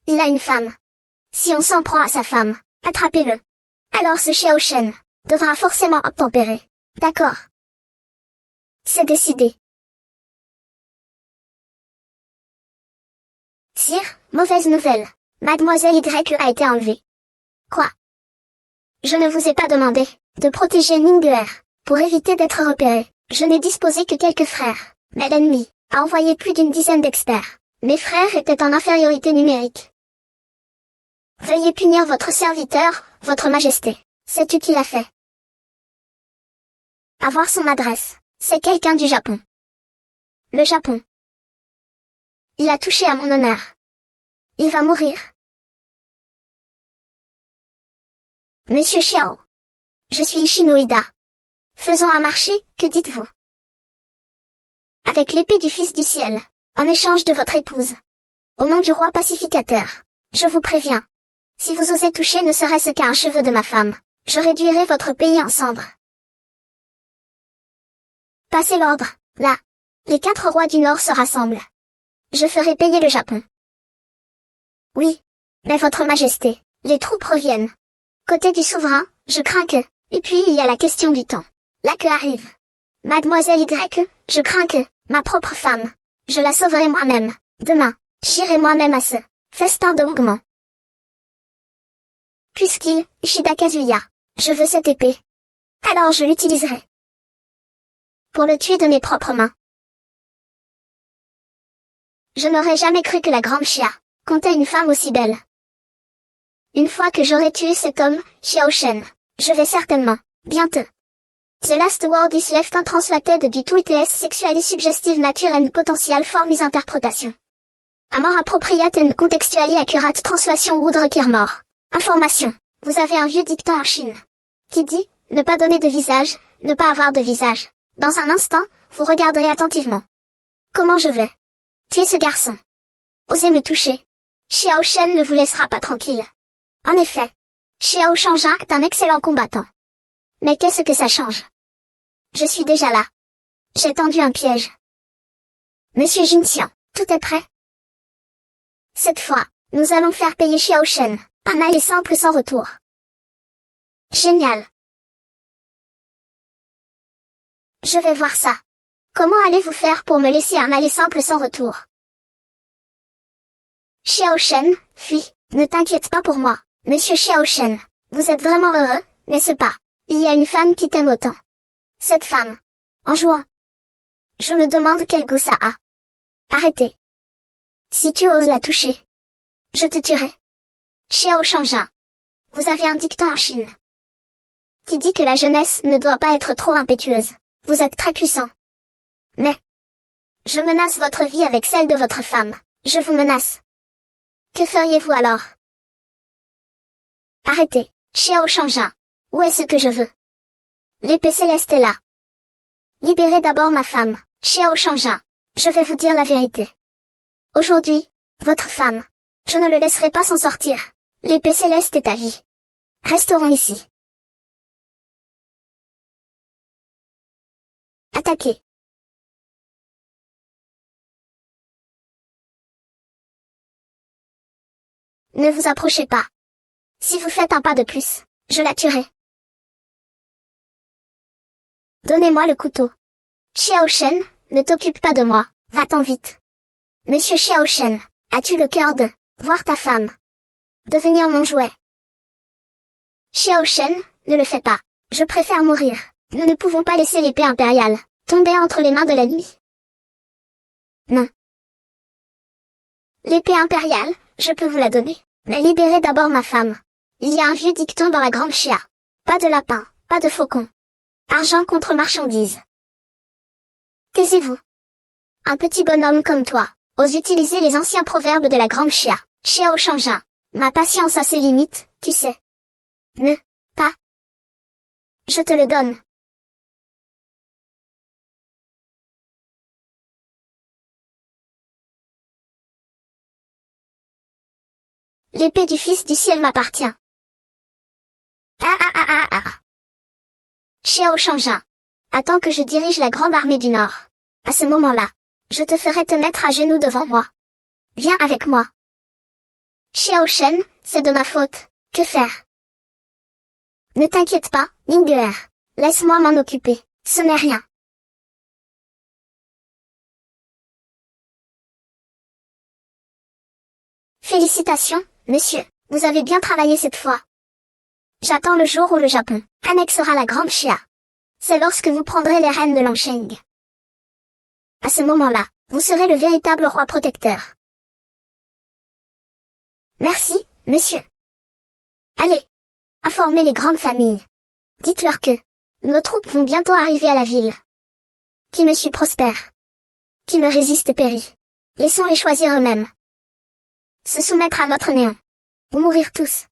Il a une femme. Si on s'en prend à sa femme, attrapez-le. Alors ce Xiao Shen devra forcément obtempérer. D'accord. C'est décidé. Sire, mauvaise nouvelle. Mademoiselle Y a été enlevée. Quoi? Je ne vous ai pas demandé de protéger Ningguer. Pour éviter d'être repéré, je n'ai disposé que quelques frères. Mais l'ennemi a envoyé plus d'une dizaine d'experts. Mes frères étaient en infériorité numérique. Veuillez punir votre serviteur, votre majesté. Sais-tu qui l'a fait? Avoir son adresse. C'est quelqu'un du Japon. Le Japon. Il a touché à mon honneur. Il va mourir. Monsieur Xiao. Je suis Ishinoida. Faisons un marché, que dites-vous? Avec l'épée du Fils du Ciel, en échange de votre épouse. Au nom du roi pacificateur. Je vous préviens. Si vous osez toucher ne serait-ce qu'à un cheveu de ma femme, je réduirai votre pays en cendres. Passez l'ordre, là. Les 4 rois du Nord se rassemblent. Je ferai payer le Japon. Oui. Mais votre majesté, les troupes reviennent. Côté du souverain, je crains que... Et puis il y a la question du temps. Là que arrive. Mademoiselle Y, je crains que... Ma propre femme. Je la sauverai moi-même. Demain, j'irai moi-même à ce... festin de Hougman. Puisqu'il... Ishida Kazuya. Je veux cette épée. Alors je l'utiliserai. Pour le tuer de mes propres mains. Je n'aurais jamais cru que la grande Xia comptait une femme aussi belle. Une fois que j'aurai tué cet homme, Xiao Shen, je vais certainement, bientôt. The Last Word is Left Untranslated du tout its sexually suggestive nature and potential for misinterpretation. A more appropriate and contextually accurate translation would require more. Information. Vous avez un vieux dicton en Chine qui dit, ne pas donner de visage, ne pas avoir de visage. Dans un instant, vous regarderez attentivement. Comment je vais tuer ce garçon? Osez me toucher. Xiao Shen ne vous laissera pas tranquille. En effet, Xiao Shanja est un excellent combattant. Mais qu'est-ce que ça change? Je suis déjà là. J'ai tendu un piège. Monsieur Jinxian, tout est prêt? Cette fois, nous allons faire payer Xiao Shen, un aller simple sans retour. Génial. Je vais voir ça. Comment allez-vous faire pour me laisser un aller simple sans retour? Xiao Shen, puis, ne t'inquiète pas pour moi, monsieur Xiao Shen. Vous êtes vraiment heureux, n'est-ce pas? Il y a une femme qui t'aime autant. Cette femme. En jouant. Je me demande quel goût ça a. Arrêtez. Si tu oses la toucher, je te tuerai. Xiao Shangjin. Vous avez un dicton en Chine qui dit que la jeunesse ne doit pas être trop impétueuse. Vous êtes très puissant. Mais, je menace votre vie avec celle de votre femme. Je vous menace. Que feriez-vous alors? Arrêtez, Xiao Shangjin. Où est-ce que je veux? L'épée céleste est là. Libérez d'abord ma femme, Xiao Shangjin. Je vais vous dire la vérité. Aujourd'hui, votre femme, je ne le laisserai pas s'en sortir. L'épée céleste est à vie. Resterons ici. Attaquez. Ne vous approchez pas. Si vous faites un pas de plus, je la tuerai. Donnez-moi le couteau. Xiao Shen, ne t'occupe pas de moi, va-t'en vite. Monsieur Xiao Shen, as-tu le cœur de voir ta femme devenir mon jouet? Xiao Shen, ne le fais pas. Je préfère mourir. Nous ne pouvons pas laisser l'épée impériale tomber entre les mains de l'ennemi. Non. L'épée impériale, je peux vous la donner, mais libérez d'abord ma femme. Il y a un vieux dicton dans la grande chia. Pas de lapin, pas de faucon. Argent contre marchandises. Taisez-vous. Un petit bonhomme comme toi, ose utiliser les anciens proverbes de la grande chia. Xiao Shangjin. Ma patience a ses limites, tu sais. Ne, pas. Je te le donne. L'épée du fils du ciel m'appartient. Ah ah ah ah ah. Xiao Shangjin. Attends que je dirige la grande armée du Nord. À ce moment-là, je te ferai te mettre à genoux devant moi. Viens avec moi. Xiao Shen, c'est de ma faute. Que faire? Ne t'inquiète pas, Ningguer. Laisse-moi m'en occuper. Ce n'est rien. Félicitations, monsieur. Vous avez bien travaillé cette fois. J'attends le jour où le Japon annexera la Grande Chia. C'est lorsque vous prendrez les rênes de Longsheng. À ce moment-là, vous serez le véritable roi protecteur. Merci, monsieur. Allez, informez les grandes familles. Dites-leur que nos troupes vont bientôt arriver à la ville. Qui me suit prospère. Qui me résiste périt. Laissons-les choisir eux-mêmes. Se soumettre à notre néant. Ou mourir tous.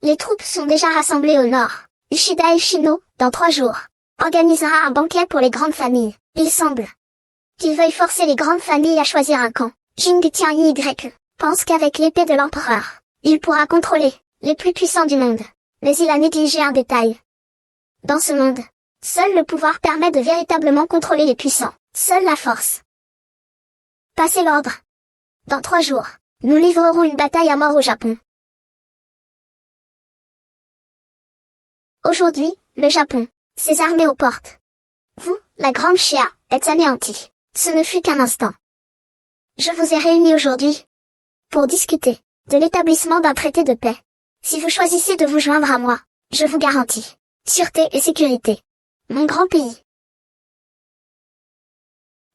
Les troupes sont déjà rassemblées au nord. Ushida Ishino, dans 3 jours, organisera un banquet pour les grandes familles. Il semble qu'il veuille forcer les grandes familles à choisir un camp. Jing Tianyi Y pense qu'avec l'épée de l'empereur, il pourra contrôler les plus puissants du monde. Mais il a négligé un détail. Dans ce monde, seul le pouvoir permet de véritablement contrôler les puissants. Seule la force. Passez l'ordre. Dans 3 jours, nous livrerons une bataille à mort au Japon. Aujourd'hui, le Japon, ses armées aux portes. Vous, la Grande Chia, êtes anéantis. Ce ne fut qu'un instant. Je vous ai réunis aujourd'hui pour discuter de l'établissement d'un traité de paix. Si vous choisissez de vous joindre à moi, je vous garantis sûreté et sécurité. Mon grand pays.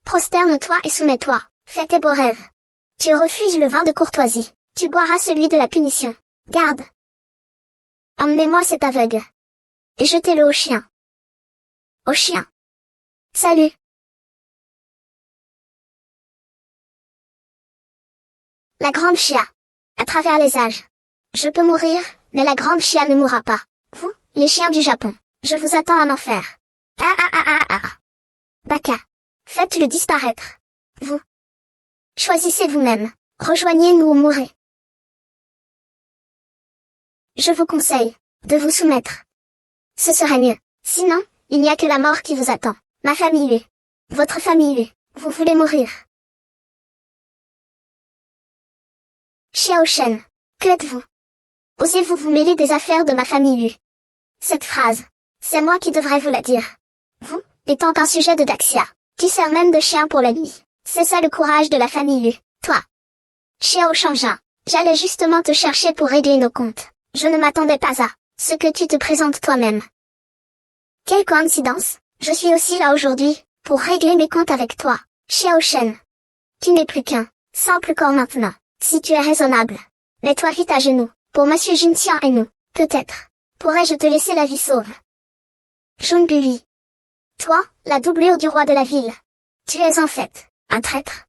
Prosterne-toi et soumets-toi, fais tes beaux rêves. Tu refuses le vin de courtoisie, tu boiras celui de la punition. Garde. Emmenez-moi cet aveugle. Et jetez-le au chien. Au chien. Salut. La Grande Chia. À travers les âges. Je peux mourir, mais la Grande Chia ne mourra pas. Vous, les chiens du Japon, je vous attends en enfer. Ah ah ah ah ah. Baka. Faites-le disparaître. Vous. Choisissez vous-même. Rejoignez-nous ou mourrez. Je vous conseille de vous soumettre. Ce serait mieux. Sinon, il n'y a que la mort qui vous attend. Ma famille est. Votre famille est. Vous voulez mourir. Xiao Shen, que êtes-vous? Osez-vous vous mêler des affaires de ma famille Lu? Cette phrase, c'est moi qui devrais vous la dire. Vous, étant un sujet de Daxia, qui sert même de chien pour la nuit. C'est ça le courage de la famille Lu. Toi. Xiao Shangja, j'allais justement te chercher pour régler nos comptes. Je ne m'attendais pas à ce que tu te présentes toi-même. Quelle coïncidence, je suis aussi là aujourd'hui, pour régler mes comptes avec toi, Xiao Shen. Tu n'es plus qu'un simple corps maintenant, si tu es raisonnable. Mets-toi vite à genoux, pour Monsieur Jinxian et nous, peut-être. Pourrais-je te laisser la vie sauve? Junbuli. Toi, la doublure du roi de la ville. Tu es en fait un traître.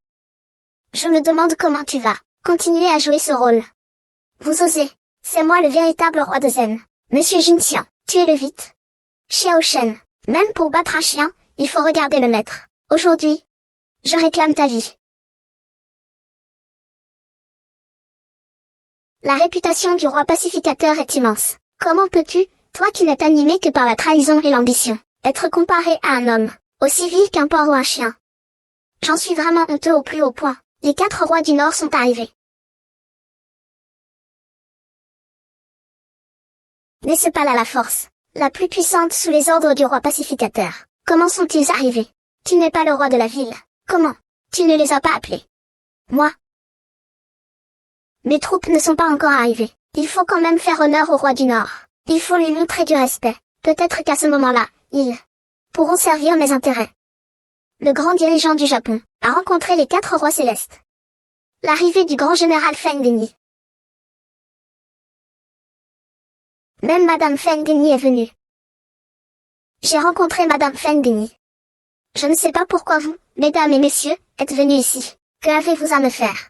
Je me demande comment tu vas continuer à jouer ce rôle. Vous osez. C'est moi le véritable roi de Zen. Monsieur Jinxian, tuez-le vite. Xiao Shen, même pour battre un chien, il faut regarder le maître. Aujourd'hui, je réclame ta vie. La réputation du roi pacificateur est immense. Comment peux-tu, toi qui n'es animé que par la trahison et l'ambition, être comparé à un homme, aussi vil qu'un porc ou un chien? J'en suis vraiment honteux au plus haut point. Les 4 rois du Nord sont arrivés. N'est-ce pas là la force, la plus puissante sous les ordres du roi pacificateur? Comment sont-ils arrivés? Tu n'es pas le roi de la ville. Comment? Tu ne les as pas appelés. Moi? Mes troupes ne sont pas encore arrivées. Il faut quand même faire honneur au roi du Nord. Il faut lui montrer du respect. Peut-être qu'à ce moment-là, ils pourront servir mes intérêts. Le grand dirigeant du Japon a rencontré les 4 rois célestes. L'arrivée du grand général Feng Dingyi. Même Madame Feng Dingyi est venue. J'ai rencontré Madame Feng Dingyi. Je ne sais pas pourquoi vous, mesdames et messieurs, êtes venus ici. Que avez-vous à me faire?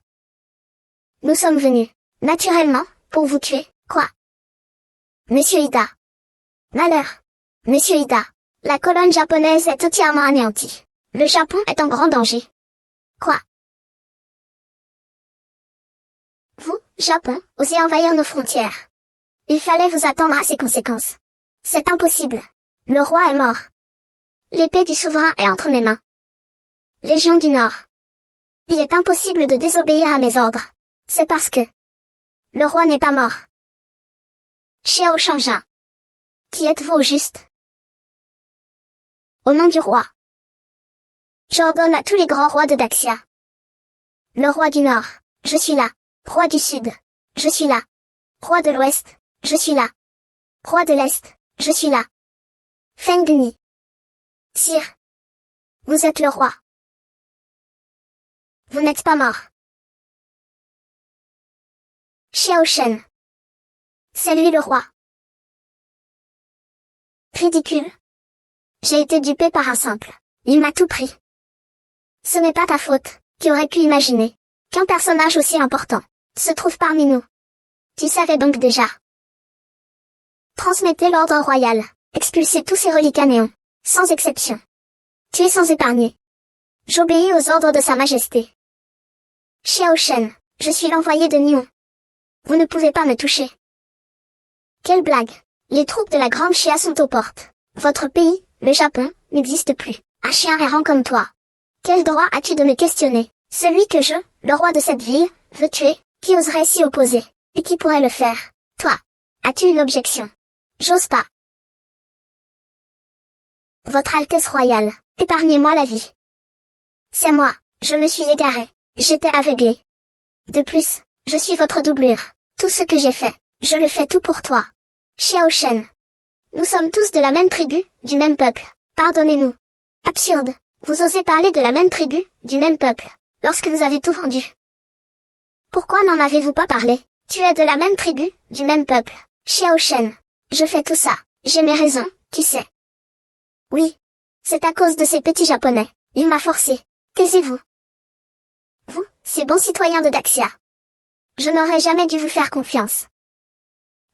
Nous sommes venus, naturellement, pour vous tuer, quoi? Monsieur Ida. Malheur. Monsieur Ida. La colonne japonaise est entièrement anéantie. Le Japon est en grand danger. Quoi? Vous, Japon, osez envahir nos frontières. Il fallait vous attendre à ces conséquences. C'est impossible. Le roi est mort. L'épée du souverain est entre mes mains. Légion du Nord. Il est impossible de désobéir à mes ordres. C'est parce que le roi n'est pas mort. Xiao Shangja. Qui êtes-vous au juste? Au nom du roi. J'ordonne à tous les grands rois de Daxia. Le roi du Nord, je suis là. Roi du Sud, je suis là. Roi de l'Ouest, je suis là. Roi de l'Est, je suis là. Feng Dingyi. Sire. Vous êtes le roi. Vous n'êtes pas mort. Xiao Shen. C'est lui le roi. Ridicule. J'ai été dupé par un simple. Il m'a tout pris. Ce n'est pas ta faute. Qui aurait pu imaginer qu'un personnage aussi important se trouve parmi nous? Tu savais donc déjà. Transmettez l'ordre royal. Expulsez tous ces reliquats néons. Sans exception. Tuez sans épargner. J'obéis aux ordres de Sa Majesté. Xiao Shen, je suis l'envoyé de Nyon. Vous ne pouvez pas me toucher. Quelle blague. Les troupes de la Grande Chia sont aux portes. Votre pays, le Japon, n'existe plus. Un chien errant comme toi. Quel droit as-tu de me questionner? Celui que je, le roi de cette ville, veux tuer, qui oserait s'y opposer? Et qui pourrait le faire? Toi. As-tu une objection? J'ose pas. Votre Altesse royale, épargnez-moi la vie. C'est moi, je me suis égaré. J'étais aveuglé. De plus, je suis votre doublure. Tout ce que j'ai fait, je le fais tout pour toi. Xiao Shen. Nous sommes tous de la même tribu, du même peuple. Pardonnez-nous. Absurde. Vous osez parler de la même tribu, du même peuple, lorsque vous avez tout rendu. Pourquoi n'en avez-vous pas parlé? Tu es de la même tribu, du même peuple. Xiao Shen. Je fais tout ça. J'ai mes raisons, tu sais. Oui. C'est à cause de ces petits japonais. Il m'a forcé. Taisez-vous. Vous, ces bons citoyens de Daxia. Je n'aurais jamais dû vous faire confiance.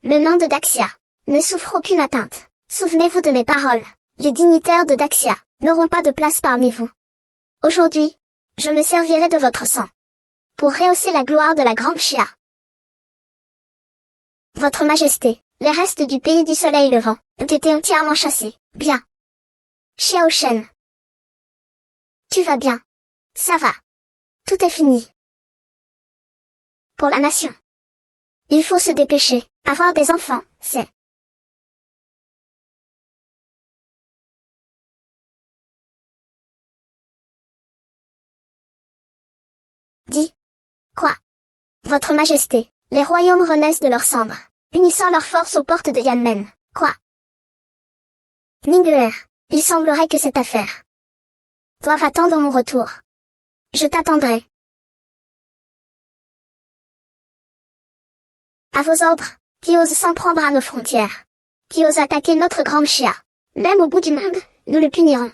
Le nom de Daxia ne souffre aucune atteinte. Souvenez-vous de mes paroles. Les dignitaires de Daxia n'auront pas de place parmi vous. Aujourd'hui, je me servirai de votre sang pour rehausser la gloire de la Grande Chia. Votre Majesté, les restes du pays du soleil levant ont été entièrement chassés. Bien. Xiao Shen. Tu vas bien. Ça va. Tout est fini. Pour la nation. Il faut se dépêcher. Avoir des enfants, c'est... Dit. Quoi? Votre Majesté, les royaumes renaissent de leurs cendres, unissant leurs forces aux portes de Yanmen. Quoi? Ningler, il semblerait que cette affaire doive attendre mon retour. Je t'attendrai. À vos ordres, qui ose s'en prendre à nos frontières, qui ose attaquer notre grand Shia. Même au bout du monde, nous le punirons.